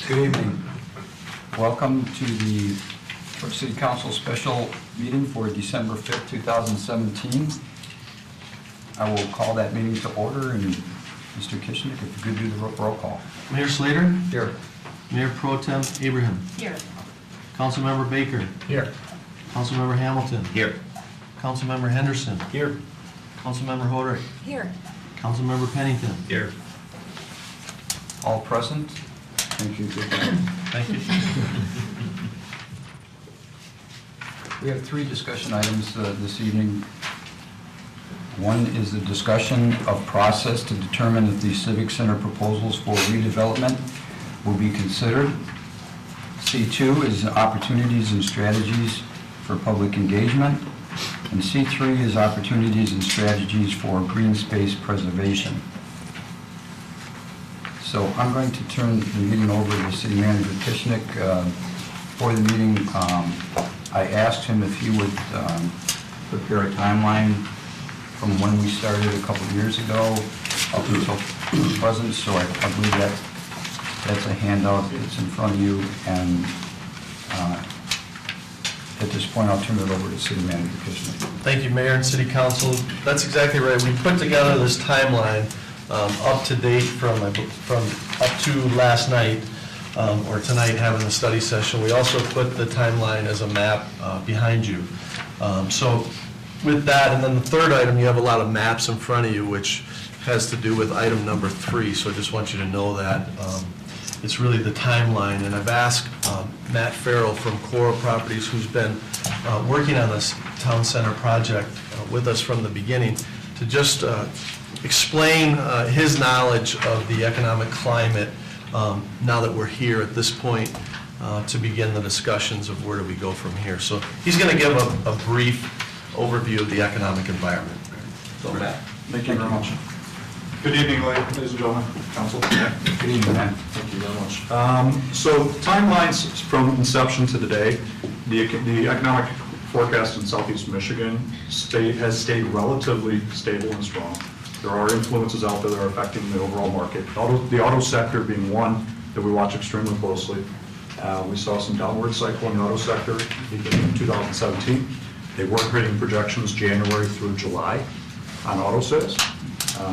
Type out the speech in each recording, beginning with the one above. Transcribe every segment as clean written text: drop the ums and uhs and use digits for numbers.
Good evening. Welcome to the Fort City Council special meeting for December 5th, 2017. I will call that meeting to order, and Mr. Kishnick, if you could do the roll call. Mayor Slater? Here. Mayor Pro Tem Abraham? Here. Councilmember Baker? Here. Councilmember Hamilton? Here. Councilmember Henderson? Here. Councilmember Hoderick? Here. Councilmember Pennington? Here. All present? Thank you. Thank you. We have three discussion items this evening. One is the discussion of process to determine if the Civic Center proposals for redevelopment will be considered. C2 is opportunities and strategies for public engagement. And C3 is opportunities and strategies for green space preservation. So I'm going to turn the meeting over to City Manager Kishnick. For the meeting, I asked him if he would prepare a timeline from when we started a couple of years ago up until present. So I believe that's a handout that's in front of you. And at this point, I'll turn it over to City Manager Kishnick. Thank you, Mayor and City Council. That's exactly right. We put together this timeline up to date from up to last night, or tonight having the study session. We also put the timeline as a map behind you. So with that, and then the third item, you have a lot of maps in front of you, which has to do with item number 3. So I just want you to know that. It's really the timeline, and I've asked Matt Farrell from Cora Properties, who's been working on this town center project with us from the beginning, to just explain his knowledge of the economic climate now that we're here at this point to begin the discussions of where do we go from here. So he's going to give a brief overview of the economic environment. So Matt. Thank you very much. Good evening, ladies and gentlemen, council. Good evening, Matt. Thank you very much. So timelines from inception to today, the economic forecast in Southeast Michigan has stayed relatively stable and strong. There are influences out there that are affecting the overall market. The auto sector being one that we watch extremely closely. We saw some downward cycle in the auto sector beginning in 2017. They weren't hitting projections January through July on auto sales.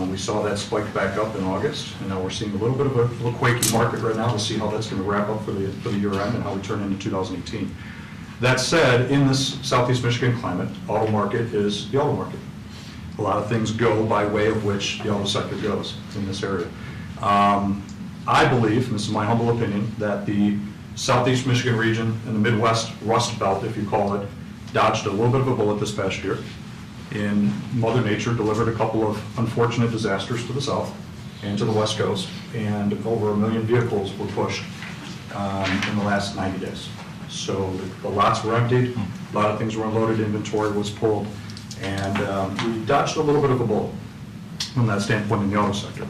We saw that spike back up in August, and now we're seeing a little bit of a little quaky market right now to see how that's going to wrap up for the year end and how we turn into 2018. That said, in this Southeast Michigan climate, auto market is the auto market. A lot of things go by way of which the auto sector goes in this area. I believe, and this is my humble opinion, that the Southeast Michigan region and the Midwest Rust Belt, if you call it, dodged a little bit of a bullet this past year. In Mother Nature delivered a couple of unfortunate disasters to the south and to the west coast, and over 1 million vehicles were pushed in the last 90 days. So the lots were emptied, a lot of things were unloaded, inventory was pulled, and we dodged a little bit of a bullet from that standpoint in the auto sector.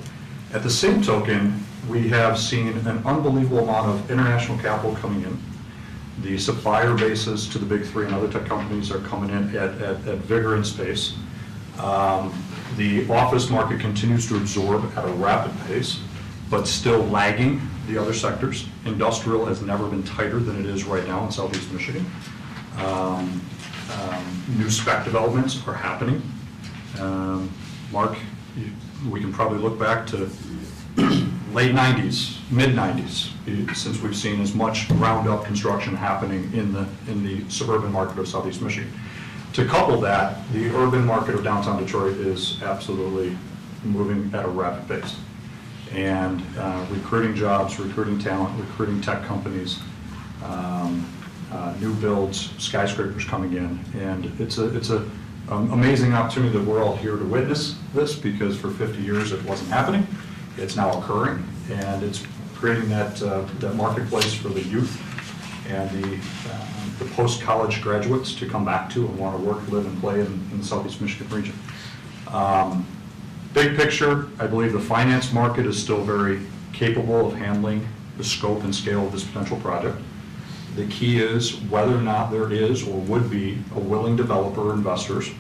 At the same token, we have seen an unbelievable amount of international capital coming in. The supplier bases to the big three and other tech companies are coming in at vigor and space. The office market continues to absorb at a rapid pace, but still lagging the other sectors. Industrial has never been tighter than it is right now in Southeast Michigan. New spec developments are happening. Mark, we can probably look back to late 90s, mid 90s, since we've seen as much ground-up construction happening in the suburban market of Southeast Michigan. To couple that, the urban market of downtown Detroit is absolutely moving at a rapid pace. And recruiting jobs, recruiting talent, recruiting tech companies, new builds, skyscrapers coming in, and it's an amazing opportunity that we're all here to witness this, because for 50 years it wasn't happening. It's now occurring, and it's creating that marketplace for the youth and the post-college graduates to come back to and want to work, live, and play in the Southeast Michigan region. Big picture, I believe the finance market is still very capable of handling the scope and scale of this potential project. The key is whether or not there is or would be a willing developer or investors,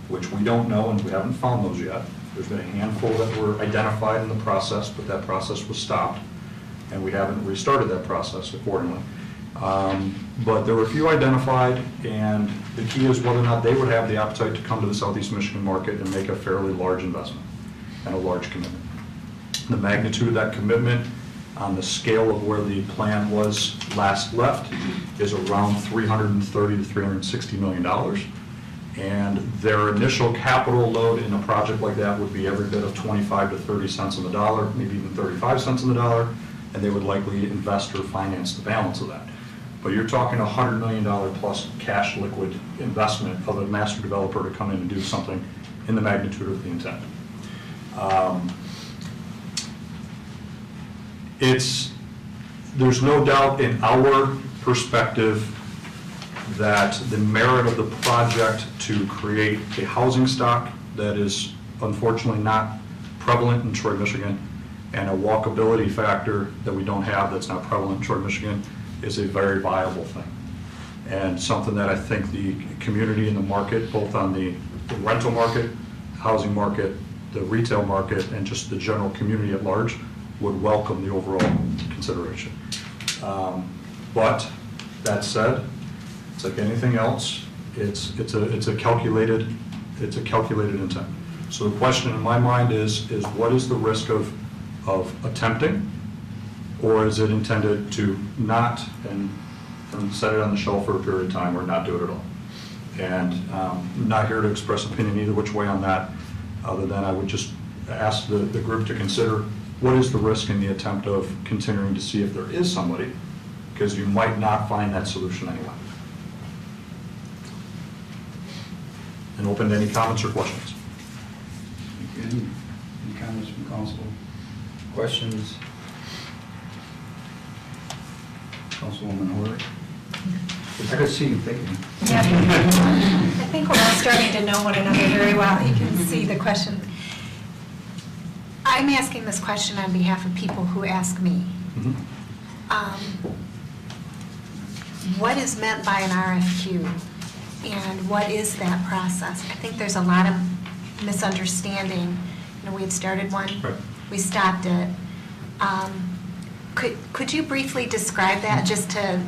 which we don't know and we haven't found those yet. There's been a handful that were identified in the process, but that process was stopped. and we haven't restarted that process accordingly. But there were a few identified, and the key is whether or not they would have the appetite to come to the Southeast Michigan market and make a fairly large investment and a large commitment. The magnitude of that commitment on the scale of where the plan was last left is around $330 to $360 million. And their initial capital load in a project like that would be every bit of 25 to 30 cents on the dollar, maybe even 35 cents on the dollar, and they would likely invest or finance the balance of that. But you're talking $100 million plus cash liquid investment of a master developer to come in and do something in the magnitude of the intent. There's no doubt in our perspective that the merit of the project to create a housing stock that is unfortunately not prevalent in Troy, Michigan, and a walkability factor that we don't have that's not prevalent in Troy, Michigan, is a very viable thing. And something that I think the community and the market, both on the rental market, housing market, the retail market, and just the general community at large, would welcome the overall consideration. But that said, it's like anything else. It's a calculated intent. So the question in my mind is what is the risk of attempting, or is it intended to not and set it on the shelf for a period of time or not do it at all? And I'm not here to express opinion either which way on that, other than I would just ask the group to consider what is the risk in the attempt of continuing to see if there is somebody, because you might not find that solution anyway. And open to any comments or questions. Any comments from council? Questions? Councilwoman Horwick? I could see you thinking. Yeah. I think we're all starting to know one another very well. You can see the question. I'm asking this question on behalf of people who ask me. What is meant by an RFQ, and what is that process? I think there's a lot of misunderstanding. You know, we had started one, Right. We stopped it. Could you briefly describe that, just to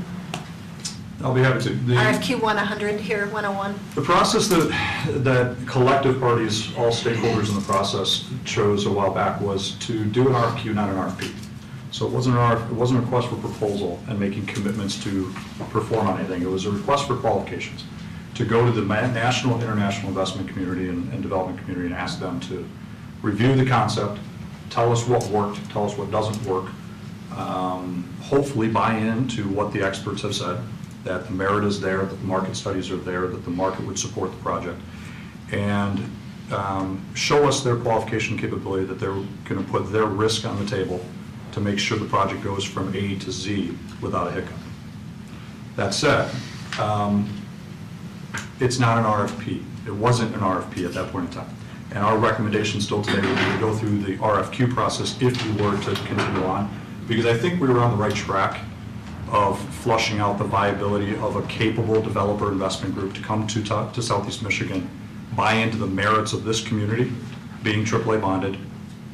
I'll be happy to. RFQ 100 here, 101? The process that collective parties, all stakeholders in the process, chose a while back was to do an RFQ, not an RFP. So it wasn't a request for proposal and making commitments to perform on anything. It was a request for qualifications, to go to the national and international investment community and development community and ask them to review the concept, tell us what worked, tell us what doesn't work, hopefully buy into what the experts have said, that the merit is there, that the market studies are there, that the market would support the project, and show us their qualification capability, that they're going to put their risk on the table to make sure the project goes from A to Z without a hiccup. That said, it's not an RFP. It wasn't an RFP at that point in time. And our recommendation still today would be to go through the RFQ process if you were to continue on, because I think we were on the right track of flushing out the viability of a capable developer investment group to come to Southeast Michigan, buy into the merits of this community, being AAA bonded,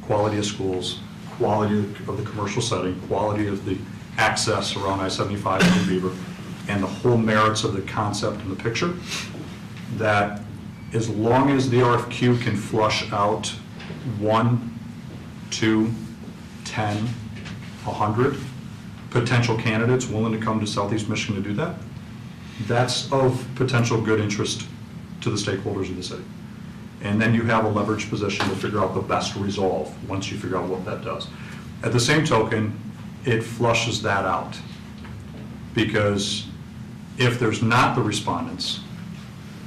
quality of schools, quality of the commercial setting, quality of the access around I-75 and Beaver, and the whole merits of the concept and the picture, that as long as the RFQ can flush out 1, 2, 10, 100 potential candidates willing to come to Southeast Michigan to do that, that's of potential good interest to the stakeholders of the city. And then you have a leveraged position to figure out the best resolve once you figure out what that does. At the same token, it flushes that out, because if there's not the respondents,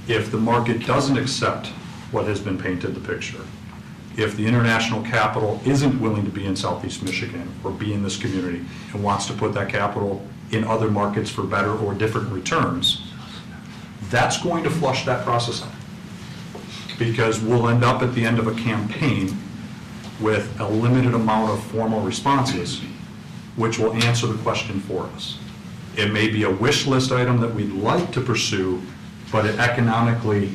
if the market doesn't accept what has been painted, the picture, if the international capital isn't willing to be in Southeast Michigan or be in this community and wants to put that capital in other markets for better or different returns, that's going to flush that process out. Because we'll end up at the end of a campaign with a limited amount of formal responses, which will answer the question for us. It may be a wish list item that we'd like to pursue, but it economically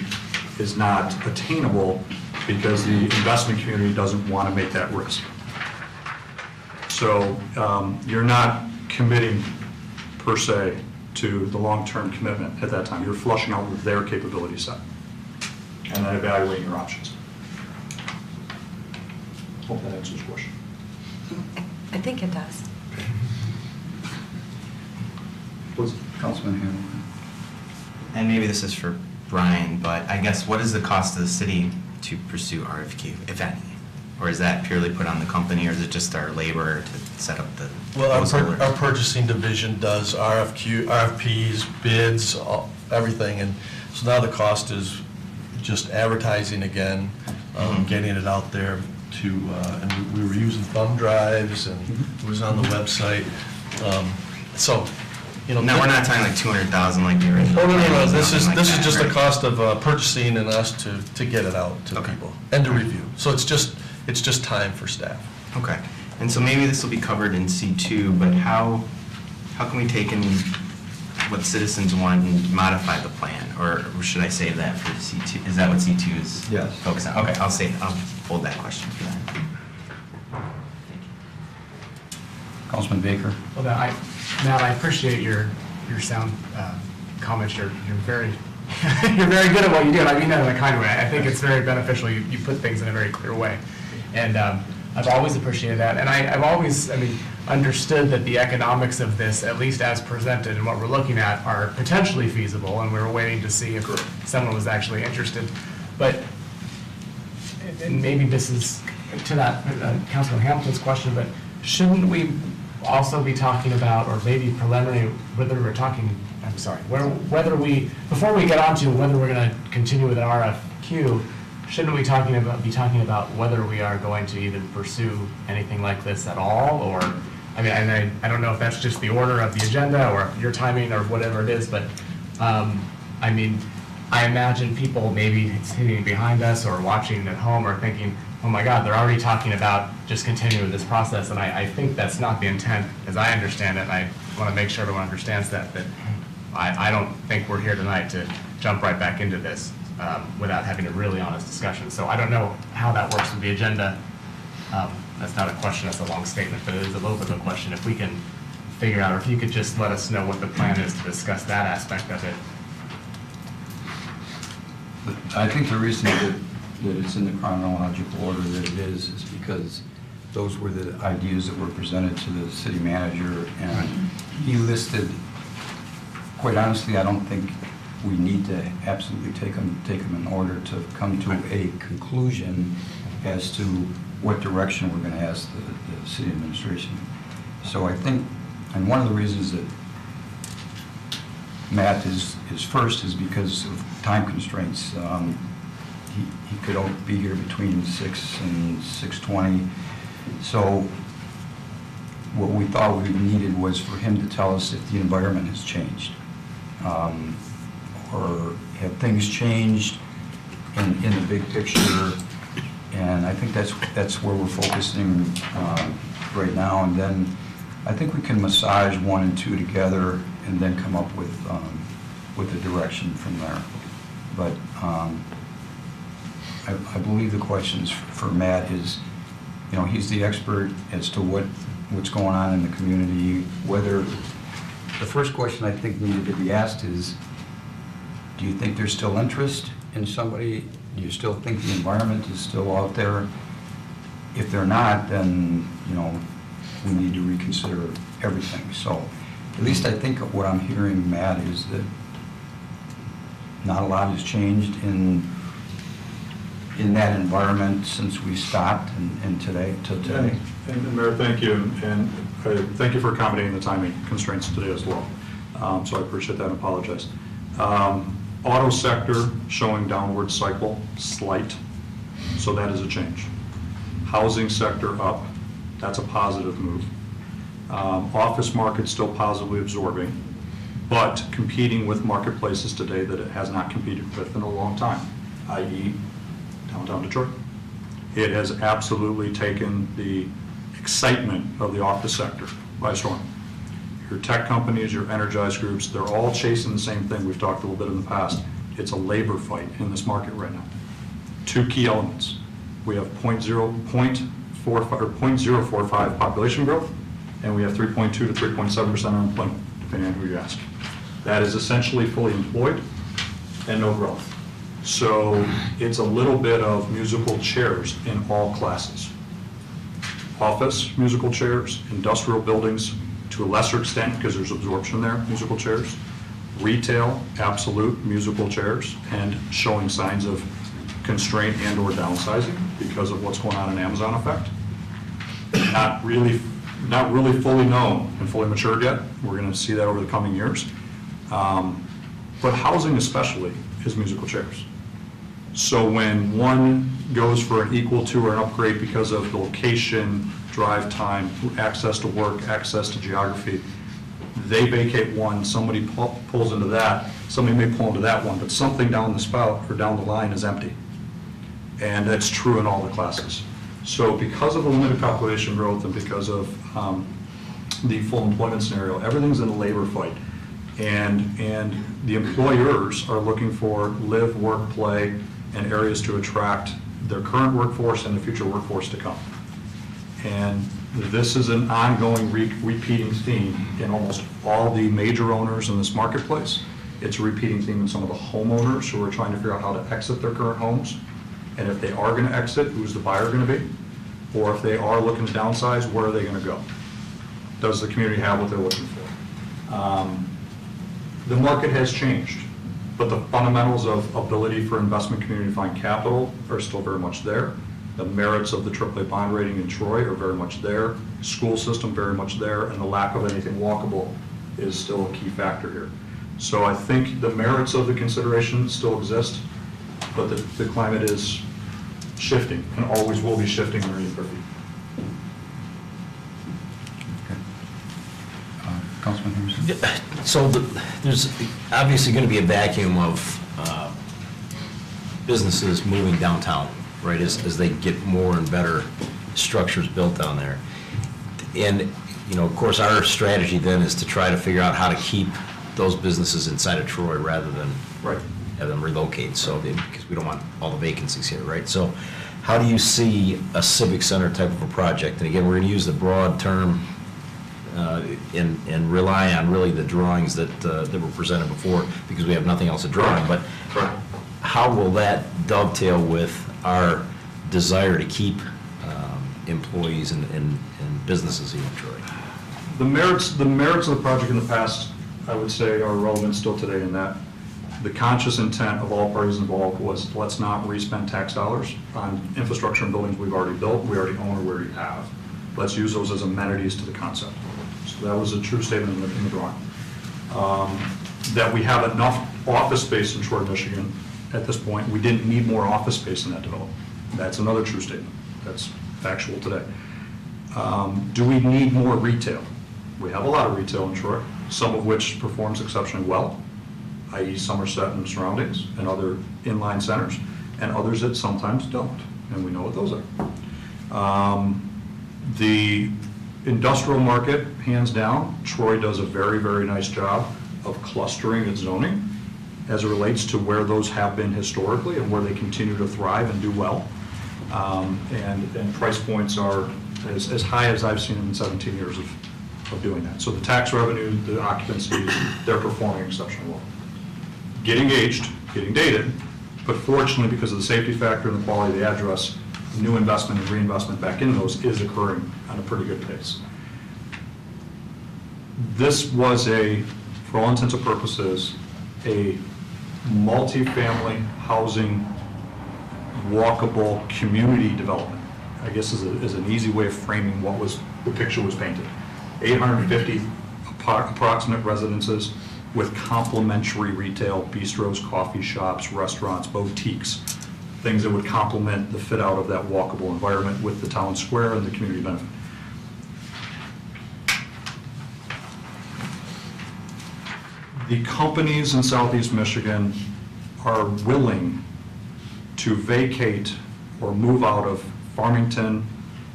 is not attainable because the investment community doesn't want to make that risk. So you're not committing per se to the long-term commitment at that time. You're flushing out with their capability set and then evaluating your options. Hope that answers your question. I think it does. Please. Councilman Hamilton. And maybe this is for Brian, but I guess what is the cost to the city to pursue RFQ, if any? Or is that purely put on the company, or is it just our labor to set up the Well, proposal? our purchasing division does RFPs, bids, everything, and so now the cost is just advertising again, getting it out there to, and we were using thumb drives, and it was on the website. So, you know. No, we're not talking like 200,000 like the original. Oh, no, this is, Something like this is that, just the right? cost of purchasing and us to get it out to Okay. people and to review. So it's just time for staff. Okay, and so maybe this will be covered in C2, but how can we take in what citizens want and modify the plan? Or should I save that for C2? Is that what C2 is Yes. focused on? Okay, I'll hold that question for that. Councilman Baker. Well, Matt, I appreciate your sound comments. You're very you're very good at what you do, and I mean that in a kind way. I think it's very beneficial. You put things in a very clear way, and I've always appreciated that. And I've always, understood that the economics of this, at least as presented and what we're looking at, are potentially feasible, and we were waiting to see if someone was actually interested. But and maybe this is to that Councilman Hamilton's question, but shouldn't we also be talking about, or maybe preliminary, whether we're talking, whether we, before we get on to whether we're going to continue with an RFQ, shouldn't we be talking about whether we are going to even pursue anything like this at all? Or, I don't know if that's just the order of the agenda or your timing or whatever it is, but I imagine people maybe sitting behind us or watching at home are thinking, oh my God, they're already talking about just continuing this process. And I think that's not the intent, as I understand it. And I want to make sure everyone understands that I don't think we're here tonight to jump right back into this without having a really honest discussion. So I don't know how that works with the agenda. That's not a question, that's a long statement, but it is a little bit of a question. If we can figure out, or if you could just let us know what the plan is to discuss that aspect of it. I think the reason that it's in the chronological order that it is because those were the ideas that were presented to the city manager, and he listed, quite honestly, I don't think we need to absolutely take them in order to come to a conclusion as to what direction we're going to ask the city administration. So I think, and one of the reasons that Matt is first is because of time constraints. He could only be here between 6 and 6:20. So what we thought we needed was for him to tell us if the environment has changed. Or have things changed in the big picture? And I think that's where we're focusing right now. And then I think we can massage 1 and 2 together and then come up with a direction from there. But I believe the questions for Matt is, he's the expert as to what's going on in the community. Whether the first question I think needed to be asked is, do you think there's still interest in somebody? Do you still think the environment is still out there? If they're not, then, we need to reconsider everything. So at least I think what I'm hearing, Matt, is that not a lot has changed in that environment since we stopped and today, till today. And Mayor, thank you, and thank you for accommodating the timing constraints today as well. So I appreciate that and apologize. Auto sector showing downward cycle, slight, so that is a change. Housing sector up, that's a positive move. Office market still positively absorbing, but competing with marketplaces today that it has not competed with in a long time, i.e. downtown Detroit. It has absolutely taken the excitement of the office sector by storm. Your tech companies, your energized groups, they're all chasing the same thing. We've talked a little bit in the past. It's a labor fight in this market right now. 2 key elements. We have 0. 0.045 population growth, and we have 3.2 to 3.7% unemployment, depending on who you ask. That is essentially fully employed and no growth. So it's a little bit of musical chairs in all classes. Office, musical chairs, industrial buildings, to a lesser extent, because there's absorption there, musical chairs. Retail, absolute musical chairs, and showing signs of constraint and or downsizing because of what's going on in Amazon effect. Not really fully known and fully matured yet. We're going to see that over the coming years. But housing especially is musical chairs. So when one goes for an equal to or an upgrade because of the location, drive time, access to work, access to geography, they vacate one, somebody pulls into that, somebody may pull into that one, but something down the spout or down the line is empty. And that's true in all the classes. So because of the limited population growth and because of the full employment scenario, everything's in a labor fight. And the employers are looking for live, work, play, and areas to attract their current workforce and the future workforce to come. And this is an ongoing repeating theme in almost all the major owners in this marketplace. It's a repeating theme in some of the homeowners who are trying to figure out how to exit their current homes. And if they are going to exit, who's the buyer going to be? Or if they are looking to downsize, where are they going to go? Does the community have what they're looking for? The market has changed, but the fundamentals of ability for investment community to find capital are still very much there. The merits of the AAA bond rating in Troy are very much there. School system very much there, and the lack of anything walkable is still a key factor here. So I think the merits of the consideration still exist, but the climate is shifting and always will be shifting underneath our feet. Councilman Henderson? So there's obviously going to be a vacuum of businesses moving downtown, right, as they get more and better structures built down there. And, you know, of course, our strategy then is to try to figure out how to keep those businesses inside of Troy rather than Right. have them relocate, so, because we don't want all the vacancies here, right? So how do you see a civic center type of a project? And again, we're going to use the broad term and rely on really the drawings that were presented before, because we have nothing else to draw on. But Correct. how will that dovetail with our desire to keep employees and businesses here in Troy? The merits of the project in the past, I would say, are relevant still today in that the conscious intent of all parties involved was, let's not re-spend tax dollars on infrastructure and buildings we've already built, we already own, or we already have. Let's use those as amenities to the concept. So that was a true statement in the drawing. That we have enough office space in Troy, Michigan at this point. We didn't need more office space in that development. That's another true statement. That's factual today. Do we need more retail? We have a lot of retail in Troy, some of which performs exceptionally well, i.e. Somerset and surroundings and other inline centers, and others that sometimes don't, and we know what those are. The industrial market, hands down, Troy does a very, very nice job of clustering its zoning as it relates to where those have been historically and where they continue to thrive and do well. And price points are as high as I've seen them in 17 years of doing that. So the tax revenue, the occupancy, they're performing exceptionally well. Get engaged, getting dated, but fortunately, because of the safety factor and the quality of the address, new investment and reinvestment back in those is occurring on a pretty good pace. This was for all intents and purposes, a multifamily housing, walkable community development. I guess is an easy way of framing what the picture was painted. 850 approximate residences with complementary retail, bistros, coffee shops, restaurants, boutiques, things that would complement the fit out of that walkable environment with the town square and the community benefit. The companies in Southeast Michigan are willing to vacate or move out of Farmington,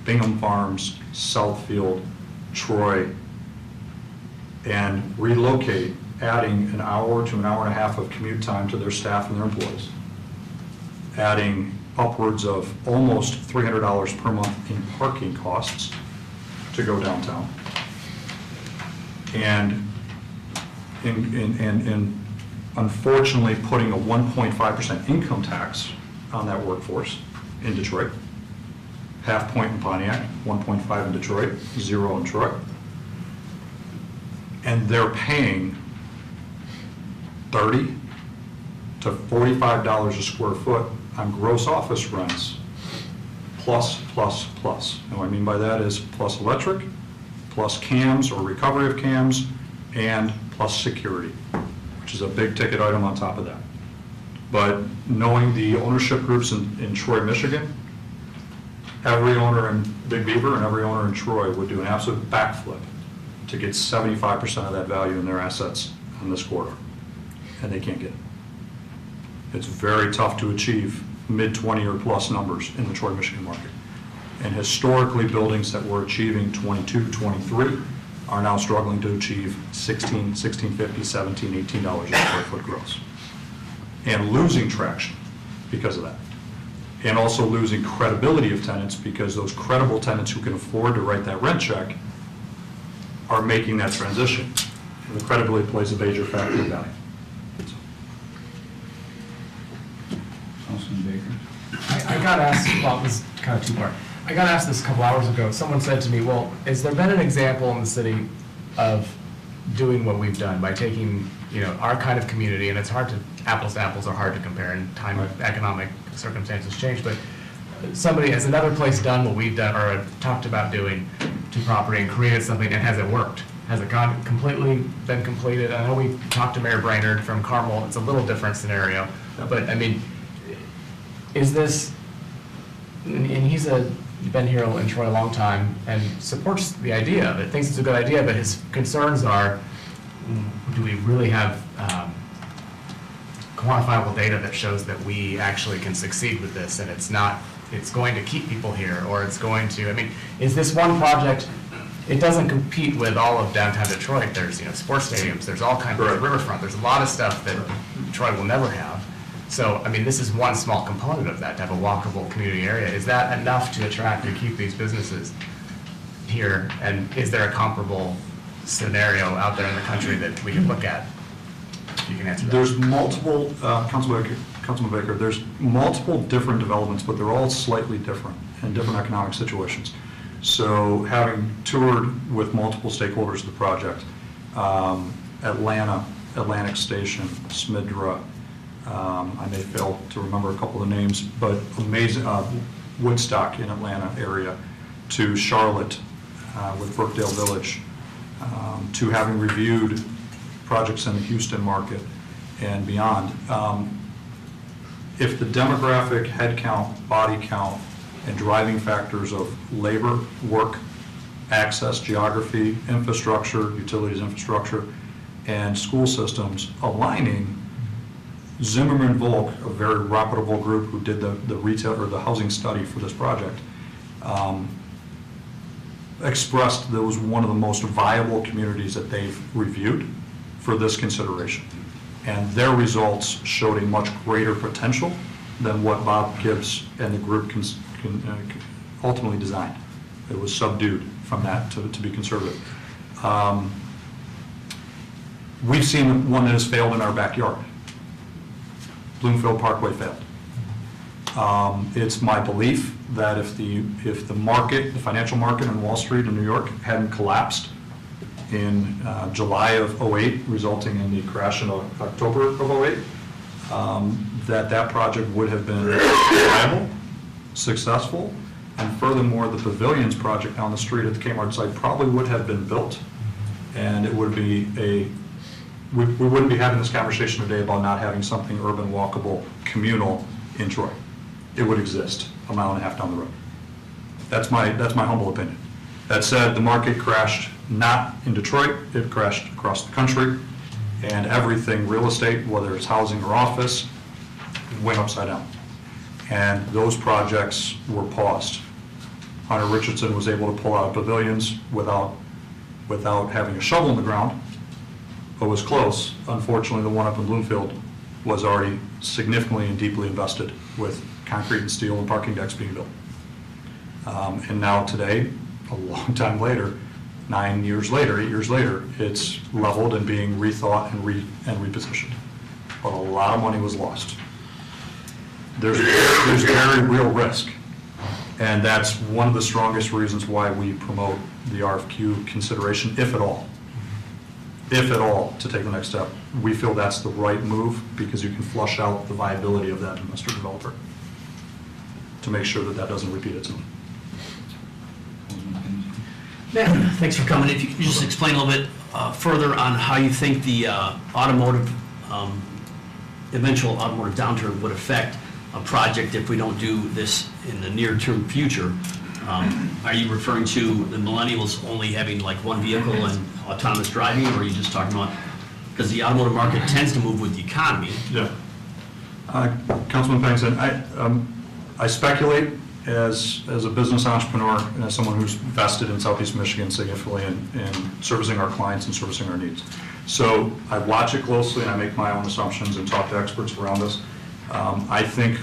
Bingham Farms, Southfield, Troy, and relocate, adding an hour to an hour and a half of commute time to their staff and their employees, adding upwards of almost $300 per month in parking costs to go downtown. And unfortunately, putting a 1.5% income tax on that workforce in Detroit, half point in Pontiac, 1.5 in Detroit, 0 in Troy. And they're paying $30 to $45 a square foot on gross office rents, plus. And what I mean by that is plus electric, plus cams or recovery of cams, and plus security, which is a big ticket item on top of that. But knowing the ownership groups in Troy, Michigan, every owner in Big Beaver and every owner in Troy would do an absolute backflip to get 75% of that value in their assets on this corridor, and they can't get it. It's very tough to achieve mid-20 or plus numbers in the Troy, Michigan market. And historically, buildings that were achieving 22, 23 are now struggling to achieve $16, $16.50, $17, $18 a square foot gross. And losing traction because of that. And also losing credibility of tenants because those credible tenants who can afford to write that rent check are making that transition. And the credibility plays a major factor in value. Councilman Baker? I got asked, well, this is kind of two-part. I got asked this a couple hours ago. Someone said to me, well, has there been an example in the city of doing what we've done by taking, our kind of community, and it's hard to, apples to apples are hard to compare, and time of economic circumstances change, but somebody, has another place done what we've done or talked about doing to property and created something, and has it worked? Has it completely been completed? I know we talked to Mayor Brainerd from Carmel. It's a little different scenario, but I mean, is this, and he's been here in Troy a long time and supports the idea of it, thinks it's a good idea, but his concerns are, do we really have quantifiable data that shows that we actually can succeed with this, and it's going to keep people here, or it's going to, I mean, is this one project, it doesn't compete with all of downtown Detroit. There's, sports stadiums, there's all kinds of riverfront, there's a lot of stuff that Detroit will never have. So, I mean, this is one small component of that, to have a walkable community area. Is that enough to attract and keep these businesses here? And is there a comparable scenario out there in the country that we can look at? If you can answer that. There's multiple, Councilman Baker, there's multiple different developments, but they're all slightly different in different economic situations. So having toured with multiple stakeholders of the project, Atlanta, Atlantic Station, Smidra, I may fail to remember a couple of the names, but amazing, Woodstock in Atlanta area, to Charlotte with Brookdale Village, to having reviewed projects in the Houston market and beyond. If the demographic, head count, body count, and driving factors of labor, work, access, geography, infrastructure, utilities infrastructure, and school systems aligning, Zimmerman Volk, a very reputable group who did the retail or the housing study for this project, expressed that it was one of the most viable communities that they've reviewed for this consideration. And their results showed a much greater potential than what Bob Gibbs and the group ultimately designed. It was subdued from that to be conservative. We've seen one that has failed in our backyard. Bloomfield Parkway failed. It's my belief that if the market, the financial market in Wall Street in New York hadn't collapsed in July of '08, resulting in the crash in October of '08, that project would have been viable, successful, and furthermore, the Pavilions project down the street at the Kmart site probably would have been built, and it would be we wouldn't be having this conversation today about not having something urban, walkable, communal in Troy. It would exist a mile and a half down the road. That's my humble opinion. That said, the market crashed not in Detroit, it crashed across the country, and everything, real estate, whether it's housing or office, went upside down. And those projects were paused. Hunter Richardson was able to pull out Pavilions without having a shovel in the ground, but was close. Unfortunately, the one up in Bloomfield was already significantly and deeply invested with concrete and steel and parking decks being built. And now today, a long time later, 9 years later, 8 years later, it's leveled and being rethought and repositioned. But a lot of money was lost. There's very real risk. And that's one of the strongest reasons why we promote the RFQ consideration, if at all, to take the next step. We feel that's the right move because you can flush out the viability of that investor developer to make sure that that doesn't repeat itself. Matt, thanks for coming. If you could just explain a little bit further on how you think the eventual automotive downturn would affect a project if we don't do this in the near-term future. Are you referring to the millennials only having like one vehicle and autonomous driving, or are you just talking about, because the automotive market tends to move with the economy? Yeah. Councilman Pennington, I speculate as a business entrepreneur and as someone who's vested in Southeast Michigan significantly in servicing our clients and servicing our needs. So I watch it closely and I make my own assumptions and talk to experts around us. I think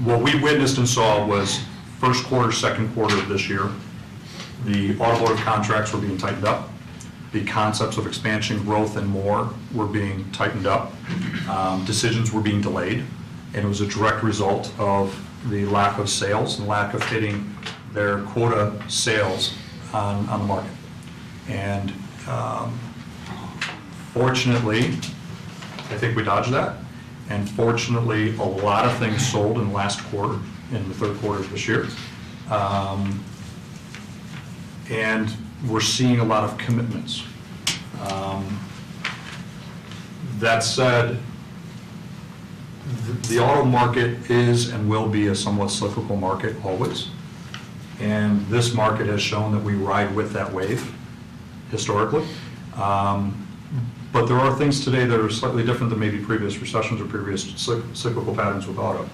what we witnessed and saw was first quarter, second quarter of this year, the automotive contracts were being tightened up. The concepts of expansion, growth, and more were being tightened up. Decisions were being delayed, and it was a direct result of the lack of sales and lack of hitting their quota sales on the market. And fortunately, I think we dodged that. And fortunately, a lot of things sold in the last quarter, in the third quarter of this year. And we're seeing a lot of commitments. That said, the auto market is and will be a somewhat cyclical market always. And this market has shown that we ride with that wave historically. But there are things today that are slightly different than maybe previous recessions or previous cyclical patterns with auto.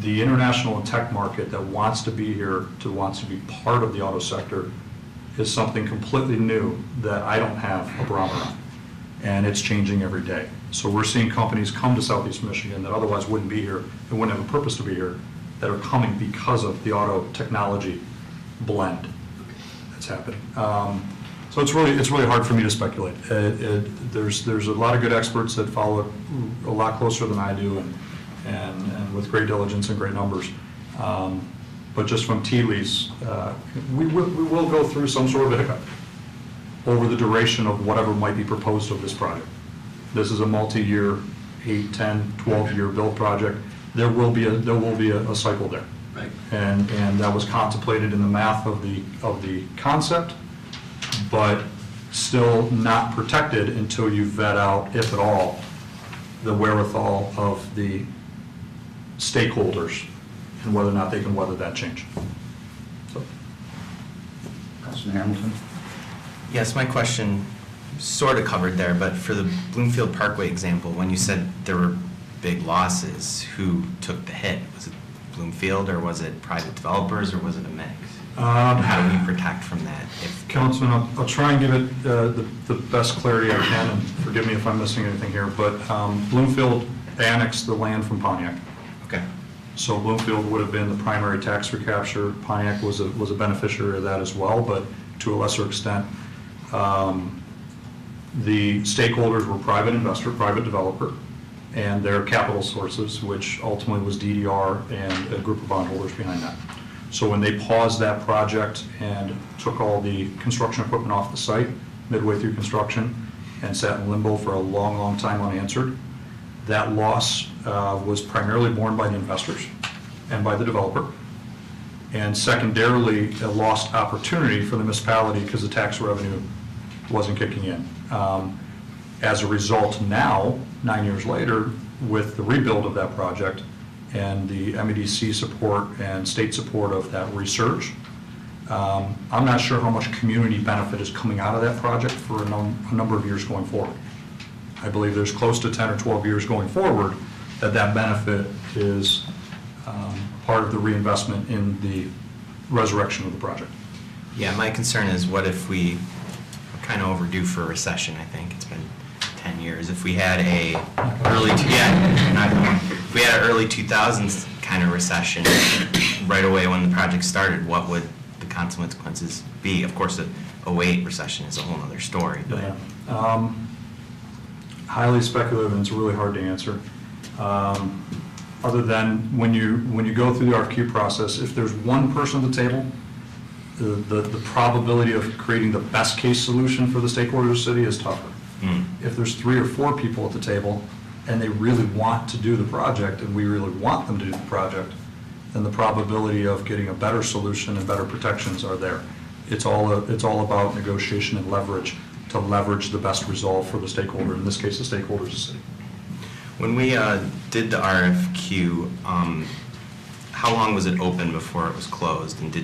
The international and tech market that wants to be here, wants to be part of the auto sector, is something completely new that I don't have a barometer on. And it's changing every day. So we're seeing companies come to Southeast Michigan that otherwise wouldn't be here and wouldn't have a purpose to be here, that are coming because of the auto technology blend that's happening. So it's really hard for me to speculate. There's a lot of good experts that follow it a lot closer than I do, and with great diligence and great numbers. But just from tea leaves, we will go through some sort of a hiccup over the duration of whatever might be proposed of this project. This is a multi-year, 8, 10, 12-year build project. There will be a cycle there. Right. And that was contemplated in the math of the concept, but still not protected until you vet out, if at all, the wherewithal of the stakeholders and whether or not they can weather that change. So. Councilman Hamilton? Yes, my question sort of covered there, but for the Bloomfield Parkway example, when you said there were big losses, who took the hit? Was it Bloomfield, or was it private developers, or was it a mix? How do we protect from that? Councilman, I'll try and give it the best clarity I can, and forgive me if I'm missing anything here, but Bloomfield annexed the land from Pontiac. Okay. So Bloomfield would have been the primary tax recapture. Pontiac was a beneficiary of that as well, but to a lesser extent. The stakeholders were private investor, private developer, and their capital sources, which ultimately was DDR and a group of bondholders behind that. So when they paused that project and took all the construction equipment off the site midway through construction and sat in limbo for a long, long time unanswered, that loss was primarily borne by the investors and by the developer. And secondarily, a lost opportunity for the municipality because the tax revenue wasn't kicking in. As a result, now, 9 years later, with the rebuild of that project and the MEDC support and state support of that research, I'm not sure how much community benefit is coming out of that project for a number of years going forward. I believe there's close to 10 or 12 years going forward that benefit is part of the reinvestment in the resurrection of the project. Yeah, my concern is, what if we're kind of overdue for a recession? I think it's been 10 years. If we had if we had an early 2000s kind of recession right away when the project started, what would the consequences be? Of course, a 2008 recession is a whole other story, but. Yeah. Highly speculative, and it's really hard to answer. Other than when you go through the RFQ process, if there's one person at the table, the probability of creating the best case solution for the stakeholders of the city is tougher. If there's 3 or 4 people at the table and they really want to do the project and we really want them to do the project, then the probability of getting a better solution and better protections are there. It's all about negotiation and leverage to leverage the best result for the stakeholder, in this case, the stakeholders of the city. When we did the RFQ, how long was it open before it was closed? And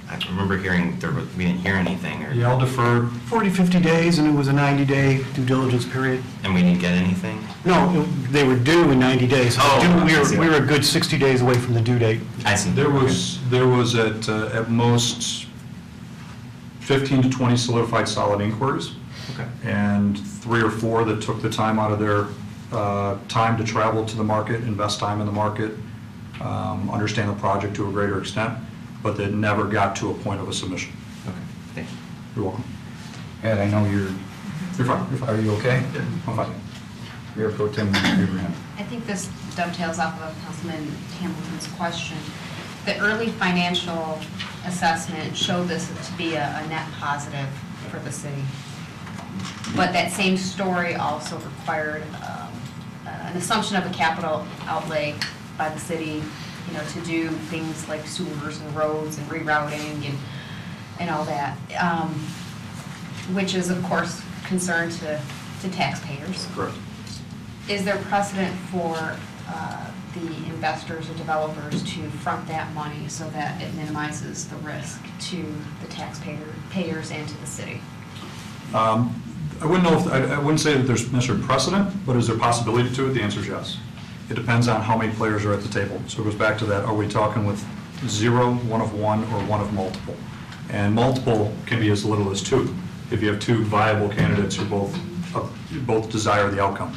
I remember hearing we didn't hear anything, or I'll defer. 40, 50 days, and it was a 90-day due diligence period. and we didn't get anything. No, they were due in 90 days. So Oh, we I see. were a good 60 days away from the due date. I see. There was at most 15 to 20 solidified solid inquiries. Okay. And 3 or 4 that took the time out of their time to travel to the market, invest time in the market, understand the project to a greater extent, but that never got to a point of a submission. Okay. Thank you. You're welcome. Ed, I know you're You're fine. Are you okay? Yeah, I'm fine. Mayor Pro Tem Abraham. I think this dovetails off of Councilman Hamilton's question. The early financial assessment showed this to be a net positive for the city. But that same story also required an assumption of a capital outlay by the city, to do things like sewers and roads and rerouting and all that, which is, of course, concern to taxpayers. Correct. Is there precedent for the investors or developers to front that money so that it minimizes the risk to the taxpayers and to the city? I wouldn't know I wouldn't say that there's necessarily precedent, but is there possibility to it? The answer is yes. It depends on how many players are at the table. So it goes back to that, are we talking with 0, 1 of 1, or 1 of multiple? And multiple can be as little as 2. If you have 2 viable candidates who both desire the outcome.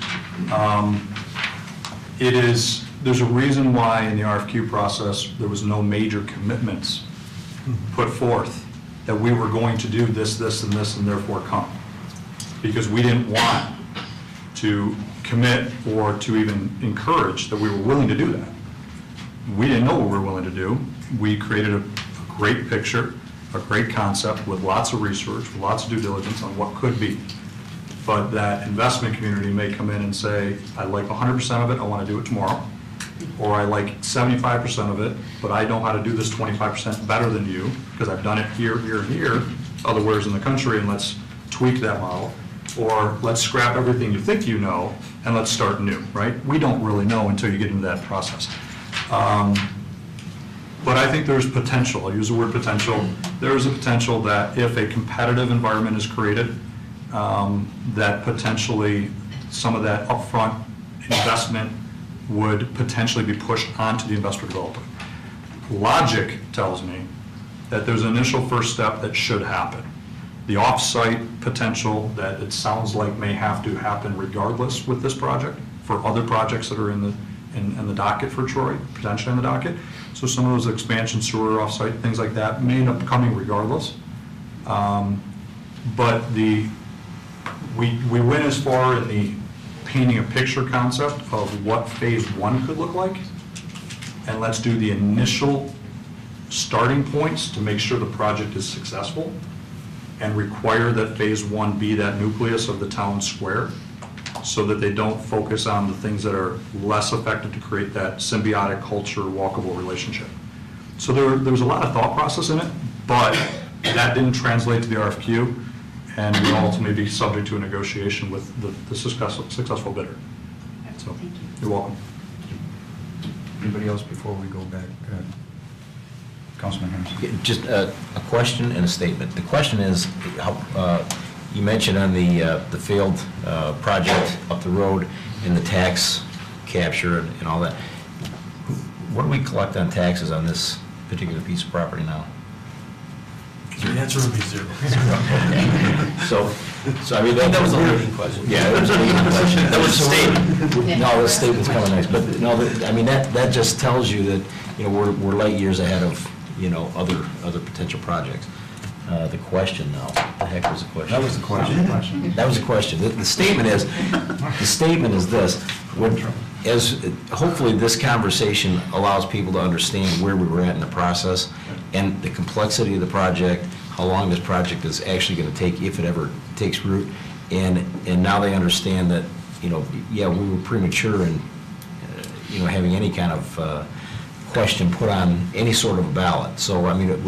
There's a reason why in the RFQ process there was no major commitments put forth that we were going to do this, this, and this, and therefore come. Because we didn't want to commit or to even encourage that we were willing to do that. We didn't know what we were willing to do. We created a great picture, a great concept with lots of research, with lots of due diligence on what could be. But that investment community may come in and say, I like 100% of it, I want to do it tomorrow. Or I like 75% of it, but I know how to do this 25% better than you because I've done it here, here, and here, otherwhere in the country, and let's tweak that model. Or let's scrap everything you think you know and let's start new, right? We don't really know until you get into that process. But I think there's potential. I'll use the word potential. There is a potential that if a competitive environment is created, that potentially some of that upfront investment would potentially be pushed onto the investor developer. Logic tells me that there's an initial first step that should happen. The off-site potential that it sounds like may have to happen regardless with this project for other projects that are in the docket for Troy, potentially in the docket. So some of those expansion sewer off-site, things like that may end up coming regardless. But we went as far in the painting a picture concept of what phase 1 could look like. And let's do the initial starting points to make sure the project is successful and require that phase 1 be that nucleus of the town square so that they don't focus on the things that are less effective to create that symbiotic culture, walkable relationship. So there was a lot of thought process in it, but that didn't translate to the RFQ and will ultimately be subject to a negotiation with the successful bidder. So, Thank you. you're welcome. Anybody else before we go back? Councilman Henderson. Just a question and a statement. The question is, you mentioned on the failed project up the road in the tax capture and all that. What do we collect on taxes on this particular piece of property now? Your answer would be zero. So I mean, that was a leading question. Yeah, that was a leading question. That was a statement. No, the statement's coming next, but no, I mean, that just tells you that, you know, we're light years ahead of, you know, other potential projects. The question now, the heck was the question? That was the question. That was the question. The statement is this: hopefully this conversation allows people to understand where we were at in the process and the complexity of the project, how long this project is actually going to take, if it ever takes root, and now they understand that, you know, yeah, we were premature in, you know, having any kind of question put on any sort of ballot. So, I mean,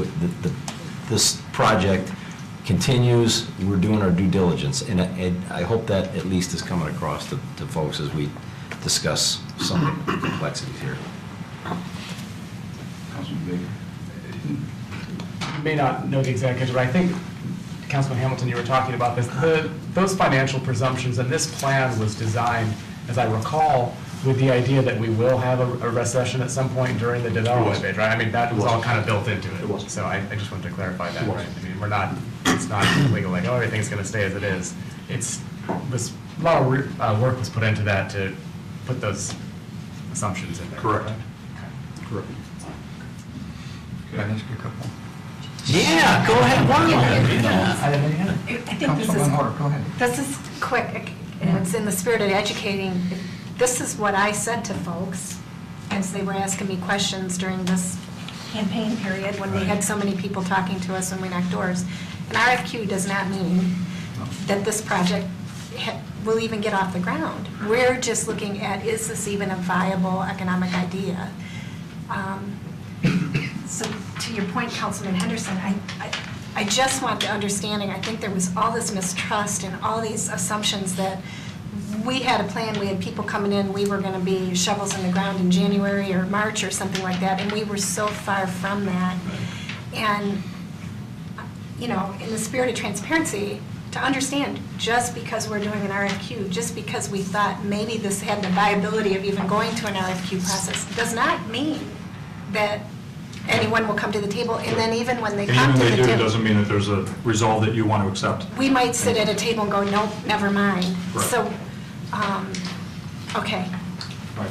this project continues, we're doing our due diligence, and I hope that at least is coming across to folks as we discuss some of the complexities here. Councilman Baker. You may not know the exact answer, but I think, Councilman Hamilton, you were talking about this. Those financial presumptions and this plan was designed, as I recall, with the idea that we will have a recession at some point during the development phase, right? I mean, that was all kind of built into it. It was. So I just wanted to clarify that, right? I mean, it's not legal, like, oh, everything's going to stay as it is. A lot of work was put into that to put those assumptions in there. Correct. right? Correct. Can I ask you a couple? Yeah, go ahead, one I think this Councilman Harder, go ahead. This is quick, and it's in the spirit of educating. This is what I said to folks as they were asking me questions during this campaign period when we had so many people talking to us when we knocked doors. An RFQ does not mean that this project will even get off the ground. We're just looking at, is this even a viable economic idea? So to your point, Councilman Henderson, I just want the understanding, I think there was all this mistrust and all these assumptions that we had a plan, we had people coming in, we were going to be shovels in the ground in January or March or something like that, and we were so far from that. And, you know, in the spirit of transparency, to understand, just because we're doing an RFQ, just because we thought maybe this had the viability of even going to an RFQ process, does not mean that anyone will come to the table, and then even when they And come even to they the do, table, doesn't mean that there's a resolve that you want to accept. we might sit at a table and go, nope, never mind. Right. So, okay, Right.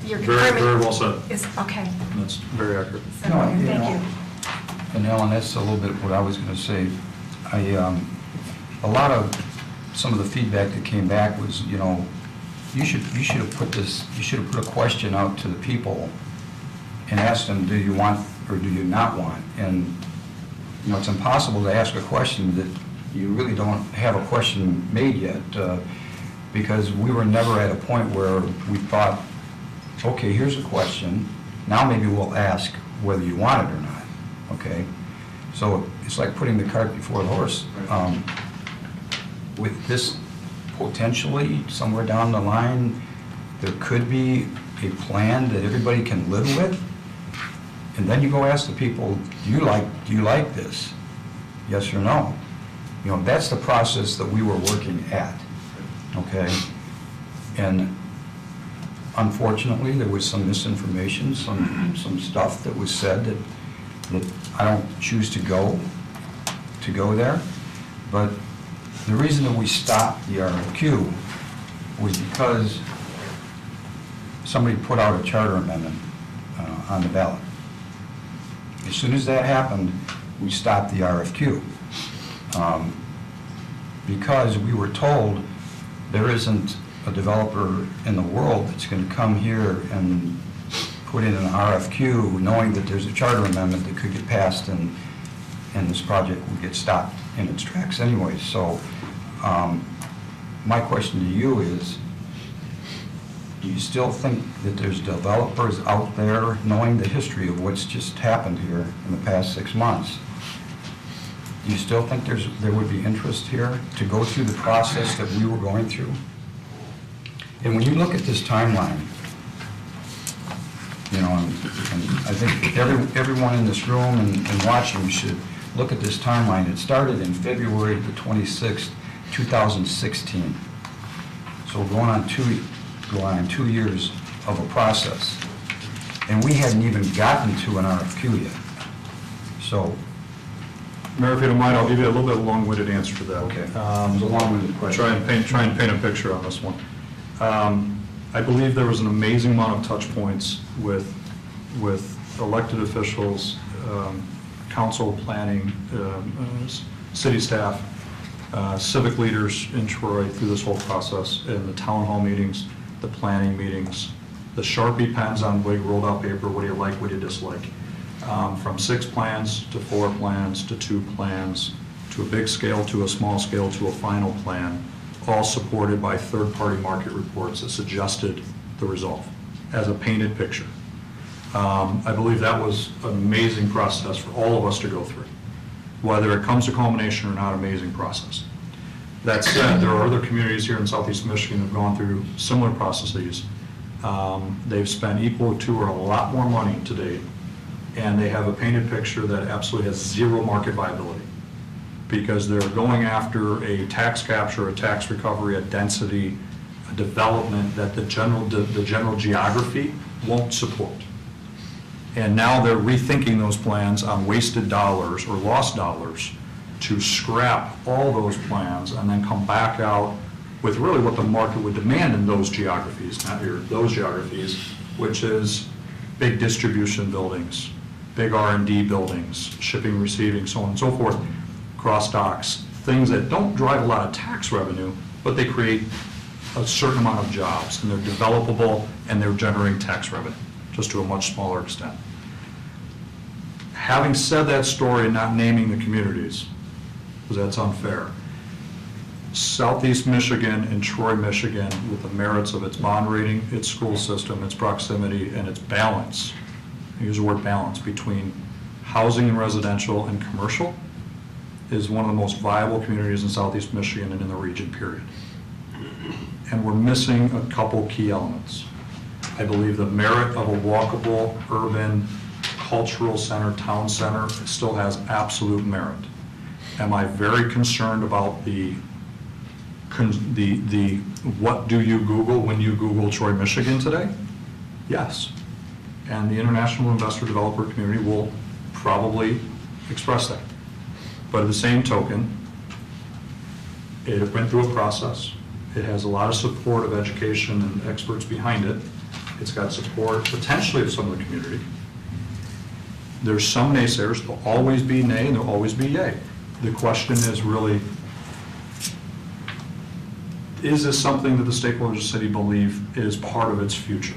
you're Very, confirming. very well said. Is, okay. That's very accurate. So, No, you thank know, you. And Ellen, that's a little bit what I was going to say. A lot of, some of the feedback that came back was, you know, you should have put a question out to the people and asked them, do you want or do you not want? And, you know, it's impossible to ask a question that you really don't have a question made yet, because we were never at a point where we thought, okay, here's a question, now maybe we'll ask whether you want it or not, okay? So it's like putting the cart before the horse. With this, potentially, somewhere down the line, there could be a plan that everybody can live with, and then you go ask the people, do you like this? Yes or no? You know, that's the process that we were working at, okay? And unfortunately, there was some misinformation, some stuff that was said that I don't choose to go there, but the reason that we stopped the RFQ was because somebody put out a charter amendment on the ballot. As soon as that happened, we stopped the RFQ. Because we were told there isn't a developer in the world that's going to come here and put in an RFQ knowing that there's a charter amendment that could get passed and this project would get stopped in its tracks anyway. So my question to you is, do you still think that there's developers out there, knowing the history of what's just happened here in the past 6 months, do you still think there would be interest here to go through the process that we were going through? And when you look at this timeline, you know, and I think everyone in this room and watching should look at this timeline. It started in February the 26th, 2016. So we're going on 2 years of a process. And we hadn't even gotten to an RFQ yet. So Mayor, if you don't mind, I'll give you a little bit of a long-winded answer to that. Okay. It was a long-winded question. Try and paint a picture on this one. I believe there was an amazing amount of touch points with elected officials, council, planning, city staff, civic leaders in Troy through this whole process, in the town hall meetings, the planning meetings, the Sharpie pens on big rolled out paper, what do you like, what do you dislike? From 6 plans to 4 plans to 2 plans, to a big scale, to a small scale, to a final plan, all supported by third-party market reports that suggested the result as a painted picture. I believe that was an amazing process for all of us to go through. Whether it comes to culmination or not, amazing process. That said, there are other communities here in Southeast Michigan that have gone through similar processes. They've spent equal to or a lot more money to date, and they have a painted picture that absolutely has zero market viability, because they're going after a tax capture, a tax recovery, a density, a development that the general geography won't support. And now they're rethinking those plans on wasted dollars or lost dollars to scrap all those plans and then come back out with really what the market would demand in those geographies, not here, those geographies, which is big distribution buildings, big R&D buildings, shipping, receiving, so on and so forth, cross docks, things that don't drive a lot of tax revenue, but they create a certain amount of jobs, and they're developable, and they're generating tax revenue, just to a much smaller extent. Having said that story and not naming the communities, because that's unfair, Southeast Michigan and Troy, Michigan, with the merits of its bond rating, its school system, its proximity, and its balance, I use the word balance, between housing and residential and commercial, is one of the most viable communities in Southeast Michigan and in the region, period. And we're missing a couple key elements. I believe the merit of a walkable, urban, cultural center, town center, still has absolute merit. Am I very concerned about the what do you Google when you Google Troy, Michigan today? Yes. And the international investor developer community will probably express that. But at the same token, it went through a process. It has a lot of support of education and experts behind it. It's got support potentially of some of the community. There's some naysayers. There'll always be nay and there'll always be yay. The question is really, is this something that the stakeholders of the city believe is part of its future?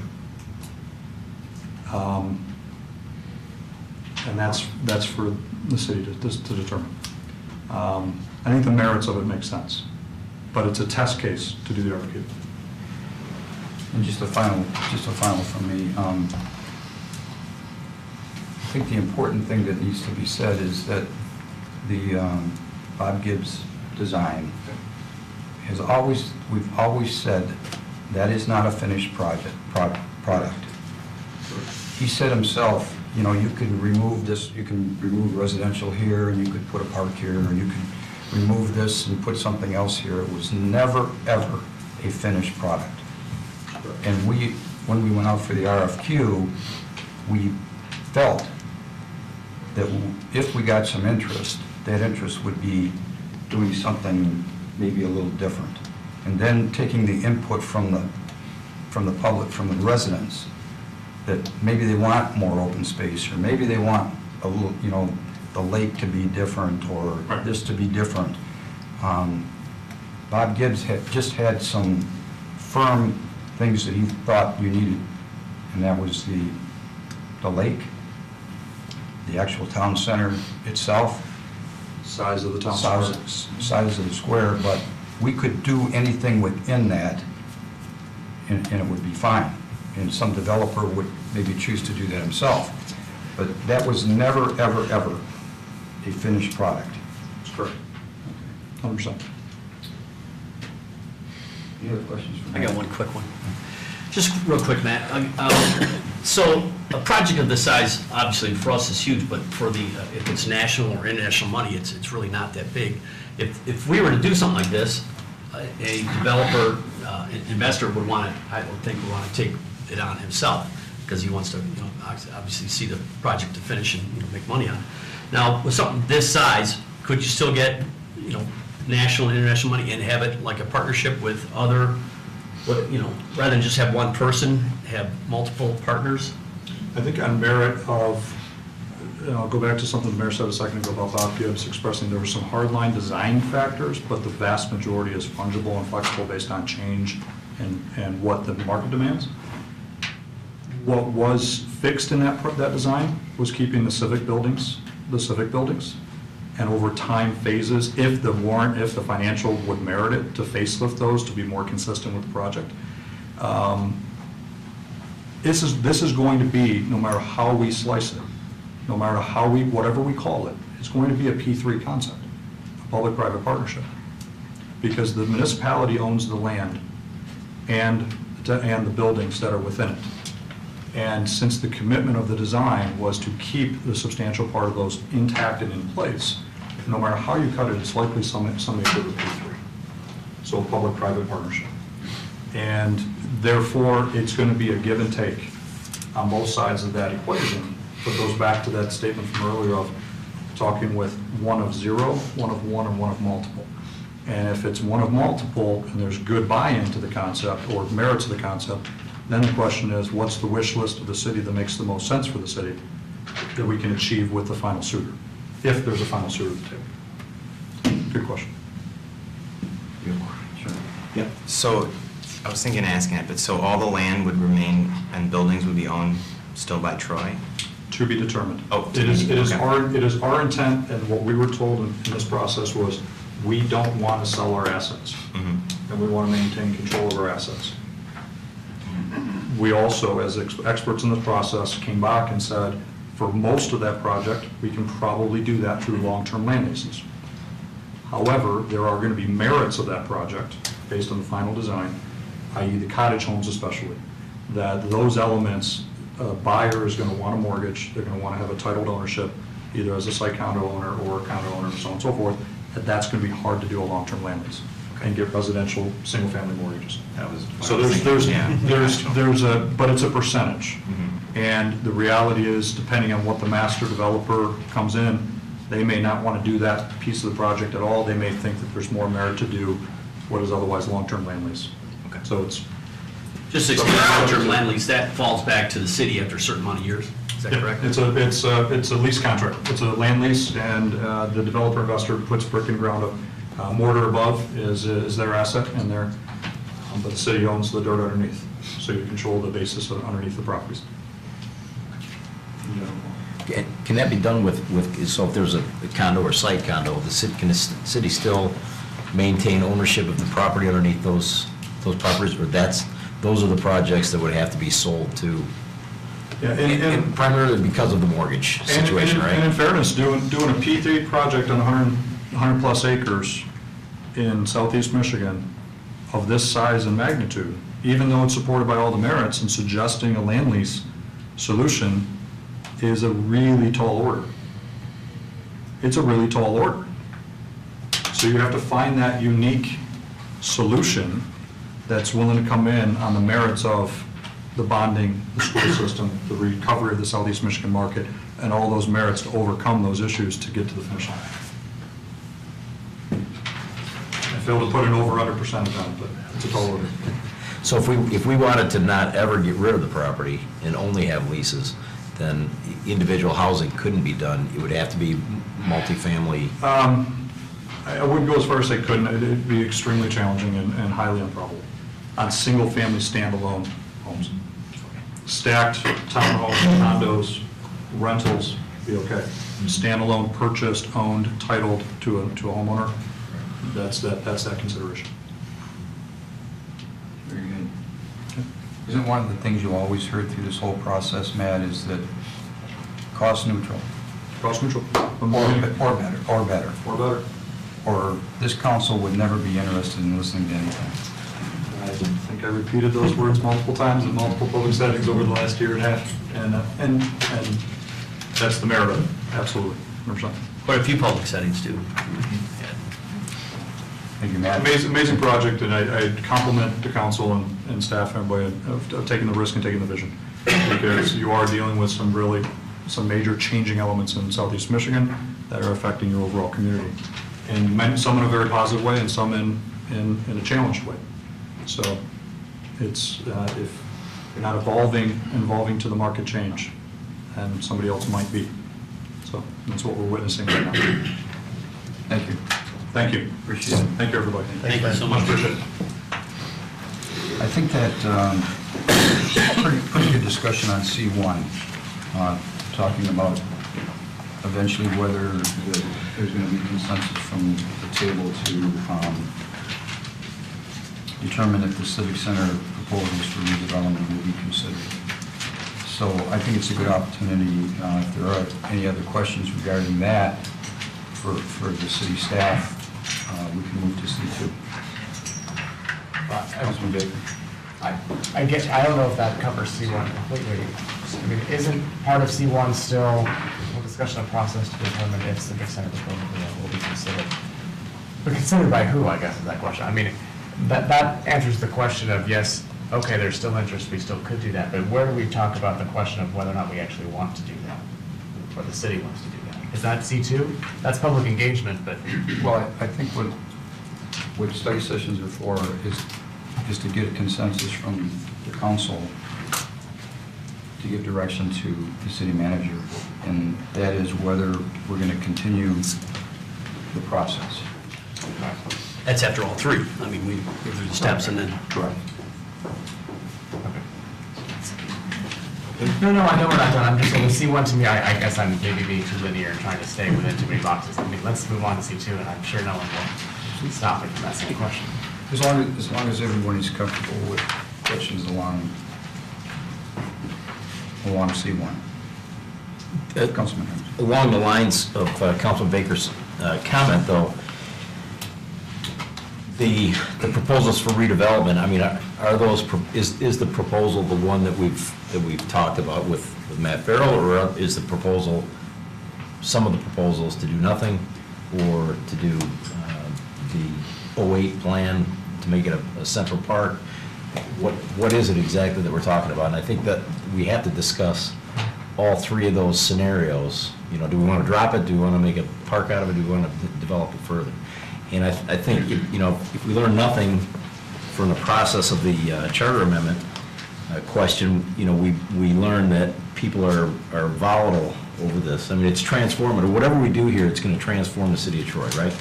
And that's for the city to determine. I think the merits of it make sense, but it's a test case to do the RFQ. And just a final from me. I think the important thing that needs to be said is that the Bob Gibbs design we've always said that is not a finished product. He said himself, you know, you can remove this, you can remove residential here, and you could put a park here, or you can remove this and put something else here. It was never, ever a finished product. And when we went out for the RFQ, we felt that if we got some interest, that interest would be doing something maybe a little different. And then taking the input from the public, from the residents, that maybe they want more open space, or maybe they want a little, you know, the lake to be different, or this to be different. Bob Gibbs just had some firm things that he thought you needed, and that was the lake, the actual town center itself, Size of the town square. size of the square, but we could do anything within that, and it would be fine. And some developer would maybe choose to do that himself. But that was never, ever, ever a finished product. That's correct. 100%. Any other questions for I me? got one quick one. Just real quick, Matt. So a project of this size, obviously for us is huge, but for the, if it's national or international money, it's really not that big. If we were to do something like this, a developer, investor would want to, I would think would want to take it on himself, because he wants to, obviously see the project to finish and, make money on it. Now, with something this size, could you still get, national and international money and have it like a partnership with other, rather than just have one person, have multiple partners? I think on merit of, I'll go back to something the mayor said a second ago about Bob Gibbs expressing there were some hardline design factors, but the vast majority is fungible and flexible based on change and what the market demands. What was fixed in that design was keeping the civic buildings, and over time phases, if the financial would merit it, to facelift those to be more consistent with the project. This is going to be, no matter how we slice it, no matter whatever we call it, it's going to be a P3 concept, a public-private partnership. Because the municipality owns the land and the buildings that are within it. And since the commitment of the design was to keep the substantial part of those intact and in place, no matter how you cut it, it's likely somebody could with P3. So a public-private partnership. And therefore, it's going to be a give and take on both sides of that equation. But it goes back to that statement from earlier of talking with one of zero, one of one, and one of multiple. And if it's one of multiple and there's good buy-in to the concept or merits of the concept, then the question is, what's the wish list of the city that makes the most sense for the city that we can achieve with the final suitor, if there's a final suitor at the table? Good question. Yep. So I was thinking of asking it, but so all the land would remain and buildings would be owned still by Troy? To be determined. Oh, It is okay. our intent, and what we were told in this process was, we don't want to sell our assets, and we want to maintain control of our assets. We also, as experts in this process, came back and said, for most of that project, we can probably do that through long-term land leases. However, there are going to be merits of that project, based on the final design, i.e. the cottage homes especially, that those elements, a buyer is going to want a mortgage, they're going to want to have a titled ownership, either as a site condo owner or a condo owner, so on and so forth, that's going to be hard to do a long-term land lease and get residential, single-family mortgages. That was. So but it's a percentage. And the reality is, depending on what the master developer comes in, they may not want to do that piece of the project at all. They may think that there's more merit to do what is otherwise long-term land lease. Okay. So it's. Just to explain, long-term land lease, that falls back to the city after a certain amount of years, is that correct? It's a lease contract. It's a land lease, and the developer investor puts brick and ground up. Mortar above is their asset, and but the city owns the dirt underneath. So you control the basis underneath the properties. Can that be done with, so if there's a condo or site condo, can the city still maintain ownership of the property underneath those properties, or those are the projects that would have to be sold to? Yeah, And primarily because of the mortgage situation, And in right? fairness, doing a P3 project on 100 plus acres in southeast Michigan of this size and magnitude, even though it's supported by all the merits, and suggesting a land lease solution is a really tall order. It's a really tall order. So you have to find that unique solution that's willing to come in on the merits of the bonding, the school system, the recovery of the southeast Michigan market, and all those merits to overcome those issues to get to the finish line. I failed to put an over-under percentage on it, but it's a tall order. So if we wanted to not ever get rid of the property and only have leases, then individual housing couldn't be done. It would have to be multifamily. I wouldn't go as far as say couldn't. It'd be extremely challenging and highly improbable on single-family standalone homes. Stacked townhomes, condos, rentals, be okay. Standalone, purchased, owned, titled to a homeowner, that's that consideration. Very good. Isn't one of the things you always heard through this whole process, Matt, is that cost neutral? Cost neutral. Or better. Or better. Or this council would never be interested in listening to anything. I think I repeated those words multiple times in multiple public settings over the last year and a half, and that's the merit of it, absolutely, 100%. Quite a few public settings, too. Thank you, Matt. Amazing project, and I compliment the council and staff and everybody of taking the risk and taking the vision, because you are dealing with some major changing elements in southeast Michigan, that are affecting your overall community. And some in a very positive way and some in a challenged way. So it's, if you're not evolving to the market change, and somebody else might be. So that's what we're witnessing right now. Thank you. Thank you. Appreciate it. Thank you, everybody. Thank you so much. Appreciate it. I think that pretty good discussion on C1, talking about eventually whether there's going to be consensus from the table to determine if the Civic Center proposals for redevelopment will be considered. So I think it's a good opportunity, if there are any other questions regarding that for the city staff, we can move to C2. Councilman Baker. I don't know if that covers C1 completely. I mean, isn't part of C1 still a discussion of process to determine if Civic Center proposal will be considered? But considered by who, I guess, is that question. I mean, that answers the question of, yes, okay, there's still interest, we still could do that, but where do we talk about the question of whether or not we actually want to do that? Or the city wants to do that? Is that C2? That's public engagement, but. Well, I think what study sessions are for is to get a consensus from the council to give direction to the city manager, and that is whether we're going to continue the process. That's after all three. I mean, we go through the steps and then. Correct. No, I know we're not done. I'm just saying, C1 to me, I guess I'm maybe being too linear and trying to stay within too many boxes. I mean, let's move on to C2, and I'm sure no one will stop me from asking a question. As long as everybody's comfortable with questions along C1. Councilman Holmes. Along the lines of Councilman Baker's comment, though, the proposals for redevelopment, I mean, are those, is the proposal the one that we've talked about with Matt Farrell, or is the proposal, some of the proposals to do nothing, or to do the 08 plan to make it a central park? What is it exactly that we're talking about? And I think that we have to discuss all three of those scenarios. You know, do we want to drop it? Do we want to make a park out of it? Do we want to develop it further? And I think, you know, if we learn nothing from the process of the charter amendment question, you know, we learn that people are volatile over this. I mean, it's transformative. Whatever we do here, it's going to transform the city of Troy, right?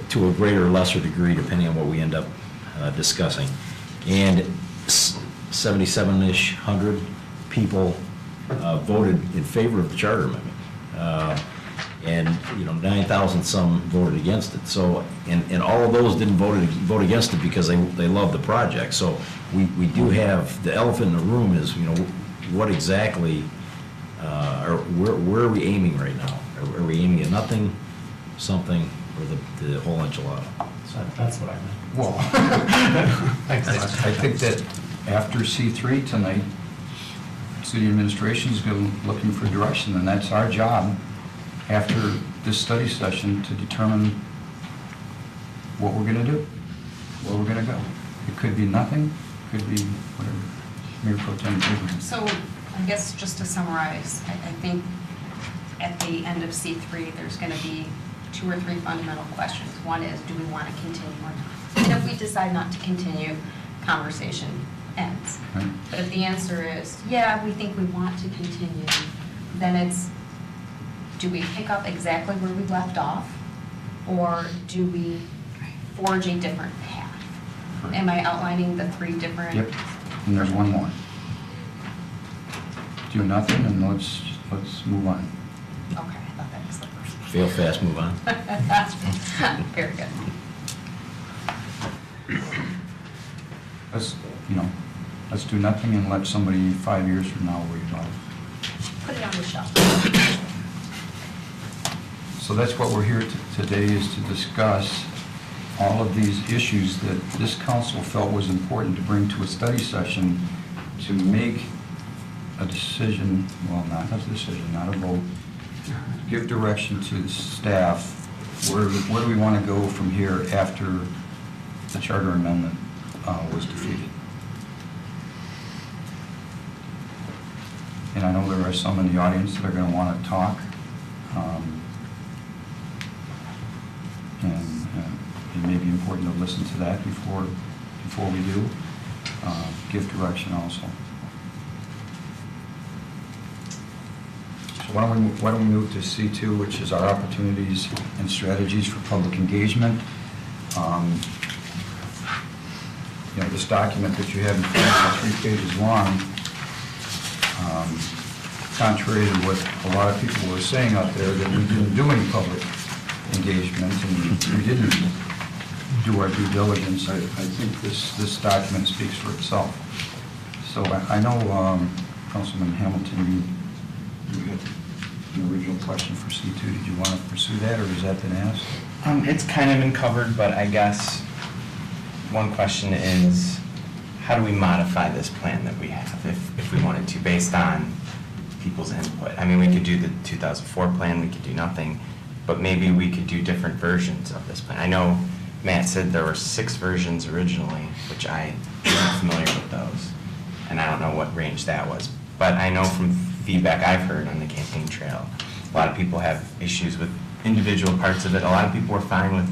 To a greater or lesser degree, depending on what we end up discussing. And 77-ish hundred people voted in favor of the charter amendment. And, you know, 9,000 some voted against it. So, and all of those didn't vote against it because they love the project. So we do have, the elephant in the room is, you know, what exactly, where are we aiming right now? Are we aiming at nothing, something, or the whole enchilada? So that's what I meant. Well, Thanks. I think that after C3 tonight, city administration is looking for direction, and that's our job after this study session to determine what we're going to do, where we're going to go. It could be nothing, could be whatever. Mayor Pro Tem Abraham. So I guess just to summarize, I think at the end of C3, there's going to be 2 or 3 fundamental questions. One is, do we want to continue or not? And if we decide not to continue, conversation ends. Right. But if the answer is, yeah, we think we want to continue, then it's, do we pick up exactly where we left off? Or do we forge a different path? Am I outlining the 3 different? Yep, and there's one more. Do nothing, and let's move on. Okay, I thought that was the first. Fail fast, move on. Very good. Let's do nothing and let somebody 5 years from now worry about it. Put it on the shelf. So that's what we're here today, is to discuss all of these issues that this council felt was important to bring to a study session to make a decision, well, not a decision, not a vote, give direction to the staff, where do we want to go from here after the charter amendment was defeated. And I know there are some in the audience that are going to want to talk. And it may be important to listen to that before we do. Give direction also. So why don't we move to C2, which is our opportunities and strategies for public engagement. This document that you have in front of you, 3 pages long, contrary to what a lot of people were saying out there, that we didn't do any public engagement and we didn't do our due diligence. I think this document speaks for itself. So I know, Councilman Hamilton, you had an original question for C2. Did you want to pursue that, or has that been asked? It's kind of been covered, but I guess one question is, how do we modify this plan that we have if we wanted to, based on people's input? I mean, we could do the 2004 plan, we could do nothing, but maybe we could do different versions of this plan. I know Matt said there were 6 versions originally, which I am familiar with those, and I don't know what range that was. But I know from feedback I've heard on the campaign trail, a lot of people have issues with individual parts of it. A lot of people were fine with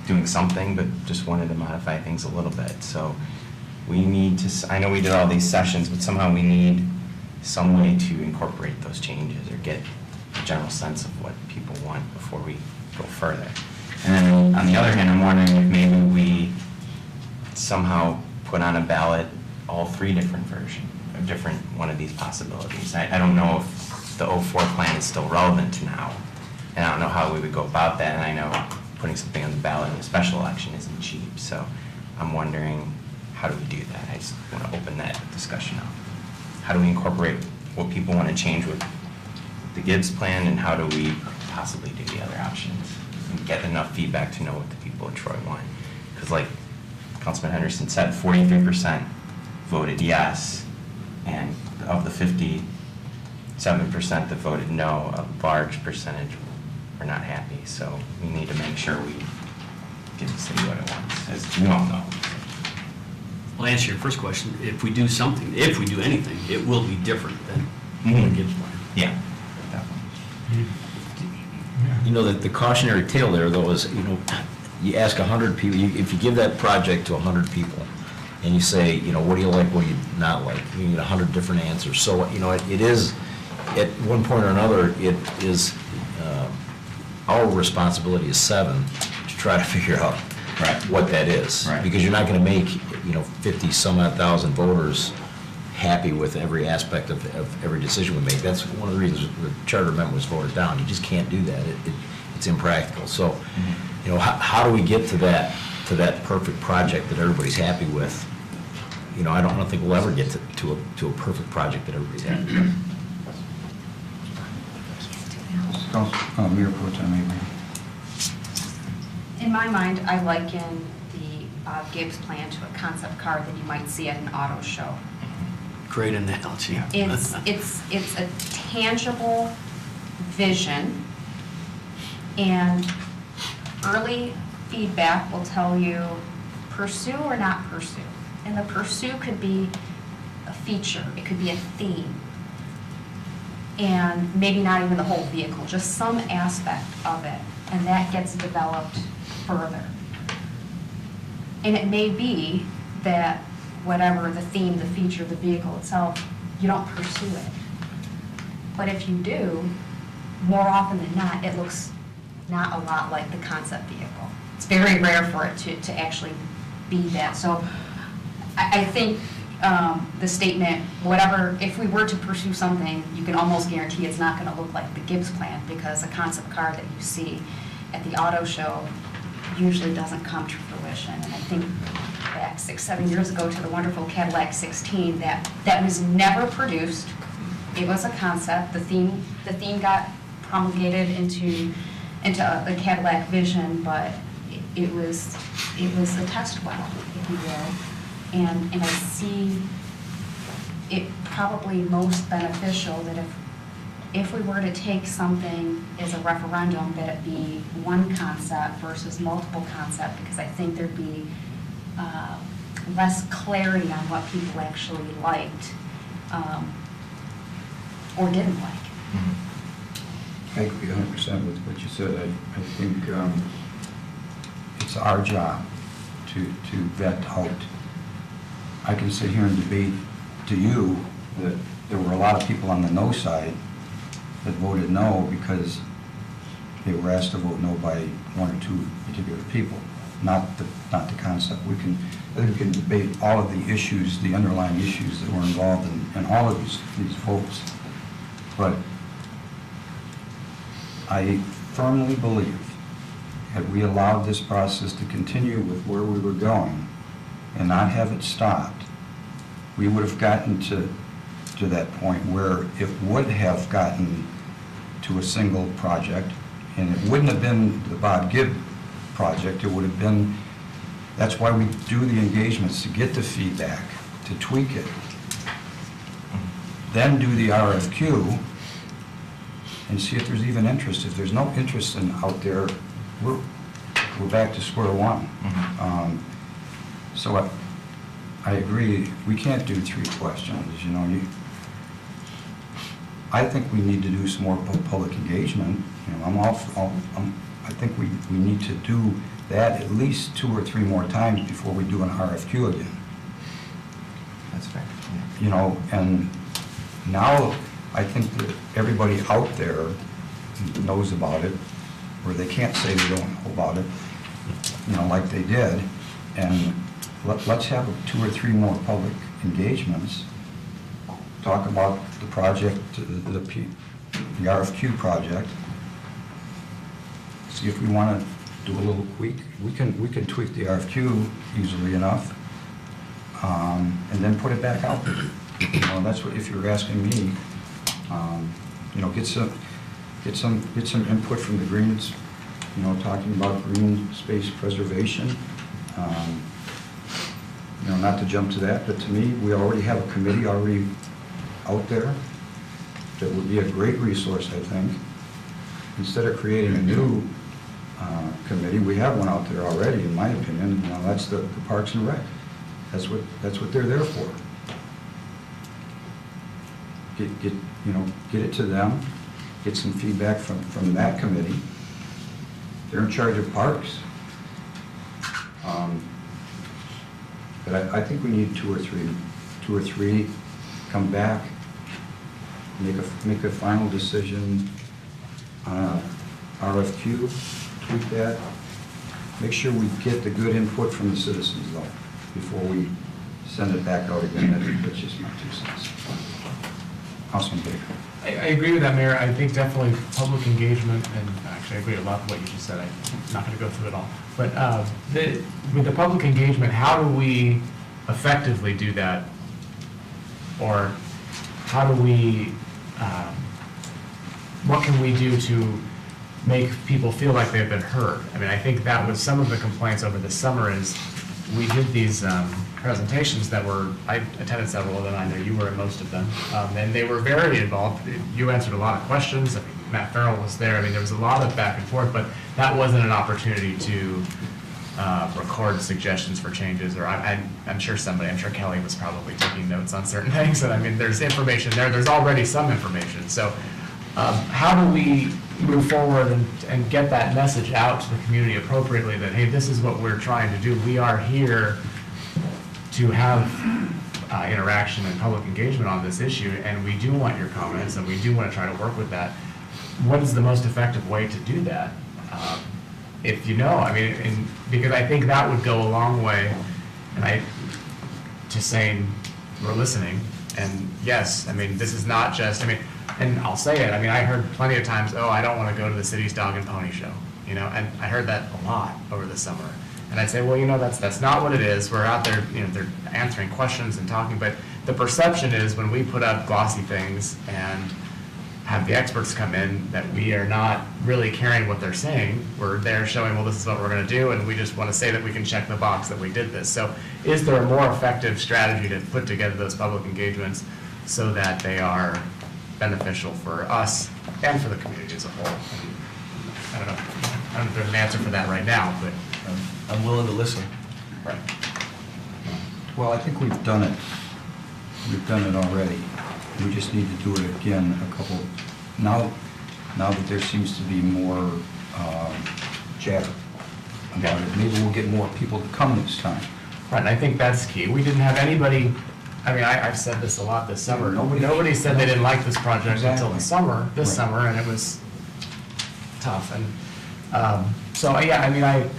doing something, but just wanted to modify things a little bit. So we need to, I know we did all these sessions, but somehow we need some way to incorporate those changes or get a general sense of what people want before we go further. And then on the other hand, I'm wondering if maybe we somehow put on a ballot all 3 different versions, or different one of these possibilities. I don't know if the 04 plan is still relevant to now, and I don't know how we would go about that, and I know putting something on the ballot in a special election isn't cheap, so I'm wondering, how do we do that? I just want to open that discussion up. How do we incorporate what people want to change with the Gibbs plan, and how do we possibly do the other options and get enough feedback to know what the people of Troy want? Because like Councilman Henderson said, 43% voted yes, and of the 57% that voted no, a large percentage were not happy. So we need to make sure we give the city what it wants, as we all know. I'll answer your first question. If we do something, if we do anything, it will be different than the Gibbs plan. Yeah, definitely. The cautionary tale there, though, is, you ask 100 people, if you give that project to 100 people, and you say, what do you like, what do you not like, you get 100 different answers. So, it is, at one point or another, it is, our responsibility as 7 to try to figure out what that is. Right. Because you're not going to make, 50-some-odd thousand voters happy with every aspect of every decision we make. That's one of the reasons the charter amendment was voted down. You just can't do that. It's impractical. So, how do we get to that perfect project that everybody's happy with? I don't think we'll ever get to a perfect project that everybody's happy with. Mayor Pro Tem Avery. In my mind, I liken the Gibbs plan to a concept car that you might see at an auto show. Great analogy. It's a tangible vision, and early feedback will tell you pursue or not pursue. And the pursue could be a feature, it could be a theme, and maybe not even the whole vehicle, just some aspect of it, and that gets developed further. And it may be that whatever the theme, the feature, the vehicle itself, you don't pursue it. But if you do, more often than not, it looks not a lot like the concept vehicle. It's very rare for it to actually be that. So I think the statement, whatever, if we were to pursue something, you can almost guarantee it's not going to look like the Gibbs plan, because a concept car that you see at the auto show usually doesn't come to fruition. And I think back 6-7 years ago to the wonderful Cadillac 16, that was never produced. It was a concept. The theme got promulgated into the Cadillac vision, but it was a test well, if you will. And I see it probably most beneficial that if we were to take something as a referendum, that it be one concept versus multiple concept, because I think there'd be less clarity on what people actually liked or didn't like. I agree 100% with what you said. I think it's our job to vet out. I can sit here and debate to you that there were a lot of people on the no side that voted no because they were asked to vote no by one or two particular people, not the concept. I think we can debate all of the issues, the underlying issues that were involved in all of these votes. But I firmly believe had we allowed this process to continue with where we were going and not have it stopped, we would have gotten to that point where it would have gotten to a single project, and it wouldn't have been the Bob Gibb project. It would have been, that's why we do the engagements, to get the feedback, to tweak it, then do the RFQ and see if there's even interest. If there's no interest out there, we're back to square one. So I agree, we can't do 3 questions, you know. I think we need to do some more public engagement. You know, I think we need to do that at least 2 or 3 more times before we do an RFQ again. That's fair. You know, and now I think that everybody out there knows about it, or they can't say they don't know about it, you know, like they did. And let's have 2 or 3 more public engagements. Talk about the project, the RFQ project. See if we want to do a little tweak. We can tweak the RFQ easily enough, and then put it back out there. You know, that's what, if you're asking me, you know, get some input from the Greens, you know, talking about green space preservation. You know, not to jump to that, but to me, we already have a committee already out there that would be a great resource, I think. Instead of creating a new committee, we have one out there already, in my opinion. You know, that's the Parks and Rec. That's what they're there for. Get it to them, get some feedback from that committee. They're in charge of parks. But I think we need 2 or 3 come back, make a final decision on RFQ, tweak that. Make sure we get the good input from the citizens though, before we send it back out again. That's just my 2 cents. Councilman Baker. I agree with that, Mayor. I think definitely public engagement, and actually I agree with a lot of what you just said. I'm not going to go through it all. But with the public engagement, how do we effectively do that? Or how do we, what can we do to make people feel like they've been heard? I mean, I think that was some of the complaints over the summer is we did these presentations that were, I attended several of them, I know you were in most of them, and they were very involved. You answered a lot of questions. I mean, Matt Farrell was there. I mean, there was a lot of back and forth, but that wasn't an opportunity to record suggestions for changes, or I'm sure Kelly was probably taking notes on certain things, and I mean, there's information there. There's already some information. So how do we move forward and get that message out to the community appropriately that, hey, this is what we're trying to do. We are here to have interaction and public engagement on this issue, and we do want your comments, and we do want to try to work with that. What is the most effective way to do that? If you know, I mean, because I think that would go a long way, and to saying we're listening, and yes, I mean, this is not just, I mean, and I'll say it, I mean, I heard plenty of times, oh, I don't want to go to the city's dog and pony show, you know, and I heard that a lot over the summer. And I'd say, well, you know, that's not what it is. We're out there, you know, they're answering questions and talking, but the perception is when we put up glossy things and have the experts come in that we are not really caring what they're saying. We're there showing, well, this is what we're going to do, and we just want to say that we can check the box that we did this. So is there a more effective strategy to put together those public engagements so that they are beneficial for us and for the community as a whole? And I don't know if there's an answer for that right now, but I'm willing to listen. right. Well, I think we've done it. We've done it already. We just need to do it again a couple. Now now that there seems to be more chatter about it, maybe we'll get more people to come this time. Right, and I think that's key. We didn't have anybody, I mean, I've said this a lot this summer. Nobody said they didn't like this project until the summer, this Right. summer, and it was tough. And so, yeah, I mean,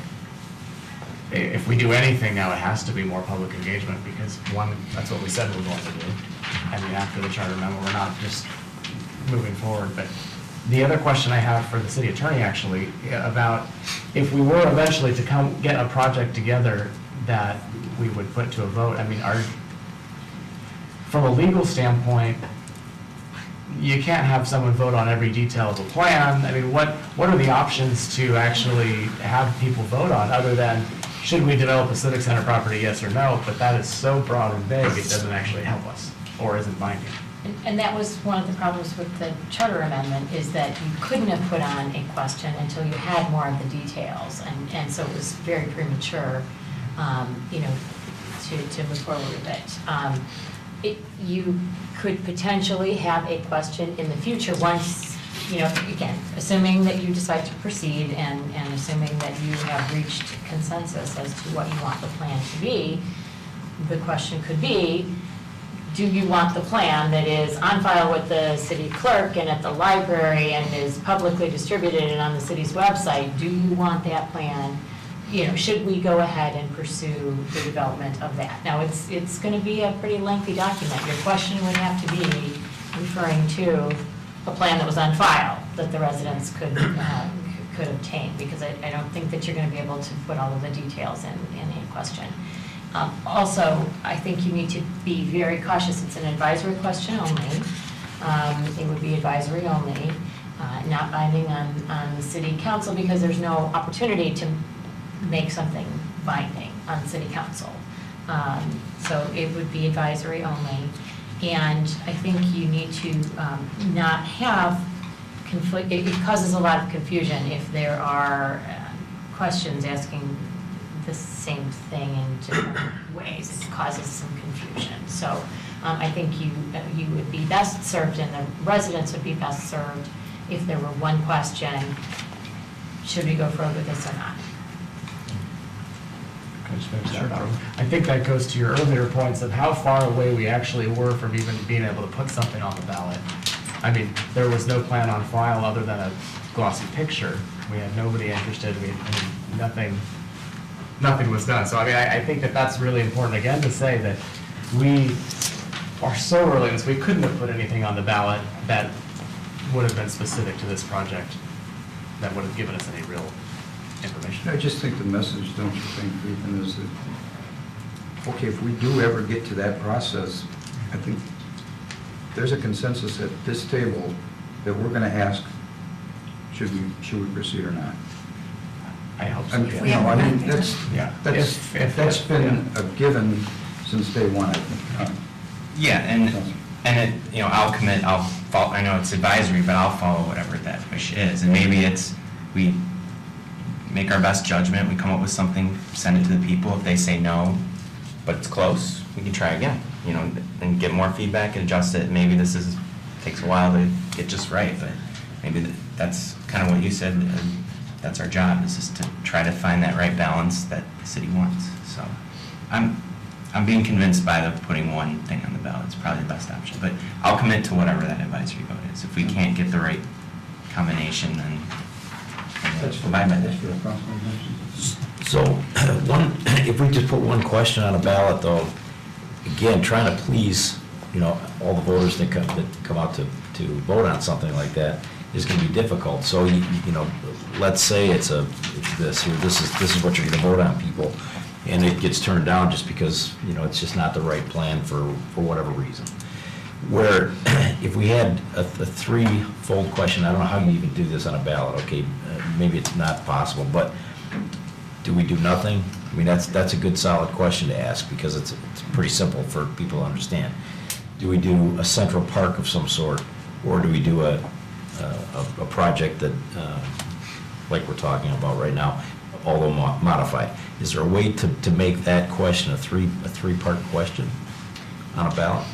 if we do anything now, it has to be more public engagement, because one, that's what we said we're going to do. I mean, after the charter amendment, we're not just moving forward. But the other question I have for the city attorney, actually, about if we were eventually to get a project together that we would put to a vote, I mean, from a legal standpoint, you can't have someone vote on every detail of a plan. I mean, what are the options to actually have people vote on, other than, should we develop a civic center property, yes or no? But that is so broad and vague, it doesn't actually help us, or isn't binding. And that was one of the problems with the charter amendment, is that you couldn't have put on a question until you had more of the details. And so it was very premature, you know, to move forward with it. You could potentially have a question in the future once, you know, again, assuming that you decide to proceed and assuming that you have reached consensus as to what you want the plan to be, the question could be, do you want the plan that is on file with the city clerk and at the library and is publicly distributed and on the city's website? Do you want that plan? You know, should we go ahead and pursue the development of that? Now, it's going to be a pretty lengthy document. Your question would have to be referring to a plan that was on file that the residents could obtain, because I don't think that you're going to be able to put all of the details in a question. Also, I think you need to be very cautious. It's an advisory question only. It would be advisory only, not binding on the city council, because there's no opportunity to make something binding on city council. So it would be advisory only. And I think you need to not have conflict. It causes a lot of confusion if there are questions asking the same thing in different ways. It causes some confusion. So I think you would be best served, and the residents would be best served, if there were one question: should we go forward with this or not? Can I just finish that? I think that goes to your earlier points of how far away we actually were from even being able to put something on the ballot. I mean, there was no plan on file other than a glossy picture. We had nobody interested. Nothing was done. So I mean, I think that that's really important, again, to say that we are so early in this, we couldn't have put anything on the ballot that would have been specific to this project, that would have given us any real information. I just think the message, don't you think, Ethan, is that, okay, if we do ever get to that process, I think there's a consensus at this table that we're going to ask, should we proceed or not? I hope so. I mean, you know, I mean, that's If been a given since day one, I think. Yeah, and it, you know, I'll commit, I'll follow, I know it's advisory, but I'll follow whatever that wish is. And maybe it's, we make our best judgment, we come up with something, send it to the people. If they say no, but it's close, we can try again, you know, and get more feedback and adjust it. Maybe this takes a while to get just right, but maybe that's kind of what you said. That's our job, is just to try to find that right balance that the city wants. So I'm being convinced by the putting one thing on the ballot. It's probably the best option, but I'll commit to whatever that advisory vote is. If we can't get the right combination, then we'll abide by that. So, if we just put one question on a ballot, though, again, trying to please, you know, all the voters that come out to vote on something like that is going to be difficult. So, you know, let's say it's this is what you're going to vote on, people, and it gets turned down just because, you know, it's just not the right plan for whatever reason. Where if we had a threefold question, I don't know how you even do this on a ballot. Okay, maybe it's not possible, but do we do nothing? I mean, that's a good solid question to ask, because it's pretty simple for people to understand. Do we do a central park of some sort, or do we do a project that, like we're talking about right now, although modified? Is there a way to make that question a three-part question on a ballot?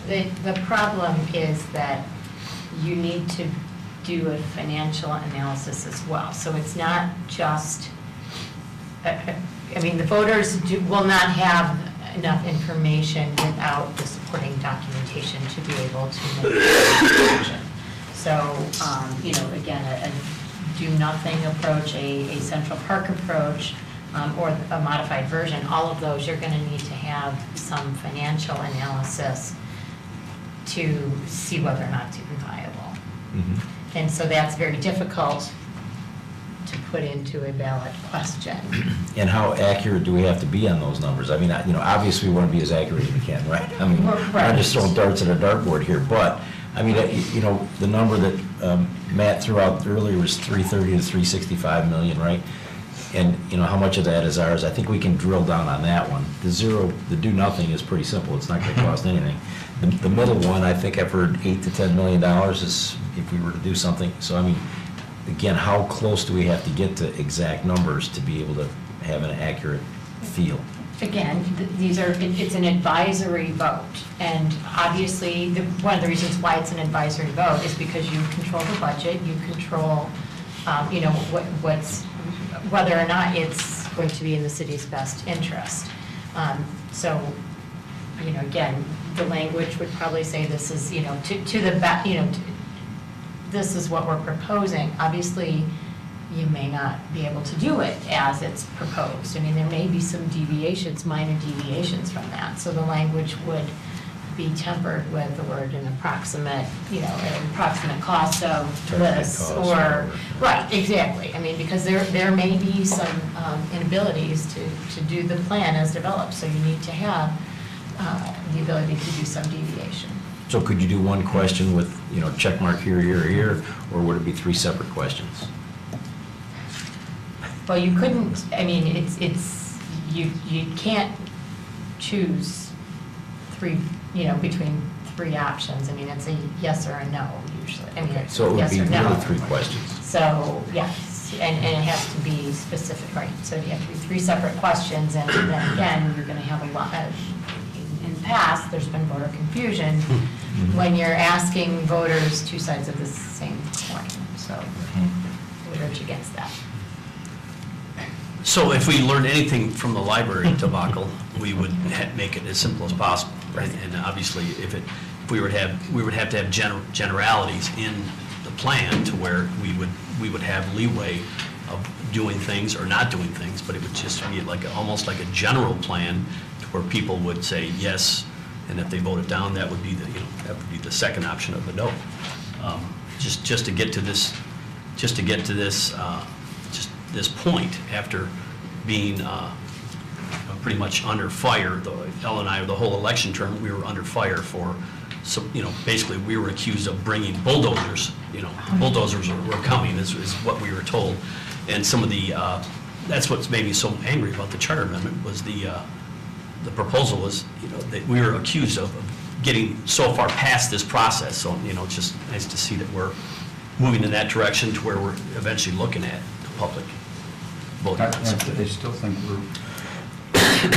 The problem is that you need to do a financial analysis as well. So it's not just, I mean, the voters will not have enough information without the supporting documentation to be able to make a decision. So, again, a do-nothing approach, a Central Park approach, or a modified version, all of those, you're going to need to have some financial analysis to see whether or not to be viable. And so that's very difficult to put into a ballot question. And how accurate do we have to be on those numbers? I mean, obviously we want to be as accurate as we can, right? I mean, Right. I'm just throwing darts at a dartboard here, but, I mean, the number that Matt threw out earlier was 330 to 365 million, right? And, how much of that is ours? I think we can drill down on that one. The do nothing is pretty simple. It's not going to cost anything. The middle one, I think I've heard $8 to $10 million is if we were to do something. So, I mean, again, how close do we have to get to exact numbers to be able to have an accurate feel? Again, it's an advisory vote, and obviously, one of the reasons why it's an advisory vote is because you control the budget, you control, whether or not it's going to be in the city's best interest. So, again, the language would probably say this is, this is what we're proposing. Obviously, you may not be able to do it as it's proposed. I mean, there may be some deviations, minor deviations from that. So the language would be tempered with the word an approximate, an approximate cost of this, or, right, exactly. I mean, because there may be some inabilities to do the plan as developed, so you need to have the ability to do some deviation. So could you do one question with, check mark here, here, here, or would it be 3 separate questions? Well, you couldn't, I mean, you can't choose between 3 options. I mean, it's a yes or a no usually. I mean, it's So it would yes be or no. really 3 questions. So, yes, and it has to be specific, right? So you have to be 3 separate questions, and then again, you're going to have a lot in the past, there's been voter confusion when you're asking voters 2 sides of the same coin. So we urge against that. So if we learned anything from the library debacle, we would make it as simple as possible. And obviously, if we would have to have generalities in the plan to where we would have leeway of doing things or not doing things, but it would just be almost like a general plan to where people would say yes, and if they voted down, that would be the second option of the no. Just to get to this, this point after being pretty much under fire. Elle and I, the whole election term, we were under fire for, basically we were accused of bringing bulldozers. Bulldozers were coming, is what we were told. And some of the, that's what's made me so angry about the charter amendment was the proposal was, that we were accused of getting so far past this process. So, it's just nice to see that we're moving in that direction to where we're eventually looking at the public voting. I still think we're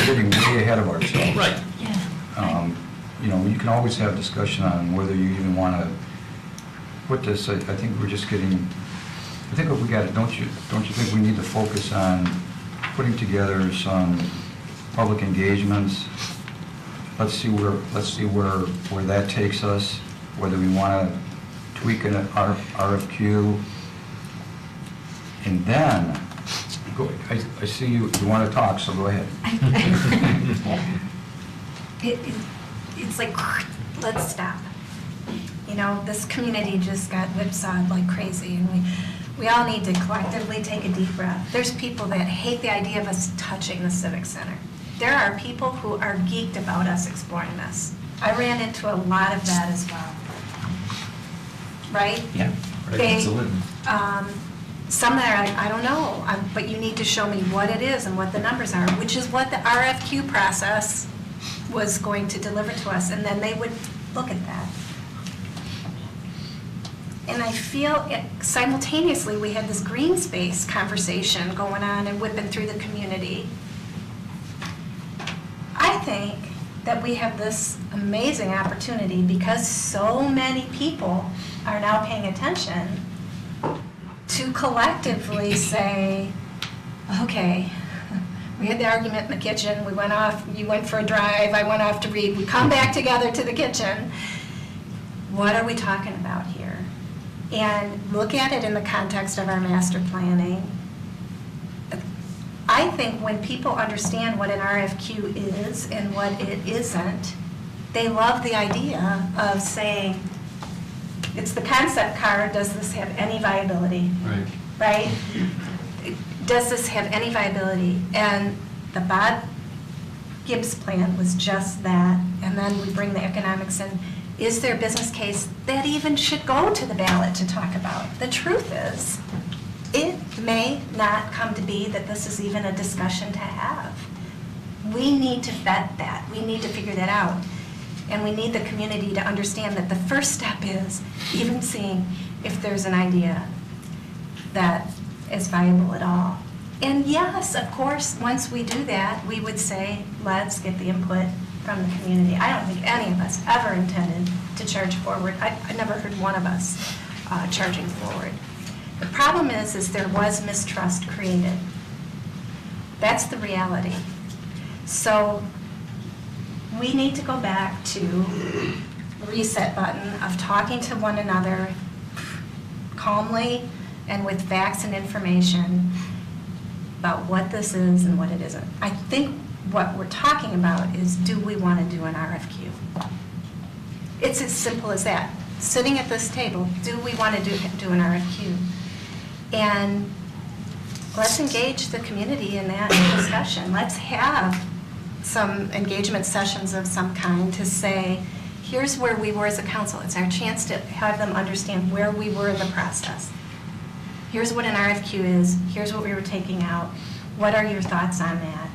getting way ahead of ourselves. Right. Yeah. You can always have discussion on whether you even want to put this, I think we're just getting, I think what we got, don't you think we need to focus on putting together some public engagements? Let's see where that takes us, whether we want to tweak an RFQ. And then, I see you want to talk, so go ahead. It's like, let's stop. This community just got whipsawed like crazy, and we all need to collectively take a deep breath. There's people that hate the idea of us touching the Civic Center. There are people who are geeked about us exploring this. I ran into a lot of that as well. Right? Yeah. Some that are like, I don't know, but you need to show me what it is and what the numbers are, which is what the RFQ process was going to deliver to us, and then they would look at that. And I feel simultaneously we had this green space conversation going on and whipping through the community. I think that we have this amazing opportunity, because so many people are now paying attention, to collectively say, okay, we had the argument in the kitchen, we went off, you went for a drive, I went off to read, we come back together to the kitchen. What are we talking about here? And look at it in the context of our master planning. I think when people understand what an RFQ is and what it isn't, they love the idea of saying, it's the concept car, does this have any viability? Right. Right? Does this have any viability? And the Bob Gibbs plan was just that, and then we bring the economics in. Is there a business case that even should go to the ballot to talk about? The truth is, it may not come to be that this is even a discussion to have. We need to vet that. We need to figure that out. And we need the community to understand that the first step is even seeing if there's an idea that is viable at all. And yes, of course, once we do that, we would say, let's get the input from the community. I don't think any of us ever intended to charge forward. I never heard one of us charging forward. The problem is there was mistrust created. That's the reality. So we need to go back to the reset button of talking to one another calmly and with facts and information about what this is and what it isn't. I think what we're talking about is, do we want to do an RFQ? It's as simple as that. Sitting at this table, do we want to do an RFQ? And let's engage the community in that discussion. Let's have some engagement sessions of some kind to say, here's where we were as a council. It's our chance to have them understand where we were in the process. Here's what an RFQ is. Here's what we were taking out. What are your thoughts on that?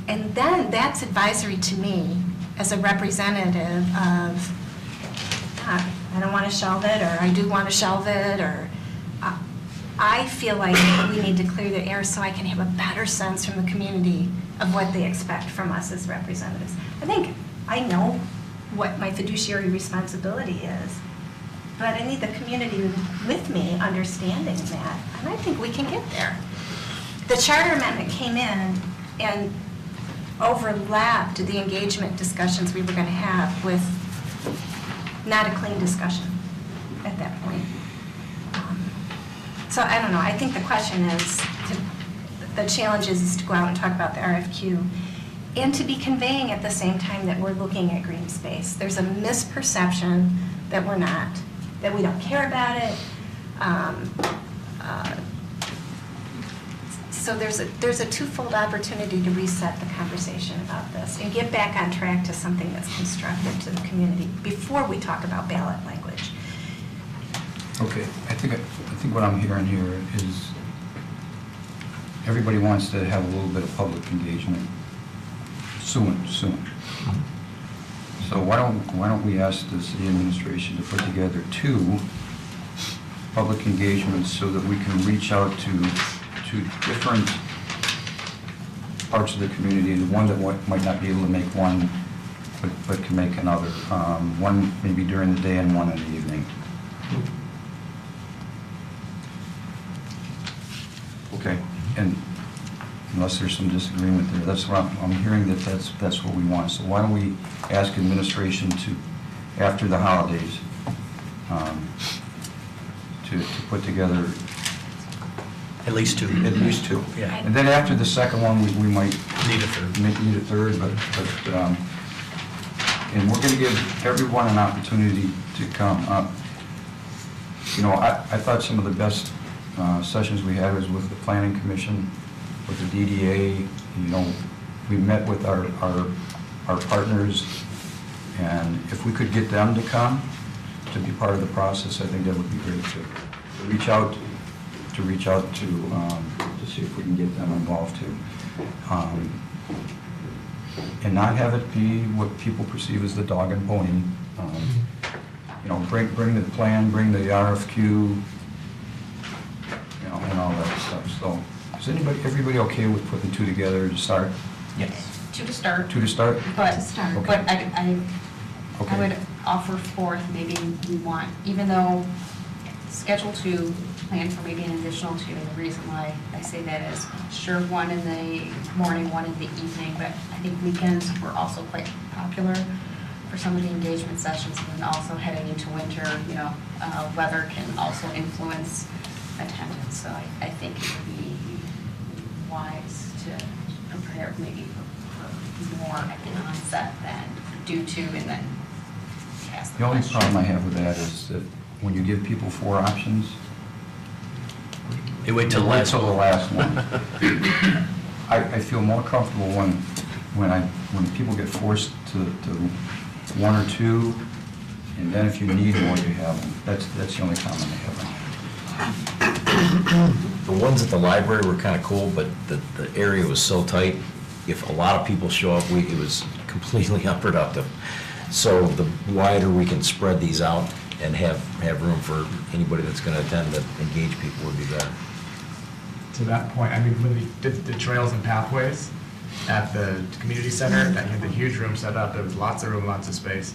And then that's advisory to me as a representative of, I don't want to shelve it, or I do want to shelve it, or I feel like we need to clear the air so I can have a better sense from the community of what they expect from us as representatives. I think I know what my fiduciary responsibility is, but I need the community with me understanding that, and I think we can get there. The charter amendment came in and overlapped the engagement discussions we were going to have with not a clean discussion at that point. So I don't know, I think the question is, the challenge is to go out and talk about the RFQ and to be conveying at the same time that we're looking at green space. There's a misperception that we're not, that we don't care about it. So there's a twofold opportunity to reset the conversation about this and get back on track to something that's constructive to the community before we talk about ballot language. Okay, I think what I'm hearing here is everybody wants to have a little bit of public engagement soon. So why don't we ask the city administration to put together 2 public engagements so that we can reach out to different parts of the community, the one that might not be able to make one, but can make another. One maybe during the day and one in the evening. Okay, and unless there's some disagreement there, that's what I'm hearing, that's what we want. So why don't we ask administration to, after the holidays, to put together At least 2. at least 2. Yeah. And then after the second one, we might Need a third. need a third, but and we're going to give everyone an opportunity to come up. You know, I thought some of the best sessions we had was with the Planning Commission, with the DDA. You know, we met with our partners, and if we could get them to come to be part of the process, I think that would be great to reach out to see if we can get them involved too. And not have it be what people perceive as the dog and pony. You know, bring the plan, bring the RFQ, you know, and all that stuff. So is everybody okay with putting 2 together to start? Yes. Two to start. Two to start? But, To start. Okay. but I Okay. would offer forth, maybe we want, even though Schedule 2, plan for maybe an additional 2, and the reason why I say that is, sure, one in the morning, one in the evening, but I think weekends were also quite popular for some of the engagement sessions, and then also heading into winter, weather can also influence attendance, so I think it would be wise to prepare maybe for more at the onset than do 2 and then ask the The only question. problem I have with that is that when you give people 4 options, They wait till the wait last till the one. last one. I feel more comfortable when people get forced to 1 or 2, and then if you need more, you have them. That's the only comment I have on it. The ones at the library were kind of cool, but the area was so tight, if a lot of people show up, it was completely unproductive. So the wider we can spread these out and have room for anybody that's going to attend to engage people would be better. To that point, I mean, when we did the trails and pathways at the community center, that had the huge room set up, there was lots of room, lots of space.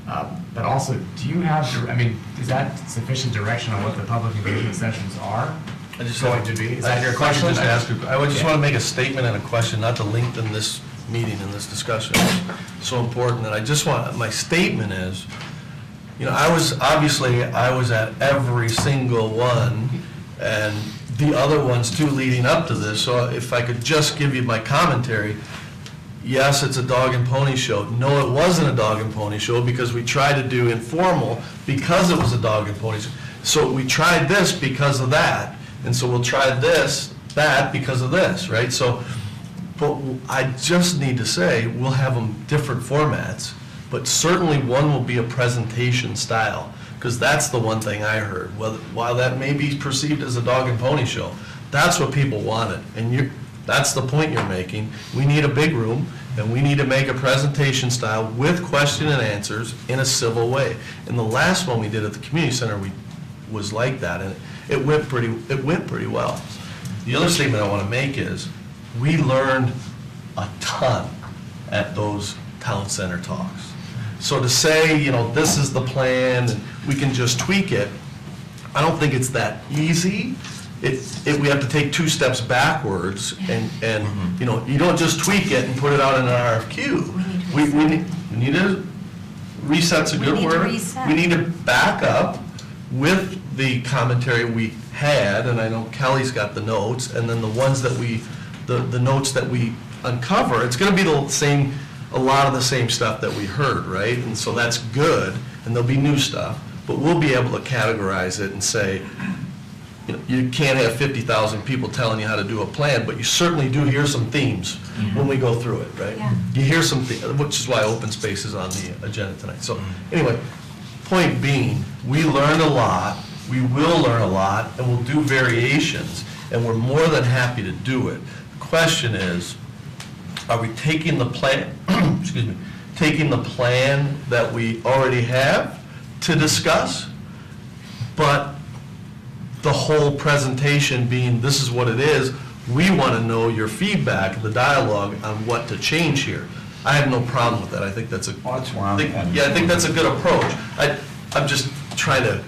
But also, do you have, I mean, is that sufficient direction on what the public engagement sessions are I just going to be? Is that your question? I would just Yeah. want to make a statement and a question, not to lengthen this meeting and this discussion. It's so important that my statement is, I was at every single one, and the other ones too leading up to this, so if I could just give you my commentary, yes, it's a dog and pony show. No, it wasn't a dog and pony show, because we tried to do informal because it was a dog and pony show. So we tried this because of that, and so we'll try that because of this, right? So, but I just need to say, we'll have them different formats, but certainly one will be a presentation style, because that's the one thing I heard. While that may be perceived as a dog and pony show, that's what people wanted, and that's the point you're making. We need a big room, and we need to make a presentation style with question and answers in a civil way. And the last one we did at the community center, was like that, and it went pretty well. The other statement I want to make is, we learned a ton at those town center talks. So to say, this is the plan, and we can just tweak it, I don't think it's that easy. We have to take 2 steps backwards, and you don't just tweak it and put it out in an RFQ. We need to, reset's a We good need to word. reset. We need to back up with the commentary we had, and I know Kelly's got the notes, and then the ones that the notes that we uncover, it's gonna be a lot of the same stuff that we heard, right? And so that's good, and there'll be new stuff, but we'll be able to categorize it and say, you can't have 50,000 people telling you how to do a plan, but you certainly do hear some themes when we go through it, right? Yeah. You hear some, which is why open space is on the agenda tonight. So anyway, point being, we learned a lot, we will learn a lot, and we'll do variations, and we're more than happy to do it. The question is, are we taking the plan, taking the plan that we already have to discuss, but the whole presentation being, this is what it is, we want to know your feedback, the dialogue on what to change here. I have no problem with that. I think that's Well, that's where I'm at. I think that's a good approach. I'm just trying to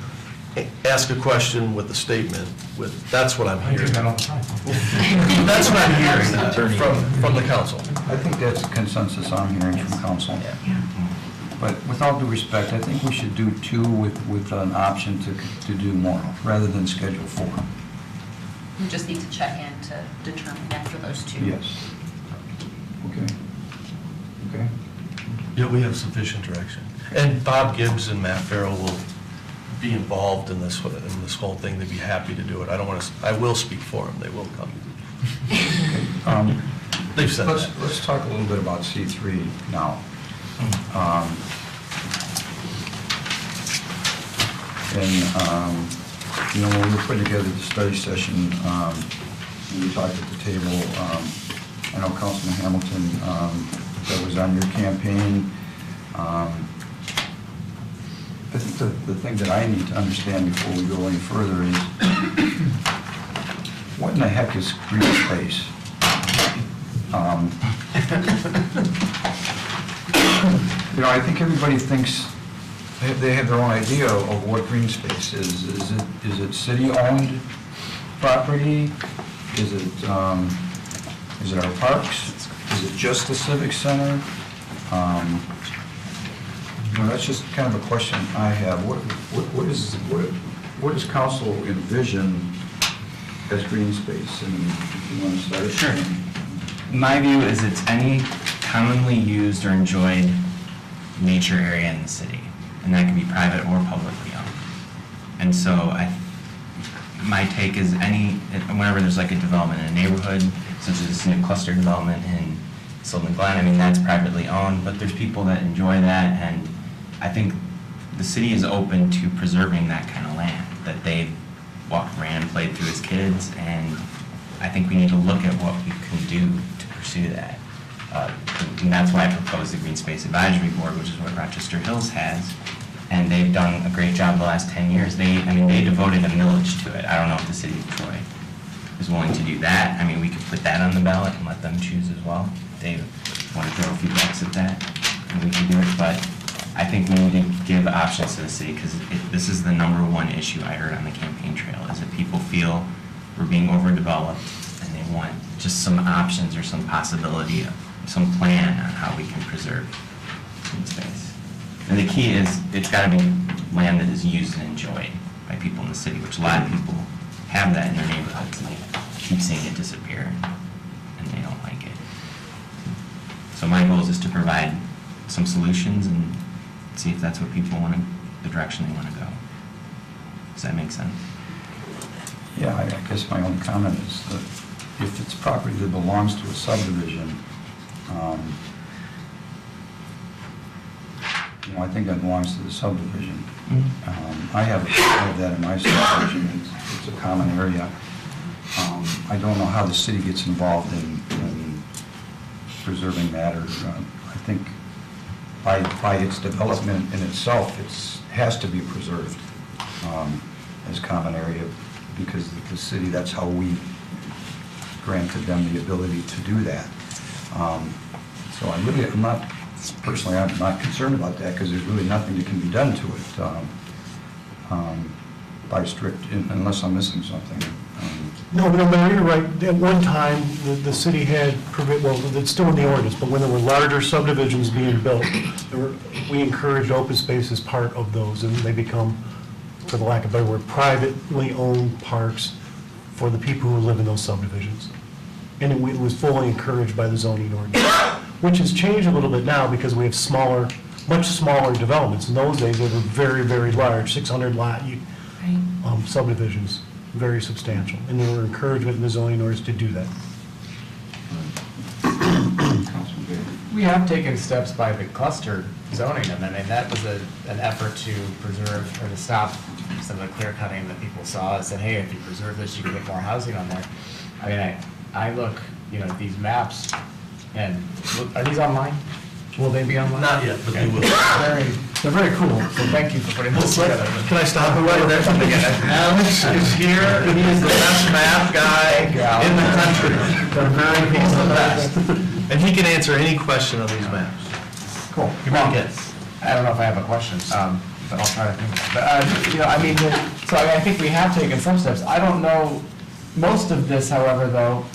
ask a question with a statement, that's what I'm I do hearing. that all the time. That's what I'm hearing from the council. I think that's the consensus I'm hearing from council. But with all due respect, I think we should do 2 with an option to do more, rather than schedule 4. You just need to check in to determine after those 2. Yes. Okay. Yeah, we have sufficient direction. And Bob Gibbs and Matt Farrell will be involved in this whole thing. They'd be happy to do it. I will speak for them. They will come. They've said that. Let's talk a little bit about C3 now. When we were putting together the study session, we talked at the table, I know Councilman Hamilton, that was on your campaign. I think the thing that I need to understand before we go any further is, what in the heck is green space? You know, I think everybody thinks, they have their own idea of what green space is. Is it city-owned property? Is it our parks? Is it just the civic center? You know, that's just kind of a question I have. What does council envision as green space? And you want to start it? Sure. My view is it's any commonly used or enjoyed nature area in the city, and that can be private or publicly owned. And so my take is whenever there's like a development in a neighborhood, such as this new cluster development in Sylvan Glen, I mean, that's privately owned, but there's people that enjoy that, and I think the city is open to preserving that kind of land that they've walked around and played through as kids, and I think we need to look at what we can do to pursue that. And that's why I proposed the Green Space Advisory Board, which is what Rochester Hills has, and they've done a great job the last 10 years. They devoted a millage to it. I don't know if the city of Troy is willing to do that. I mean, we could put that on the ballot and let them choose as well. If they want to throw a few bucks at that, and we can do it, but I think we need to give options to the city, because this is the #1 issue I heard on the campaign trail, is that people feel we're being overdeveloped, and they want just some options or some possibility, some plan on how we can preserve green space. And the key is, it's got to be land that is used and enjoyed by people in the city, which a lot of people have that in their neighborhoods, and they keep seeing it disappear, and they don't like it. So my goal is to provide some solutions and see if that's what people want to, the direction they want to go. Does that make sense? Yeah, I guess my only comment is that if it's property that belongs to a subdivision, you know, I think that belongs to the subdivision. I have that in my subdivision. It's a common area. I don't know how the city gets involved in preserving that, or I think by its development in itself, it has to be preserved as common area, because the city, that's how we granted them the ability to do that. So I'm not concerned about that, because there's really nothing that can be done to it by strict, unless I'm missing something. No, Mayor, you're right. At one time, the city had, well, it's still in the ordinance, but when there were larger subdivisions being built, we encouraged open space as part of those, and they become, for the lack of a better word, privately owned parks for the people who live in those subdivisions. And it was fully encouraged by the zoning ordinance, which has changed a little bit now because we have much smaller developments. In those days, they were very, very large, 600 lot subdivisions, very substantial. And there were encouragement in the zoning ordinance to do that. We have taken steps by the cluster zoning them. I mean, that was an effort to preserve or to stop some of the clear cutting that people saw and said, hey, if you preserve this, you can get more housing on there. I mean, I look, at these maps, and are these online? Will they be online? Not yet, but they will. They're very cool, so thank you for putting this together. Can I stop you right there? Alex is here, and he is the best map guy in the country. He's the best. And he can answer any question on these maps. Cool. Well, I don't know if I have a question, but I'll try to think. But, I think we have taken some steps. I don't know, most of this, however, though,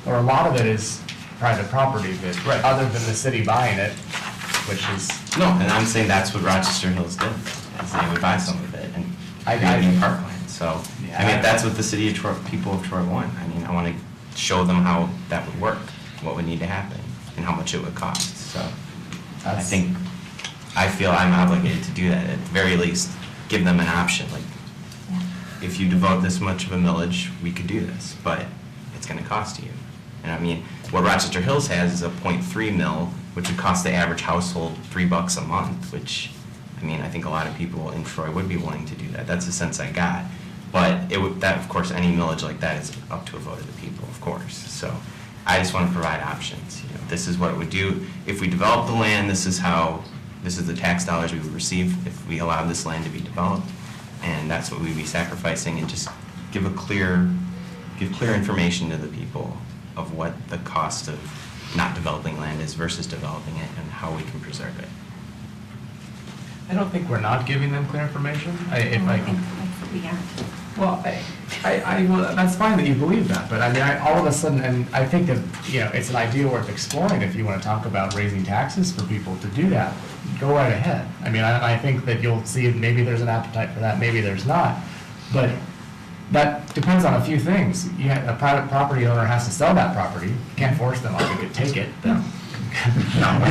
or a lot of it is private property, but other than the city buying it, which is... No, and I'm saying that's what Rochester Hills did, is they would buy some of it and create parkland. So, I mean, that's what the city of Troy, people of Troy want. I mean, I want to show them how that would work, what would need to happen, and how much it would cost. So, I feel I'm obligated to do that. At the very least, give them an option. Like, if you devote this much of a millage, we could do this, but it's going to cost you. And I mean, what Rochester Hills has is a 0.3 mil, which would cost the average household $3 a month, which, I mean, I think a lot of people in Troy would be willing to do that. That's the sense I got. But that, of course, any millage like that is up to a vote of the people, of course. So I just want to provide options. This is what it would do. If we develop the land, this is the tax dollars we would receive if we allow this land to be developed. And that's what we'd be sacrificing, and just give clear information to the people of what the cost of not developing land is versus developing it and how we can preserve it. I don't think we're not giving them clear information. I think we are. Well, well, that's fine that you believe that, but I mean, all of a sudden, and I think that, it's an idea worth exploring if you want to talk about raising taxes for people to do that. Go right ahead. I mean, I think that you'll see maybe there's an appetite for that, maybe there's not. But that depends on a few things. A private property owner has to sell that property. You can't force them, like, you could take it. No, I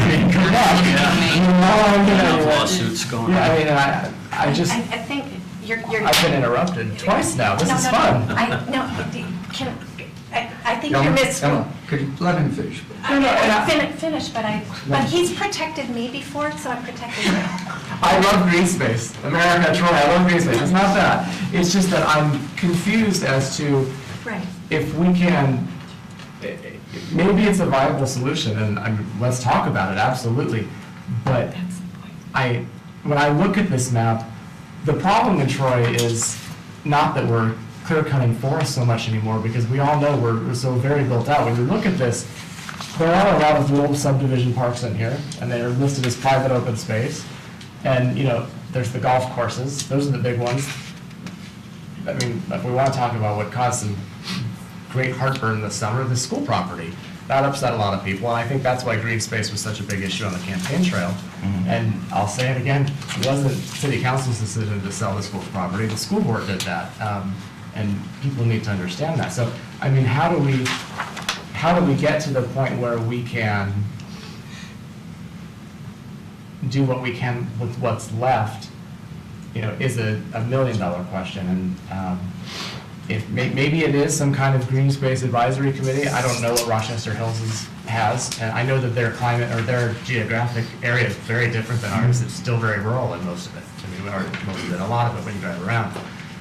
mean, good luck. Enough lawsuits going on. Yeah, I mean, I just, I think you're. I've been interrupted twice now. This is fun. I think you're Ellen, could you let him finish? Finish, but he's protected me before, so I'm protecting you. I love green space. America, Troy, I love green space. It's not that. It's just that I'm confused as to Right. if we can, maybe it's a viable solution, and let's talk about it, absolutely. But when I look at this map, the problem in Troy is not that we're clear-cutting forests so much anymore, because we all know we're so very built out. When you look at this, there are a lot of little subdivision parks in here, and they're listed as private open space. And, there's the golf courses. Those are the big ones. I mean, if we want to talk about what caused some great heartburn this summer, the school property. That upset a lot of people, and I think that's why green space was such a big issue on the campaign trail. And I'll say it again, it wasn't city council's decision to sell the school property, the school board did that. And people need to understand that. So, I mean, how do we get to the point where we can do what we can with what's left, is a $1 million question. And if maybe it is some kind of green space advisory committee. I don't know what Rochester Hills has, and I know that their climate or their geographic area is very different than ours. It's still very rural in most of it. I mean, or most of it, a lot of it when you drive around.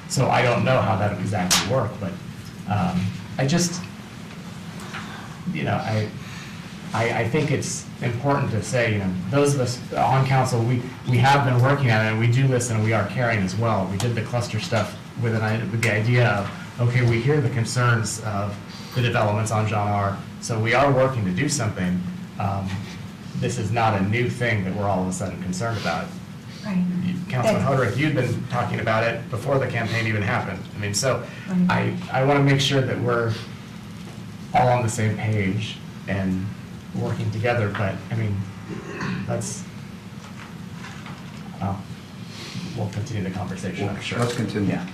So I don't know how that would exactly work, but I just, I think it's important to say, those of us on council, we have been working on it, and we do listen, and we are caring as well. We did the cluster stuff with the idea of, okay, we hear the concerns of the developments on John R., so we are working to do something. This is not a new thing that we're all of a sudden concerned about. Right. Councilman Hoderick, you'd been talking about it before the campaign even happened. I mean, so I want to make sure that we're all on the same page and working together, but, I mean, we'll continue the conversation, I'm sure. Let's continue. Yeah.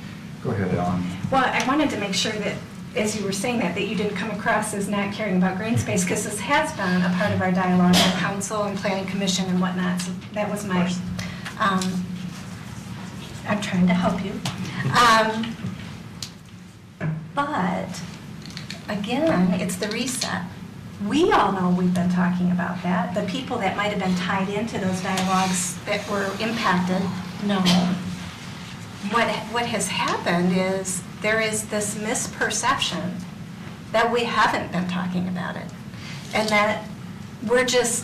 Go ahead, Ellen. Well, I wanted to make sure that, as you were saying that you didn't come across as not caring about green space, because this has been a part of our dialogue at council and planning commission and whatnot, so that was my, I'm trying to help you. But, again, it's the reset. We all know we've been talking about that. The people that might have been tied into those dialogues that were impacted know. What has happened is there is this misperception that we haven't been talking about it, and that we're just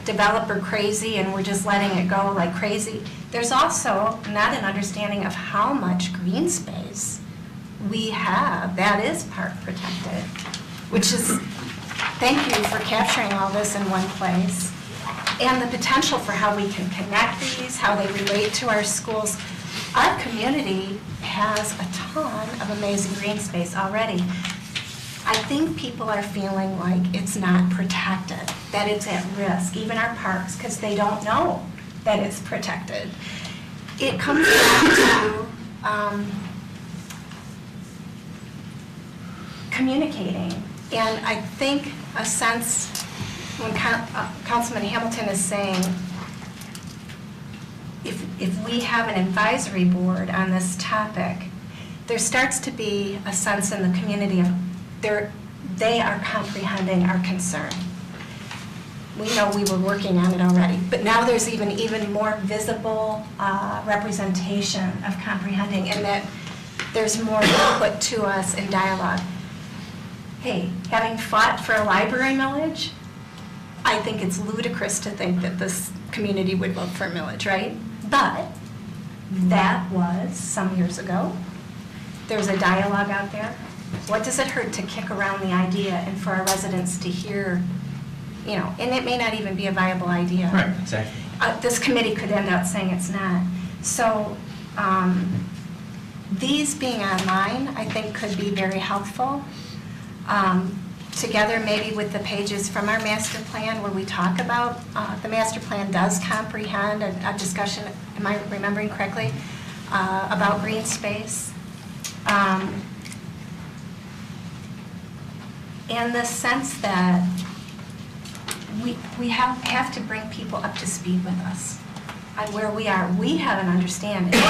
developer crazy and we're just letting it go like crazy. There's also not an understanding of how much green space we have that is park protected, which is, thank you for capturing all this in one place, and the potential for how we can connect these, how they relate to our schools. Our community has a ton of amazing green space already. I think people are feeling like it's not protected, that it's at risk, even our parks, because they don't know that it's protected. It comes back to communicating. And I think a sense, when Councilman Hamilton is saying, if we have an advisory board on this topic, there starts to be a sense in the community of they are comprehending our concern. We know we were working on it already, but now there's even more visible representation of comprehending, and that there's more input to us in dialogue. Hey, having fought for a library millage, I think it's ludicrous to think that this community would vote for a millage, right? But that was some years ago. There's a dialogue out there. What does it hurt to kick around the idea and for our residents to hear you know, and it may not even be a viable idea. Right, exactly. This committee could end up saying it's not. So these being online, I think could be very helpful. Together maybe with the pages from our master plan where we talk about, the master plan does comprehend a discussion, am I remembering correctly, about green space. In the sense that we have to bring people up to speed with us on where we are. We have an understanding.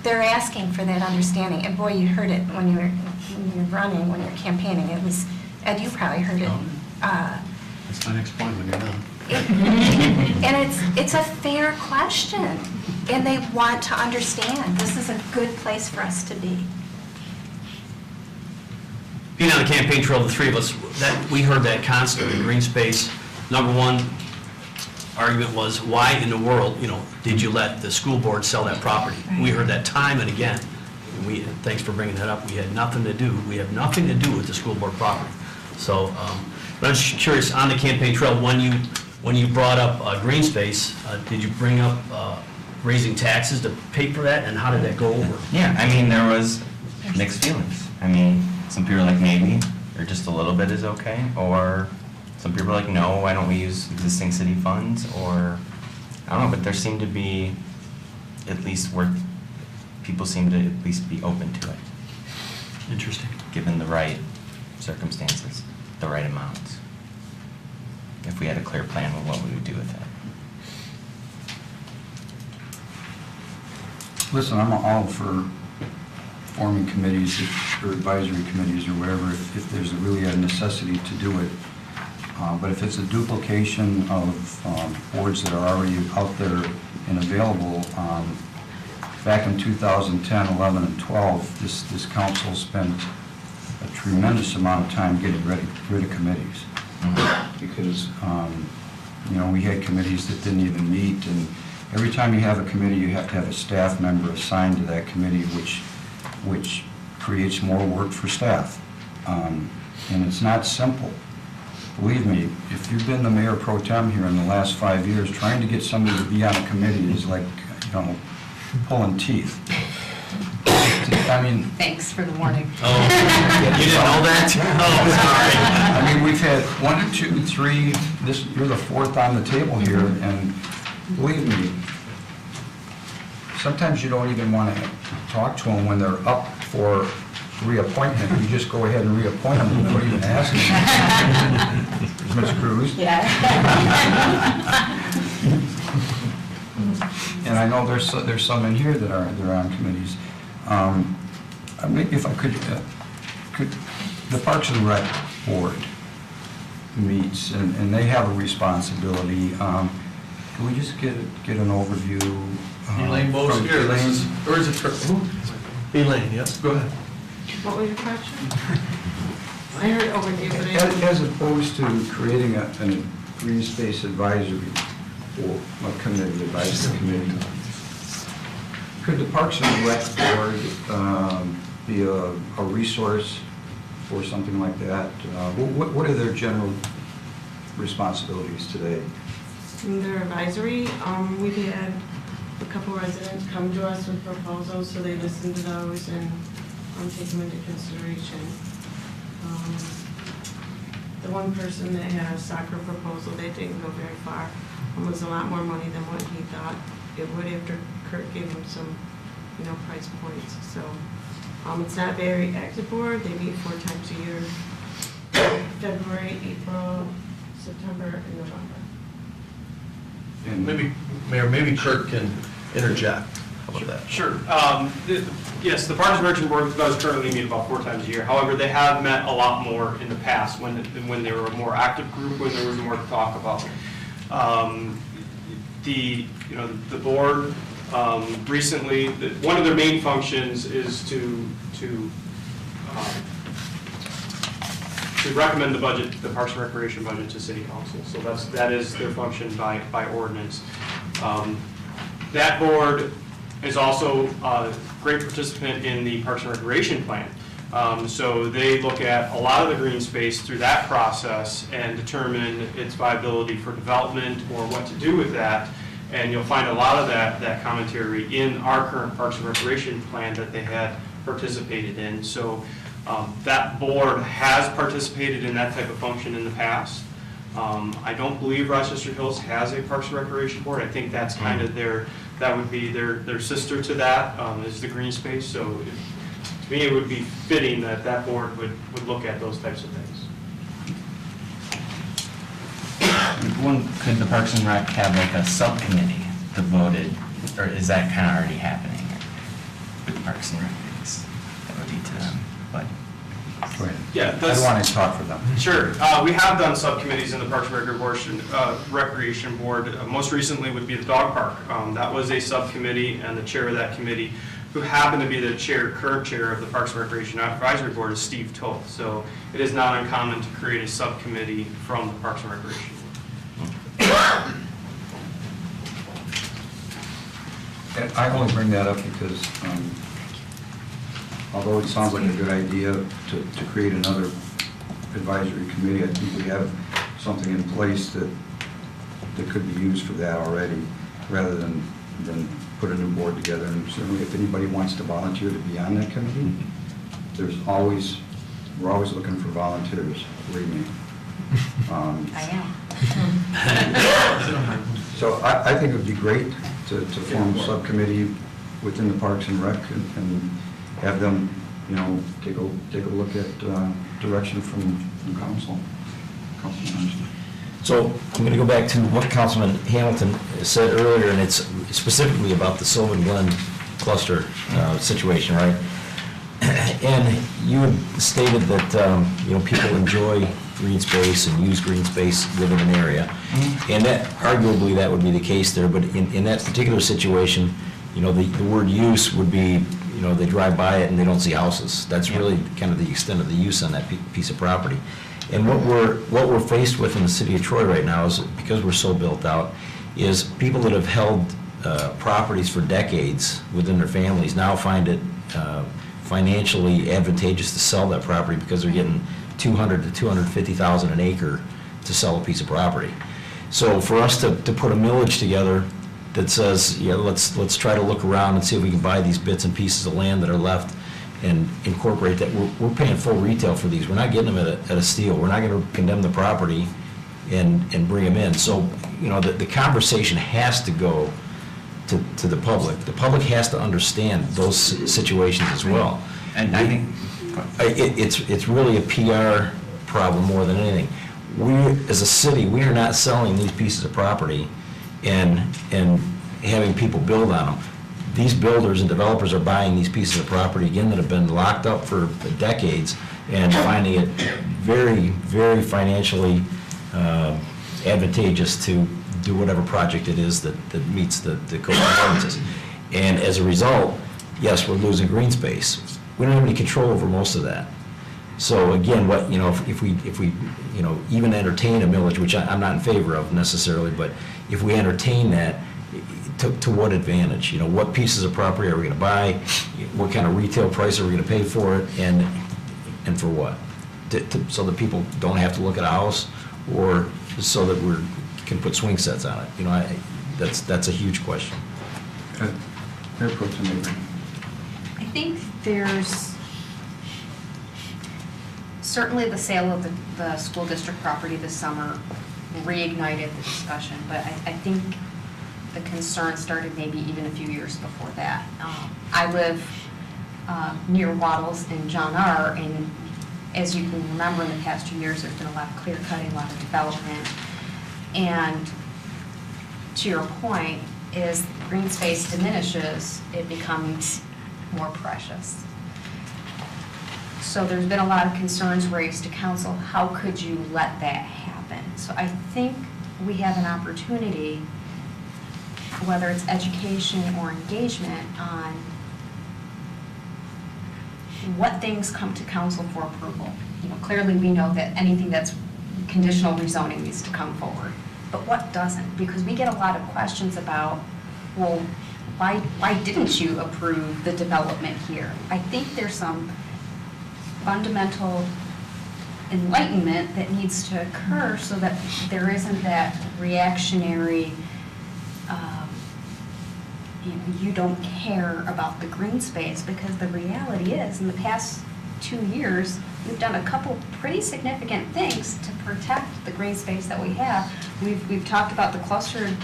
They're asking for that understanding. And boy, you heard it when you were running, when you were campaigning. It was, Ed, you probably heard it. That's my next point when you're done. And it's a fair question. And they want to understand. This is a good place for us to be. Being on the campaign trail, the three of us, we heard that constantly, green space. Number one argument was, why in the world, did you let the school board sell that property? We heard that time and again. And thanks for bringing that up. We have nothing to do with the school board property. So, but I'm just curious, on the campaign trail, when you brought up green space, did you bring up raising taxes to pay for that, and how did that go over? Yeah, I mean, there was mixed feelings. I mean, some people are like, maybe, or just a little bit is okay, or some people are like, no, why don't we use existing city funds, or, I don't know, but there seemed to be at least people seem to at least be open to it, Interesting. given the right circumstances, the right amounts. If we had a clear plan of what we would do with it. Listen, I'm all for forming committees or advisory committees or whatever, if there's really a necessity to do it. But if it's a duplication of boards that are already out there and available, back in 2010, 11, and 12, this council spent a tremendous amount of time getting rid of committees. Because, we had committees that didn't even meet, and every time you have a committee, you have to have a staff member assigned to that committee, which creates more work for staff. And it's not simple. Believe me, if you've been the mayor pro tem here in the last 5 years, trying to get somebody to be on a committee is like, pulling teeth. I mean... Thanks for the warning. Oh, you didn't know that? Oh, sorry. I mean, we've had 1, 2, 3, you're the fourth on the table here, and believe me, sometimes you don't even want to talk to them when they're up for reappointment. You just go ahead and reappoint them without even asking. Ms. Cruz? Yeah. And I know there's some in here that are on committees. Maybe if I could, the Parks and Rec Board meets, and they have a responsibility. Can we just get an overview? Elaine Bose from here, Elaine? or is it, who? Elaine, yes, go ahead. What was your question? I heard overview, but I didn't. As opposed to creating a green space advisory or a committee, advisory committee, could the Parks and Rec Board be a resource for something like that? What are their general responsibilities today? In their advisory, we've had a couple residents come to us with proposals, so they listen to those and take them into consideration. The one person that had a soccer proposal, they didn't go very far. It was a lot more money than what he thought it would after Kurt gave him some, price points. So it's not a very active board. They meet 4 times a year, February, April, September, and November. And Maybe, Mayor, maybe Kurt can interject. How about that? Sure. Yes, the Parks and Recreation Board does currently meet about 4 times a year. However, they have met a lot more in the past when they were a more active group, when there was more to talk about. The board recently, one of their main functions is to recommend the budget, the Parks and Recreation budget, to City Council. So that is their function by ordinance. That board is also a great participant in the Parks and Recreation plan. So they look at a lot of the green space through that process and determine its viability for development or what to do with that. And you'll find a lot of that commentary in our current Parks and Recreation plan that they had participated in. So that board has participated in that type of function in the past. I don't believe Rochester Hills has a Parks and Recreation Board. I think that's kind of that would be their sister to that, is the green space. So to me, it would be fitting that that board would look at those types of things. Could the Parks and Rec have like a subcommittee devoted, or is that kind of already happening with Parks and Rec? That would be to them, but. Go ahead. Yeah, I don't want to talk for them. Sure. We have done subcommittees in the Parks and Recreation Board. Most recently would be the dog park. That was a subcommittee, and the chair of that committee, who happened to be the current chair of the Parks and Recreation Advisory Board, is Steve Toth. So it is not uncommon to create a subcommittee from the Parks and Recreation Board. And I only bring that up because although it sounds like a good idea to create another advisory committee, I think we have something in place that could be used for that already, rather than put a new board together. And certainly if anybody wants to volunteer to be on that committee, we're always looking for volunteers, believe me. I am. So I think it would be great to form a subcommittee within the Parks and Rec and have them, take a look at direction from the council. So I'm going to go back to what Councilman Hamilton said earlier, and it's specifically about the Sylvan Glen cluster situation, right? And you had stated that, people enjoy green space and use green space within an area. And that, arguably, that would be the case there, but in that particular situation, the word use would be, they drive by it and they don't see houses. That's really kind of the extent of the use on that piece of property. And what we're faced with in the city of Troy right now is, because we're so built out, is people that have held properties for decades within their families now find it financially advantageous to sell that property because they're getting $200,000 to $250,000 an acre to sell a piece of property. So for us to put a millage together that says, yeah, let's try to look around and see if we can buy these bits and pieces of land that are left and incorporate that. We're paying full retail for these. We're not getting them at a steal. We're not going to condemn the property and bring them in. So, the conversation has to go to the public. The public has to understand those situations as well. And I think it's really a PR problem more than anything. We, as a city, we are not selling these pieces of property and having people build on them. These builders and developers are buying these pieces of property, again, that have been locked up for decades and finding it very, very financially advantageous to do whatever project it is that meets the code requirements. And as a result, yes, we're losing green space. We don't have any control over most of that. So again, if we even entertain a millage, which I'm not in favor of necessarily, but if we entertain that, to what advantage? What pieces of property are we going to buy? What kind of retail price are we going to pay for it? And for what? So that people don't have to look at a house, or so that we can put swing sets on it? That's a huge question. Mayor Pro Tem Avery. I think there's certainly the sale of the school district property this summer reignited the discussion, but I think the concern started maybe even a few years before that. I live near Waddles and John R., and as you can remember, in the past 2 years, there's been a lot of clear cutting, a lot of development. And to your point, as green space diminishes, it becomes more precious. So there's been a lot of concerns raised to council. How could you let that happen? So I think we have an opportunity, whether it's education or engagement, on what things come to council for approval. Clearly we know that anything that's conditional rezoning needs to come forward, but what doesn't? Because we get a lot of questions about, well, why didn't you approve the development here? I think there's some fundamental enlightenment that needs to occur so that there isn't that reactionary, you don't care about the green space, because the reality is, in the past 2 years, we've done a couple pretty significant things to protect the green space that we have. We've talked about the cluster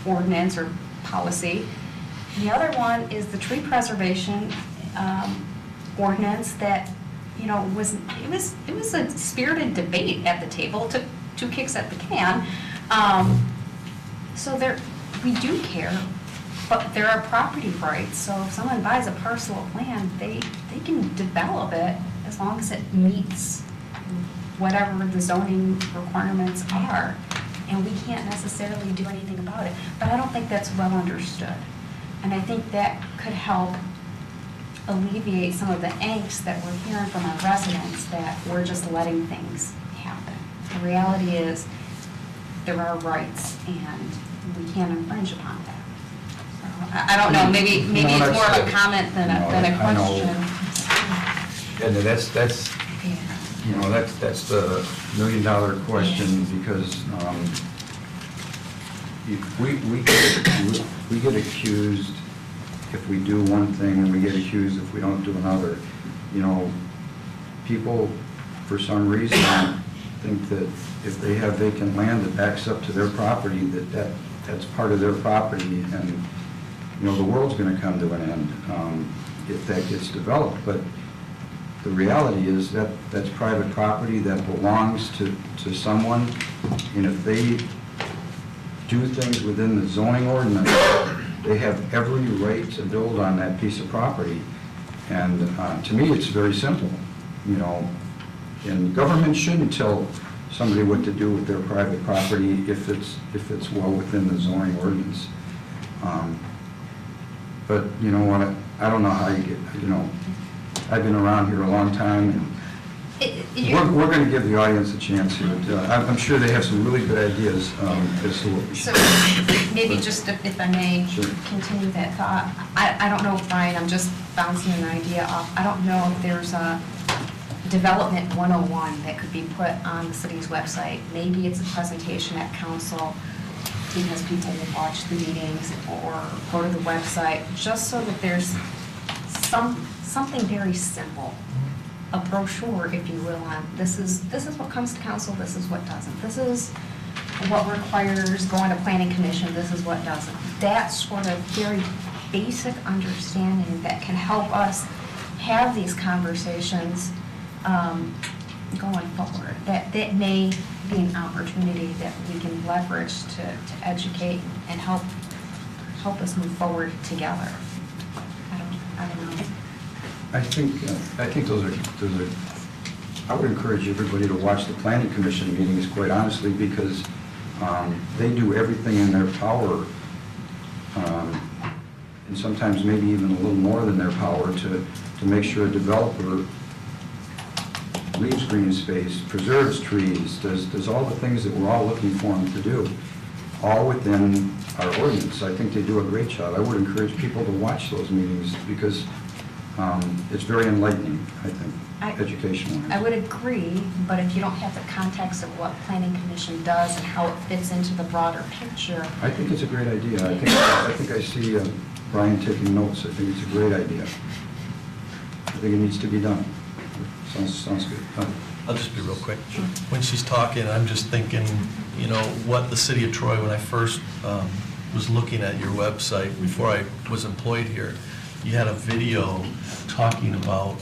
ordinance or policy. The other one is the tree preservation ordinance that, it was a spirited debate at the table, took 2 kicks at the can. So we do care, but there are property rights. So if someone buys a parcel of land, they can develop it as long as it meets whatever the zoning requirements are. And we can't necessarily do anything about it. But I don't think that's well understood. And I think that could help alleviate some of the angst that we're hearing from our residents, that we're just letting things happen. The reality is, there are rights, and we can't infringe upon that. So, I don't know, maybe it's more of a comment than a question. And that's the million-dollar question, because we get accused if we do one thing, and we get accused if we don't do another. People, for some reason, think that if they have vacant land that backs up to their property, that's part of their property, and, the world's going to come to an end if that gets developed. But the reality is that that's private property that belongs to someone, and if they do things within the zoning ordinance, they have every right to build on that piece of property. And to me, it's very simple, and government shouldn't tell somebody what to do with their private property if it's well within the zoning ordinance. But you know what, I don't know how you get, I've been around here a long time, and we're going to give the audience a chance here. I'm sure they have some really good ideas as to what we should. So maybe just if I may Sure. continue that thought. I don't know, Brian, I'm just bouncing an idea off. I don't know if there's a Development 101 that could be put on the city's website. Maybe it's a presentation at council, because people will watch the meetings or go to the website, just so that there's something very simple, a brochure, if you will, on this is what comes to council, this is what doesn't. This is what requires going to planning commission, this is what doesn't. That sort of very basic understanding that can help us have these conversations going forward. That may be an opportunity that we can leverage to educate and help us move forward together. I don't know. I think those are, I would encourage everybody to watch the planning commission meetings, quite honestly, because they do everything in their power, and sometimes maybe even a little more than their power, to make sure a developer leaves green space, preserves trees, does all the things that we're all looking for them to do, all within our ordinance. I think they do a great job. I would encourage people to watch those meetings, because it's very enlightening, I think, educational. I would agree, but if you don't have the context of what planning commission does and how it fits into the broader picture. I think it's a great idea. I think I see Brian taking notes. I think it's a great idea. I think it needs to be done. Sounds good. I'll just be real quick. When she's talking, I'm just thinking, what the city of Troy, when I first was looking at your website, before I was employed here, you had a video talking about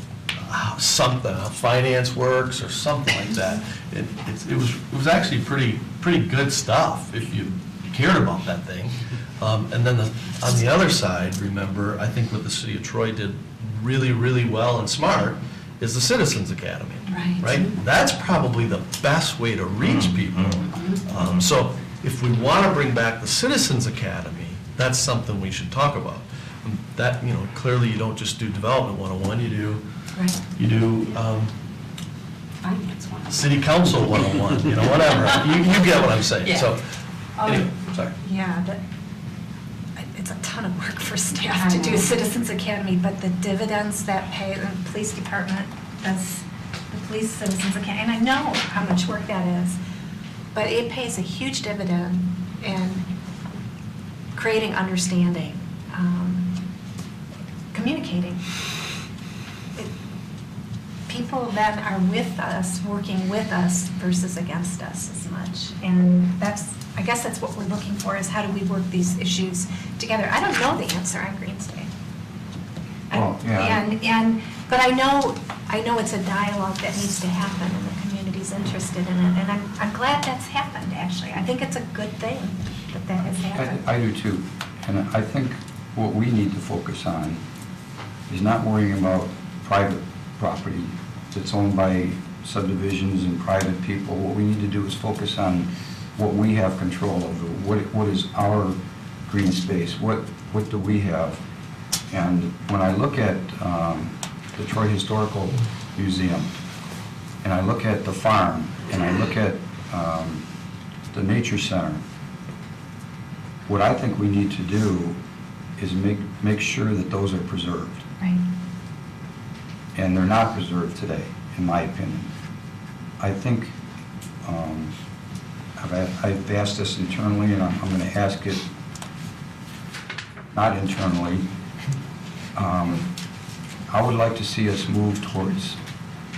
something, how finance works or something like that. It was actually pretty good stuff if you cared about that thing. And then on the other side, remember, I think what the city of Troy did really, really well and smart is the Citizens Academy. Right? That's probably the best way to reach people. So if we want to bring back the Citizens Academy, that's something we should talk about. That, clearly you don't just do Development 101, you do Finance 101. City Council 101, whatever. You get what I'm saying. Yeah. So, anyway, sorry. Yeah, it's a ton of work for staff to do Citizens Academy, but the dividends that pay the police department, as the police citizens of Canton, and I know how much work that is, but it pays a huge dividend in creating understanding, communicating. People that are with us, working with us versus against us as much. And I guess that's what we're looking for, is how do we work these issues together? I don't know the answer on Greens Day. Well, yeah. But I know it's a dialogue that needs to happen, and the community's interested in it, and I'm glad that's happened, actually. I think it's a good thing that has happened. I do too. And I think what we need to focus on is not worrying about private property that's owned by subdivisions and private people. What we need to do is focus on what we have control over. What is our green space? What do we have? And when I look at the Troy Historical Museum, and I look at the farm, and I look at the Nature Center, what I think we need to do is make sure that those are preserved. Right. And they're not preserved today, in my opinion. I think, I've asked this internally, and I'm going to ask it not internally. I would like to see us move towards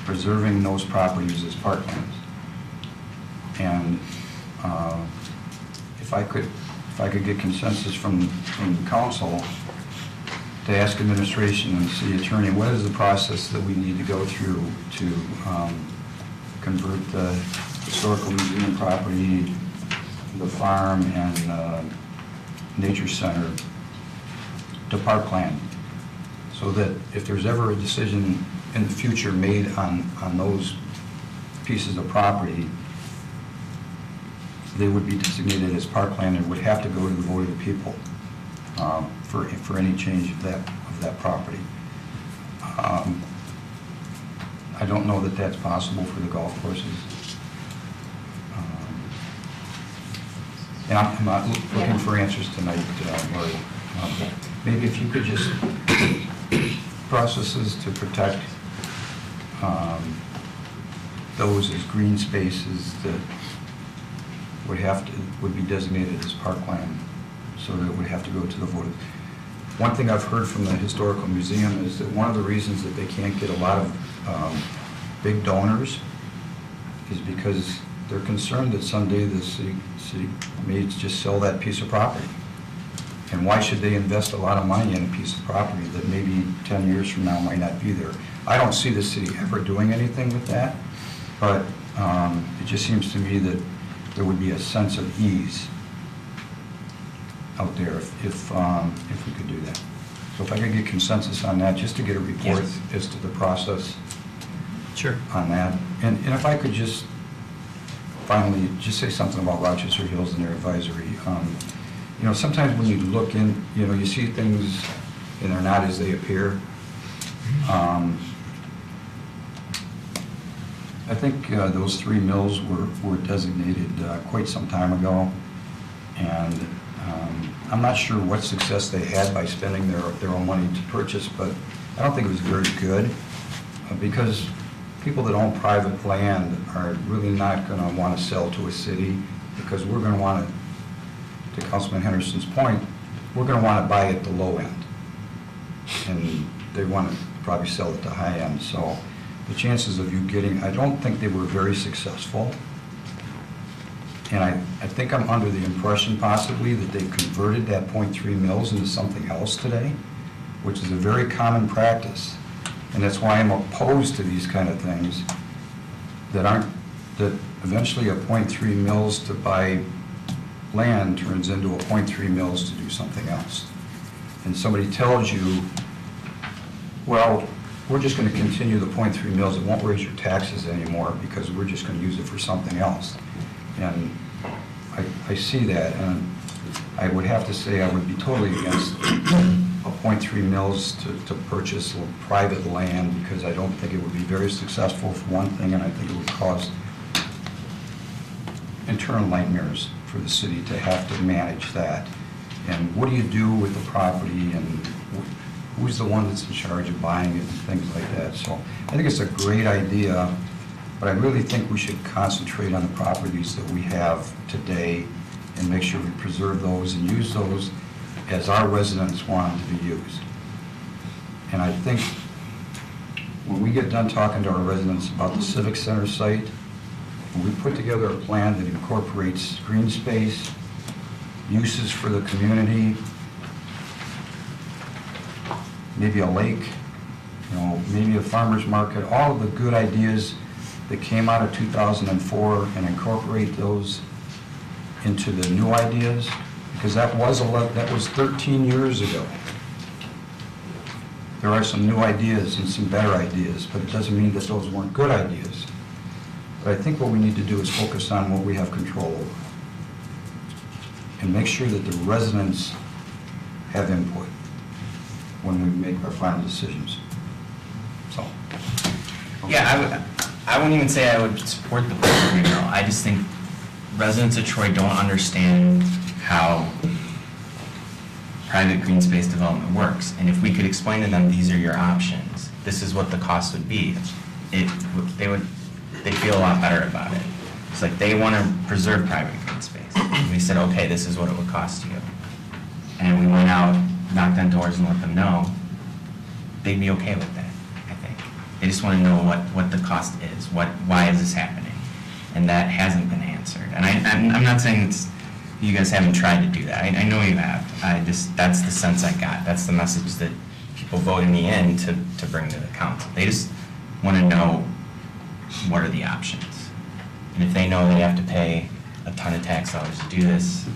preserving those properties as parklands. And if I could get consensus from the council to ask administration and city attorney, what is the process that we need to go through to convert the historical museum property, the farm, and nature center to parkland, so that if there's ever a decision in the future made on those pieces of property, they would be designated as parkland and would have to go to the vote of the people for any change of that property. I don't know that that's possible for the golf courses. And I'm not looking for answers tonight, Lori. Maybe if you could just, processes to protect those as green spaces that would be designated as parkland, so that it would have to go to the vote. One thing I've heard from the Historical Museum is that one of the reasons that they can't get a lot of big donors is because they're concerned that someday the city may just sell that piece of property. And why should they invest a lot of money in a piece of property that maybe 10 years from now might not be there? I don't see the city ever doing anything with that, but it just seems to me that there would be a sense of ease out there if we could do that. So if I could get consensus on that, just to get a report as to the process. Sure. On that. And if I could just finally just say something about Rochester Hills and their advisory. You know, sometimes when you look in, you know, you see things and they're not as they appear. I think those 3 mills were designated quite some time ago, and I'm not sure what success they had by spending their own money to purchase, but I don't think it was very good, because people that own private land are really not going to want to sell to a city, because we're going to want to Councilman Henderson's point, we're going to want to buy at the low end, and they want to probably sell at the high end. So the chances of you getting, I don't think they were very successful. And I think I'm under the impression possibly that they converted that .3 mills into something else today, which is a very common practice. And that's why I'm opposed to these kind of things that eventually a .3 mills to buy land turns into a .3 mills to do something else. And somebody tells you, well, we're just going to continue the .3 mills, it won't raise your taxes anymore because we're just going to use it for something else. And I see that, and I would have to say I would be totally against a .3 mills to purchase private land, because I don't think it would be very successful for one thing, and I think it would cause internal nightmares for the city to have to manage that. And what do you do with the property, and who's the one that's in charge of buying it and things like that. So I think it's a great idea, but I really think we should concentrate on the properties that we have today and make sure we preserve those and use those as our residents want them to be used. And I think when we get done talking to our residents about the Civic Center site, when we put together a plan that incorporates green space, uses for the community, maybe a lake, maybe a farmer's market, all of the good ideas that came out of 2004 and incorporate those into the new ideas, because that was 13 years ago. There are some new ideas and some better ideas, but it doesn't mean that those weren't good ideas. But I think what we need to do is focus on what we have control over and make sure that the residents have input when we make our final decisions. So. Yeah, I wouldn't even say I would support the public green roll. I just think residents of Troy don't understand how private green space development works. And if we could explain to them, these are your options, this is what the cost would be, they'd feel a lot better about it. It's like they want to preserve private green space. And we said, okay, this is what it would cost you. And we went out, knocked on doors and let them know, they'd be okay with that, I think. They just want to know what the cost is, why is this happening? And that hasn't been answered. And I'm not saying you guys haven't tried to do that. I know you have. That's the sense I got. That's the message that people voted me in to bring to the council. They just want to know what are the options. And if they know they have to pay a ton of tax dollars to do this,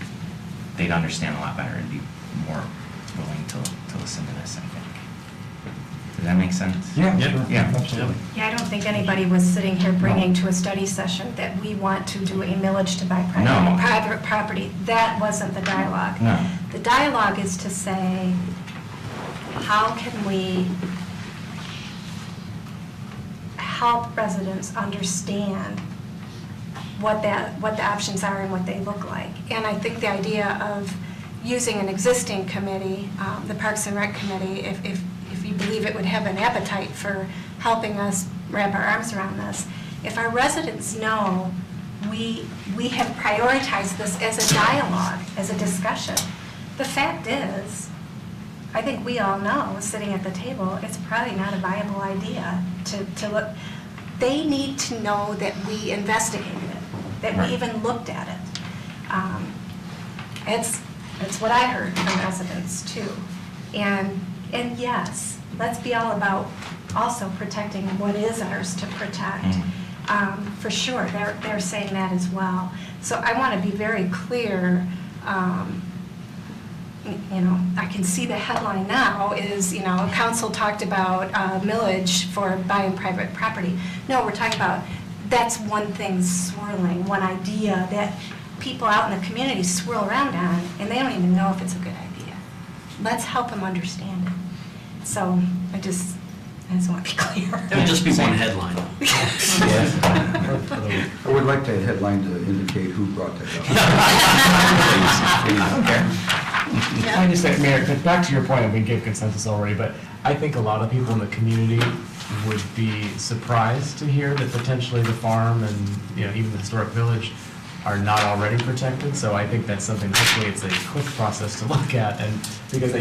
they'd understand a lot better and be more willing to listen to this, I think. Does that make sense? Yeah, Yep. sure. Yeah. Absolutely. Yeah, I don't think anybody was sitting here bringing to a study session that we want to do a millage to buy No. private property. That wasn't the dialogue. No. The dialogue is to say, how can we help residents understand what the options are and what they look like? And I think the idea of using an existing committee, the Parks and Rec Committee, if you believe it would have an appetite for helping us wrap our arms around this. If our residents know we have prioritized this as a dialogue, as a discussion, the fact is, I think we all know, sitting at the table, it's probably not a viable idea to look. They need to know that we investigated it, that we even looked at it. It's what I heard from residents too. And yes, let's be all about also protecting what is ours to protect. For sure, they're saying that as well. So I want to be very clear. I can see the headline now is, council talked about millage for buying private property. No, we're talking about, that's one thing swirling, one idea that people out in the community swirl around on, and they don't even know if it's a good idea. Let's help them understand it. So I just want to be clear. It would just be one headline. I would like that headline to indicate who brought that up. I just say, Mayor, back to your point, and we gave consensus already, but I think a lot of people in the community would be surprised to hear that potentially the farm and, even the historic village are not already protected. So I think that's something, hopefully it's a quick process to look at, and because,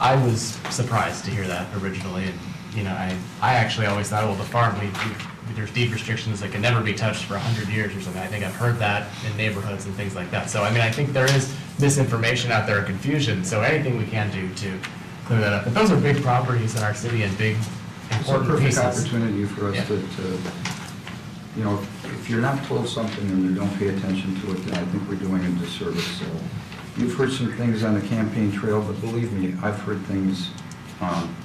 I was surprised to hear that originally, and, I actually always thought, well, the farm, there's deed restrictions that can never be touched for 100 years or something. I think I've heard that in neighborhoods and things like that. So, I think there is misinformation out there, confusion, so anything we can do to clear that up. But those are big properties in our city and big, It's a important perfect pieces. opportunity for us to, if you're not told something and you don't pay attention to it, then I think we're doing a disservice. So you've heard some things on the campaign trail, but believe me, I've heard things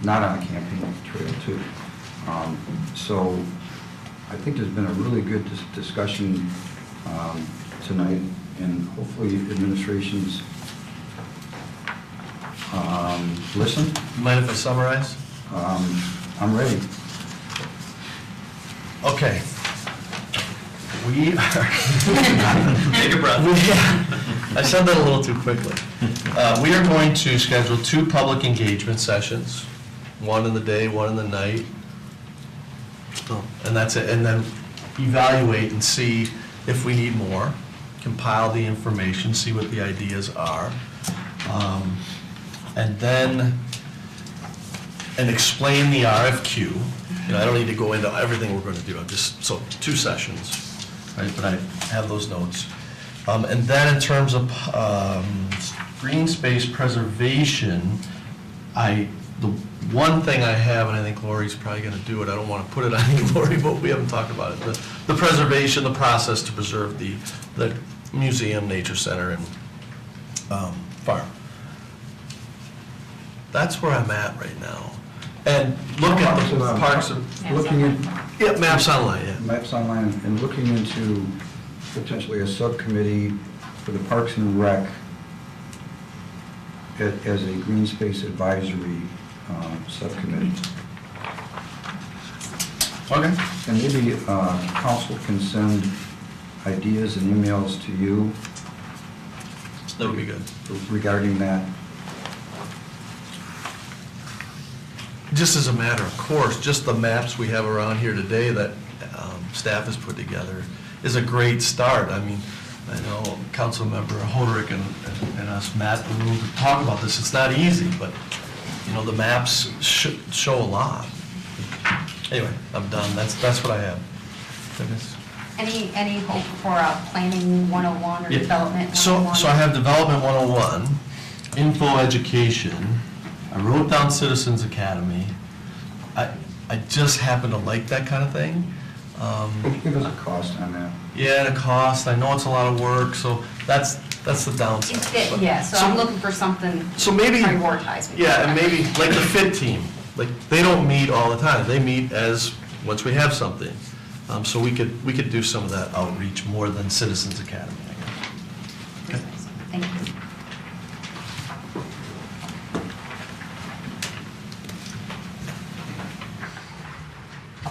not on the campaign trail too. So I think there's been a really good discussion tonight, and hopefully administrations listen. Mind if I summarize? I'm ready. Okay. We are. Take a breath. I said that a little too quickly. We are going to schedule 2 public engagement sessions, one in the day, one in the night. And that's it, and then evaluate and see if we need more, compile the information, see what the ideas are. And then, and explain the RFQ. You know, I don't need to go into everything we're going to do, I'm just, so 2 sessions, right, but I have those notes. And then in terms of green space preservation, the one thing I have, and I think Lori's probably going to do it, I don't want to put it on you, Lori, but we haven't talked about it, the preservation, the process to preserve the museum, nature center, and farm. That's where I'm at right now. And look at the parks and, Looking at yeah, maps online, yeah. Maps Online and looking into potentially a subcommittee for the Parks and Rec as a green space advisory subcommittee. Okay. And maybe council can send ideas and emails to you That would be good. regarding that. Just as a matter of course, just the maps we have around here today that staff has put together is a great start. I mean, I know Councilmember Hoderick and us, Matt, we will talk about this. It's not easy, but, you know, the maps show a lot. Anyway, I'm done. That's what I have. Any hope for a planning 101 or Yeah. development 101? So I have Development 101, Info Education, I wrote down Citizens Academy. I just happen to like that kind of thing. Give us a cost on that. Yeah, and a cost, I know it's a lot of work, so that's the downside. But- Yeah, so I'm looking for something So maybe, prioritized. yeah, and maybe like the FIT team, like, they don't meet all the time, they meet once we have something. So we could do some of that outreach more than Citizens Academy, I guess. Okay. Thank you.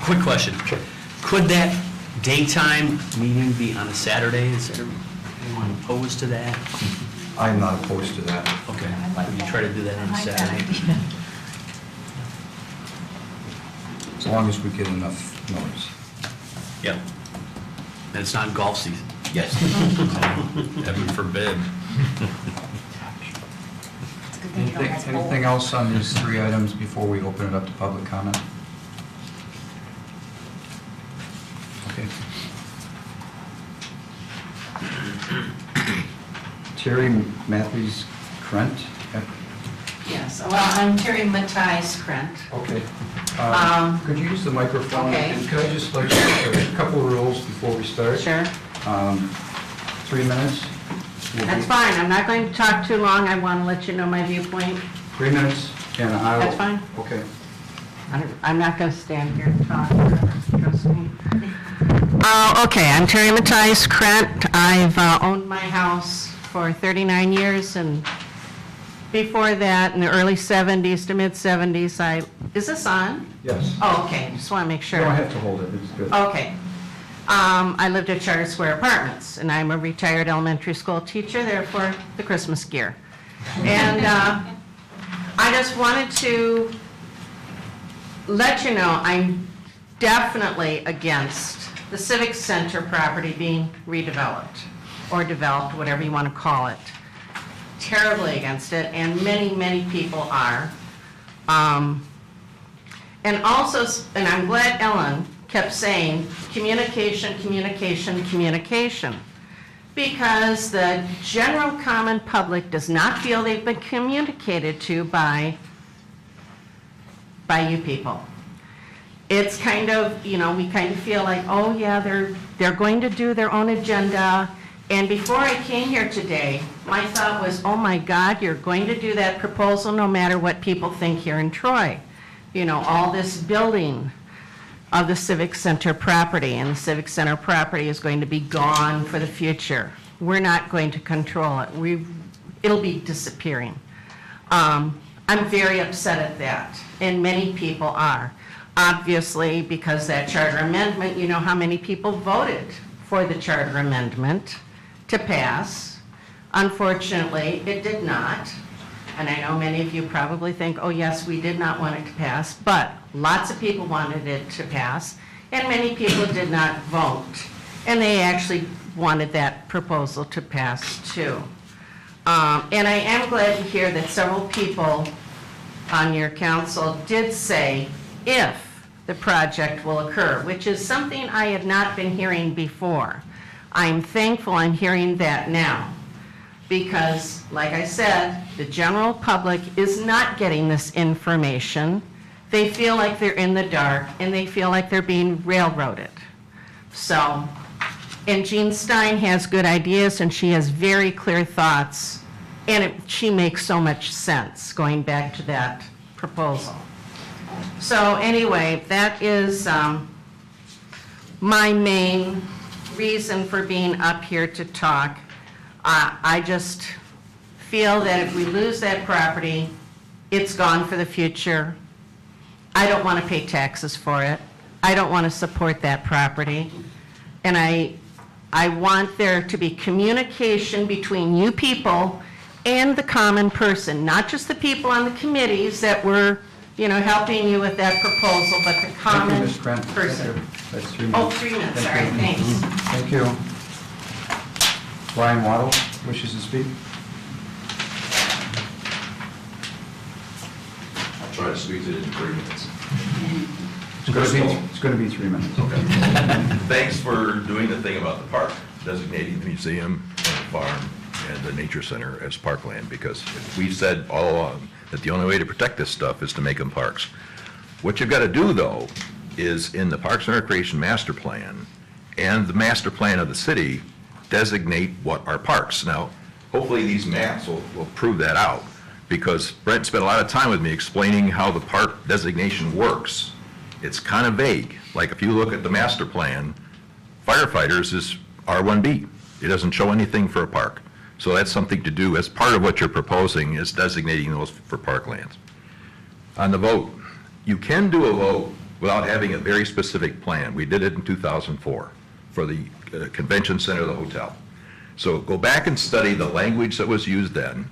Quick question. Could that daytime meeting be on a Saturday? Is anyone opposed to that? I'm not opposed to that. Okay. I like Would you that. try to do that on I a like that Saturday? idea. As long as we get enough notice. Yep. And it's not golf season. Yes. Heaven forbid. It's a good thing you don't have Anything else on these 3 items before we open it up to public comment? Okay. Terry Matthews Krent? Yes, well, I'm Terry Matthijs Krent. Okay. Could you use the microphone? Okay. And could I just let you, a couple of rules before we start? Sure. 3 minutes? That's fine, I'm not going to talk too long, I want to let you know my viewpoint. 3 minutes, and I'll... That's fine. Okay. I'm not going to stand here and talk, trust me. Okay, I'm Terry Matthijs Krent. I've owned my house for 39 years, and before that, in the early 70s to mid-70s, is this on? Yes. Oh, okay, just want to make You sure. don't have to hold it, it's good. Okay. I lived at Charter Square Apartments, and I'm a retired elementary school teacher there for the Christmas gear. And I just wanted to let you know, I'm definitely against the Civic Center property being redeveloped, or developed, whatever you want to call it. Terribly against it, and many, many people are. And also, and I'm glad Ellen kept saying, communication, communication, communication. Because the general common public does not feel they've been communicated to by you people. It's kind of, you know, we kind of feel like, oh yeah, they're going to do their own agenda. And before I came here today, my thought was, oh my God, you're going to do that proposal no matter what people think here in Troy. You know, all this building of the Civic Center property, and the Civic Center property is going to be gone for the future. We're not going to control it. It'll be disappearing. I'm very upset at that, and many people are. Obviously, because that charter amendment, you know how many people voted for the charter amendment to pass. Unfortunately, it did not. And I know many of you probably think, oh yes, we did not want it to pass, but lots of people wanted it to pass, and many people did not vote. And they actually wanted that proposal to pass too. And I am glad to hear that several people on your council did say if the project will occur, which is something I had not been hearing before. I'm thankful I'm hearing that now, because, like I said, the general public is not getting this information. They feel like they're in the dark, and they feel like they're being railroaded. So, and Jean Stein has good ideas, and she has very clear thoughts, and she makes so much sense, going back to that proposal. So anyway, that is my main reason for being up here to talk. I just feel that if we lose that property, it's gone for the future. I don't want to pay taxes for it. I don't want to support that property. And I want there to be communication between you people and the common person, not just the people on the committees that were, helping you with that proposal, but the common Ms. Grant. person. That's 3 minutes. Oh, 3 minutes, sorry, thanks. Thank you. Brian Waddle wishes to speak. I'll try to squeeze it in 3 minutes. It's going to be 3 minutes. Okay. Thanks for doing the thing about the park, designating the museum and the farm and the nature center as parkland, because we've said all along that the only way to protect this stuff is to make them parks. What you've got to do, though, is in the Parks and Recreation Master Plan and the master plan of the city, designate what are parks. Now, hopefully these maps will prove that out, because Brent spent a lot of time with me explaining how the park designation works. It's kind of vague. Like if you look at the master plan, firefighters is R1B. It doesn't show anything for a park. So that's something to do as part of what you're proposing, is designating those for parklands. On the vote, you can do a vote without having a very specific plan. We did it in 2004 for the convention center of the hotel. So go back and study the language that was used then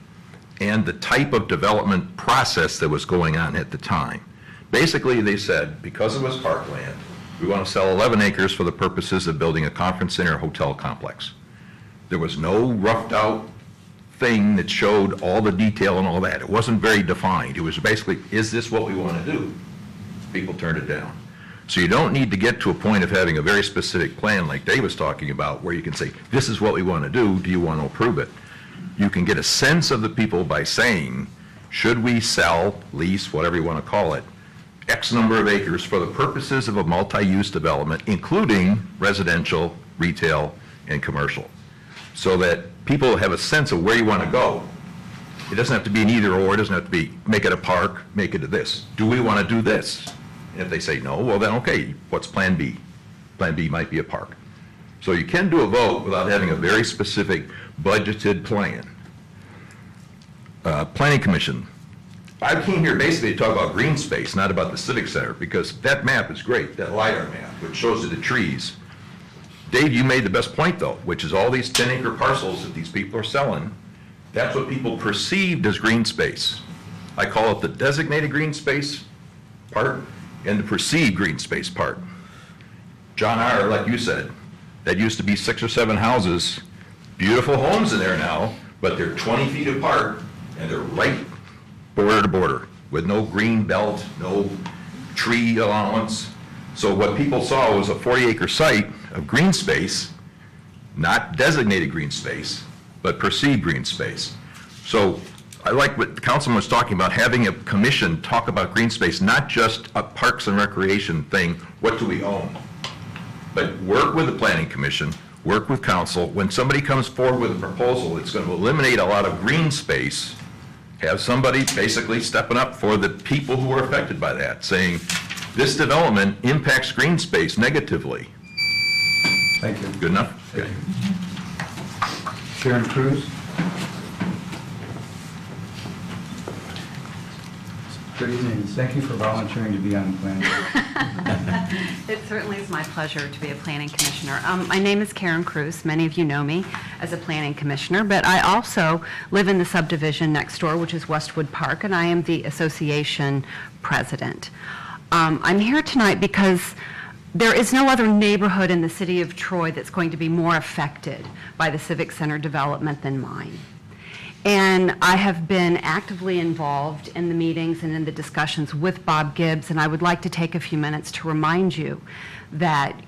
and the type of development process that was going on at the time. Basically, they said, because it was parkland, we want to sell 11 acres for the purposes of building a conference center hotel complex. There was no roughed out thing that showed all the detail and all that. It wasn't very defined. It was basically, is this what we want to do? People turned it down. So you don't need to get to a point of having a very specific plan like Dave was talking about, where you can say, this is what we want to do you want to approve it? You can get a sense of the people by saying, should we sell, lease, whatever you want to call it, X number of acres for the purposes of a multi-use development, including residential, retail, and commercial, so that people have a sense of where you want to go. It doesn't have to be an either or. It doesn't have to be, make it a park, make it a this. Do we want to do this? And if they say no, well then, okay, what's plan B? Plan B might be a park. So you can do a vote without having a very specific budgeted plan. Planning Commission. I came here basically to talk about green space, not about the Civic Center, because that map is great, that LiDAR map, which shows you the trees. Dave, you made the best point though, which is all these 10-acre parcels that these people are selling, that's what people perceived as green space. I call it the designated green space part and the perceived green space part. John R., like you said, that used to be 6 or 7 houses, beautiful homes in there now, but they're 20 feet apart and they're right border to border with no green belt, no tree allowance. So what people saw was a 40-acre site of green space, not designated green space, but perceived green space. So I like what the councilman was talking about, having a commission talk about green space, not just a parks and recreation thing, what do we own? But work with the planning commission, work with council. When somebody comes forward with a proposal that's going to eliminate a lot of green space, have somebody basically stepping up for the people who are affected by that, saying, this development impacts green space negatively. Thank you. Good enough? Okay. Sharon Cruz. Good evening. Thank you for volunteering to be on the planning board. It certainly is my pleasure to be a planning commissioner. My name is Karen Cruz. Many of you know me as a planning commissioner, but I also live in the subdivision next door, which is Westwood Park, and I am the association president. I'm here tonight because there is no other neighborhood in the city of Troy that's going to be more affected by the Civic Center development than mine. And I have been actively involved in the meetings and in the discussions with Bob Gibbs, and I would like to take a few minutes to remind you that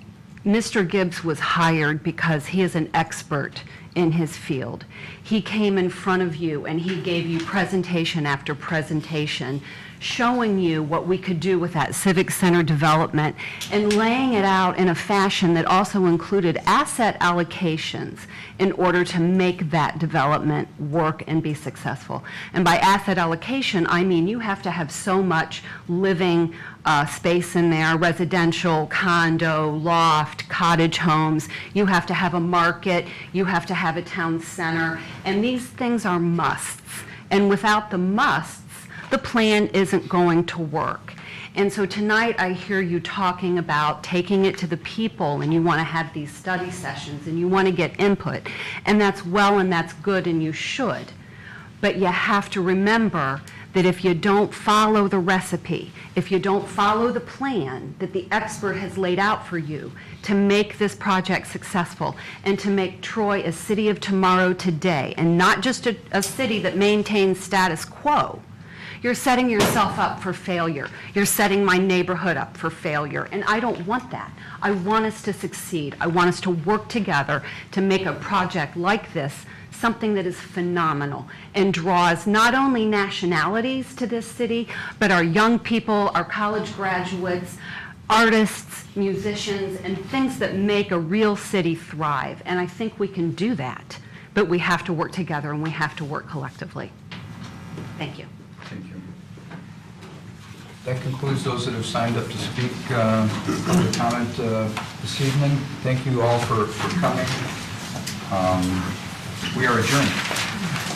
Mr. Gibbs was hired because he is an expert in his field. He came in front of you and he gave you presentation after presentation, showing you what we could do with that Civic Center development and laying it out in a fashion that also included asset allocations in order to make that development work and be successful. And by asset allocation, I mean you have to have so much living space in there, residential, condo, loft, cottage homes. You have to have a market. You have to have a town center. And these things are musts. And without the musts, the plan isn't going to work. And so tonight I hear you talking about taking it to the people, and you want to have these study sessions and you want to get input. And that's well and that's good and you should. But you have to remember that if you don't follow the recipe, if you don't follow the plan that the expert has laid out for you to make this project successful and to make Troy a city of tomorrow today, and not just a city that maintains status quo, you're setting yourself up for failure. You're setting my neighborhood up for failure, and I don't want that. I want us to succeed. I want us to work together to make a project like this something that is phenomenal and draws not only nationalities to this city, but our young people, our college graduates, artists, musicians, and things that make a real city thrive. And I think we can do that, but we have to work together and we have to work collectively. Thank you. Thank you. That concludes those that have signed up to speak, public comment this evening. Thank you all for coming. We are adjourned.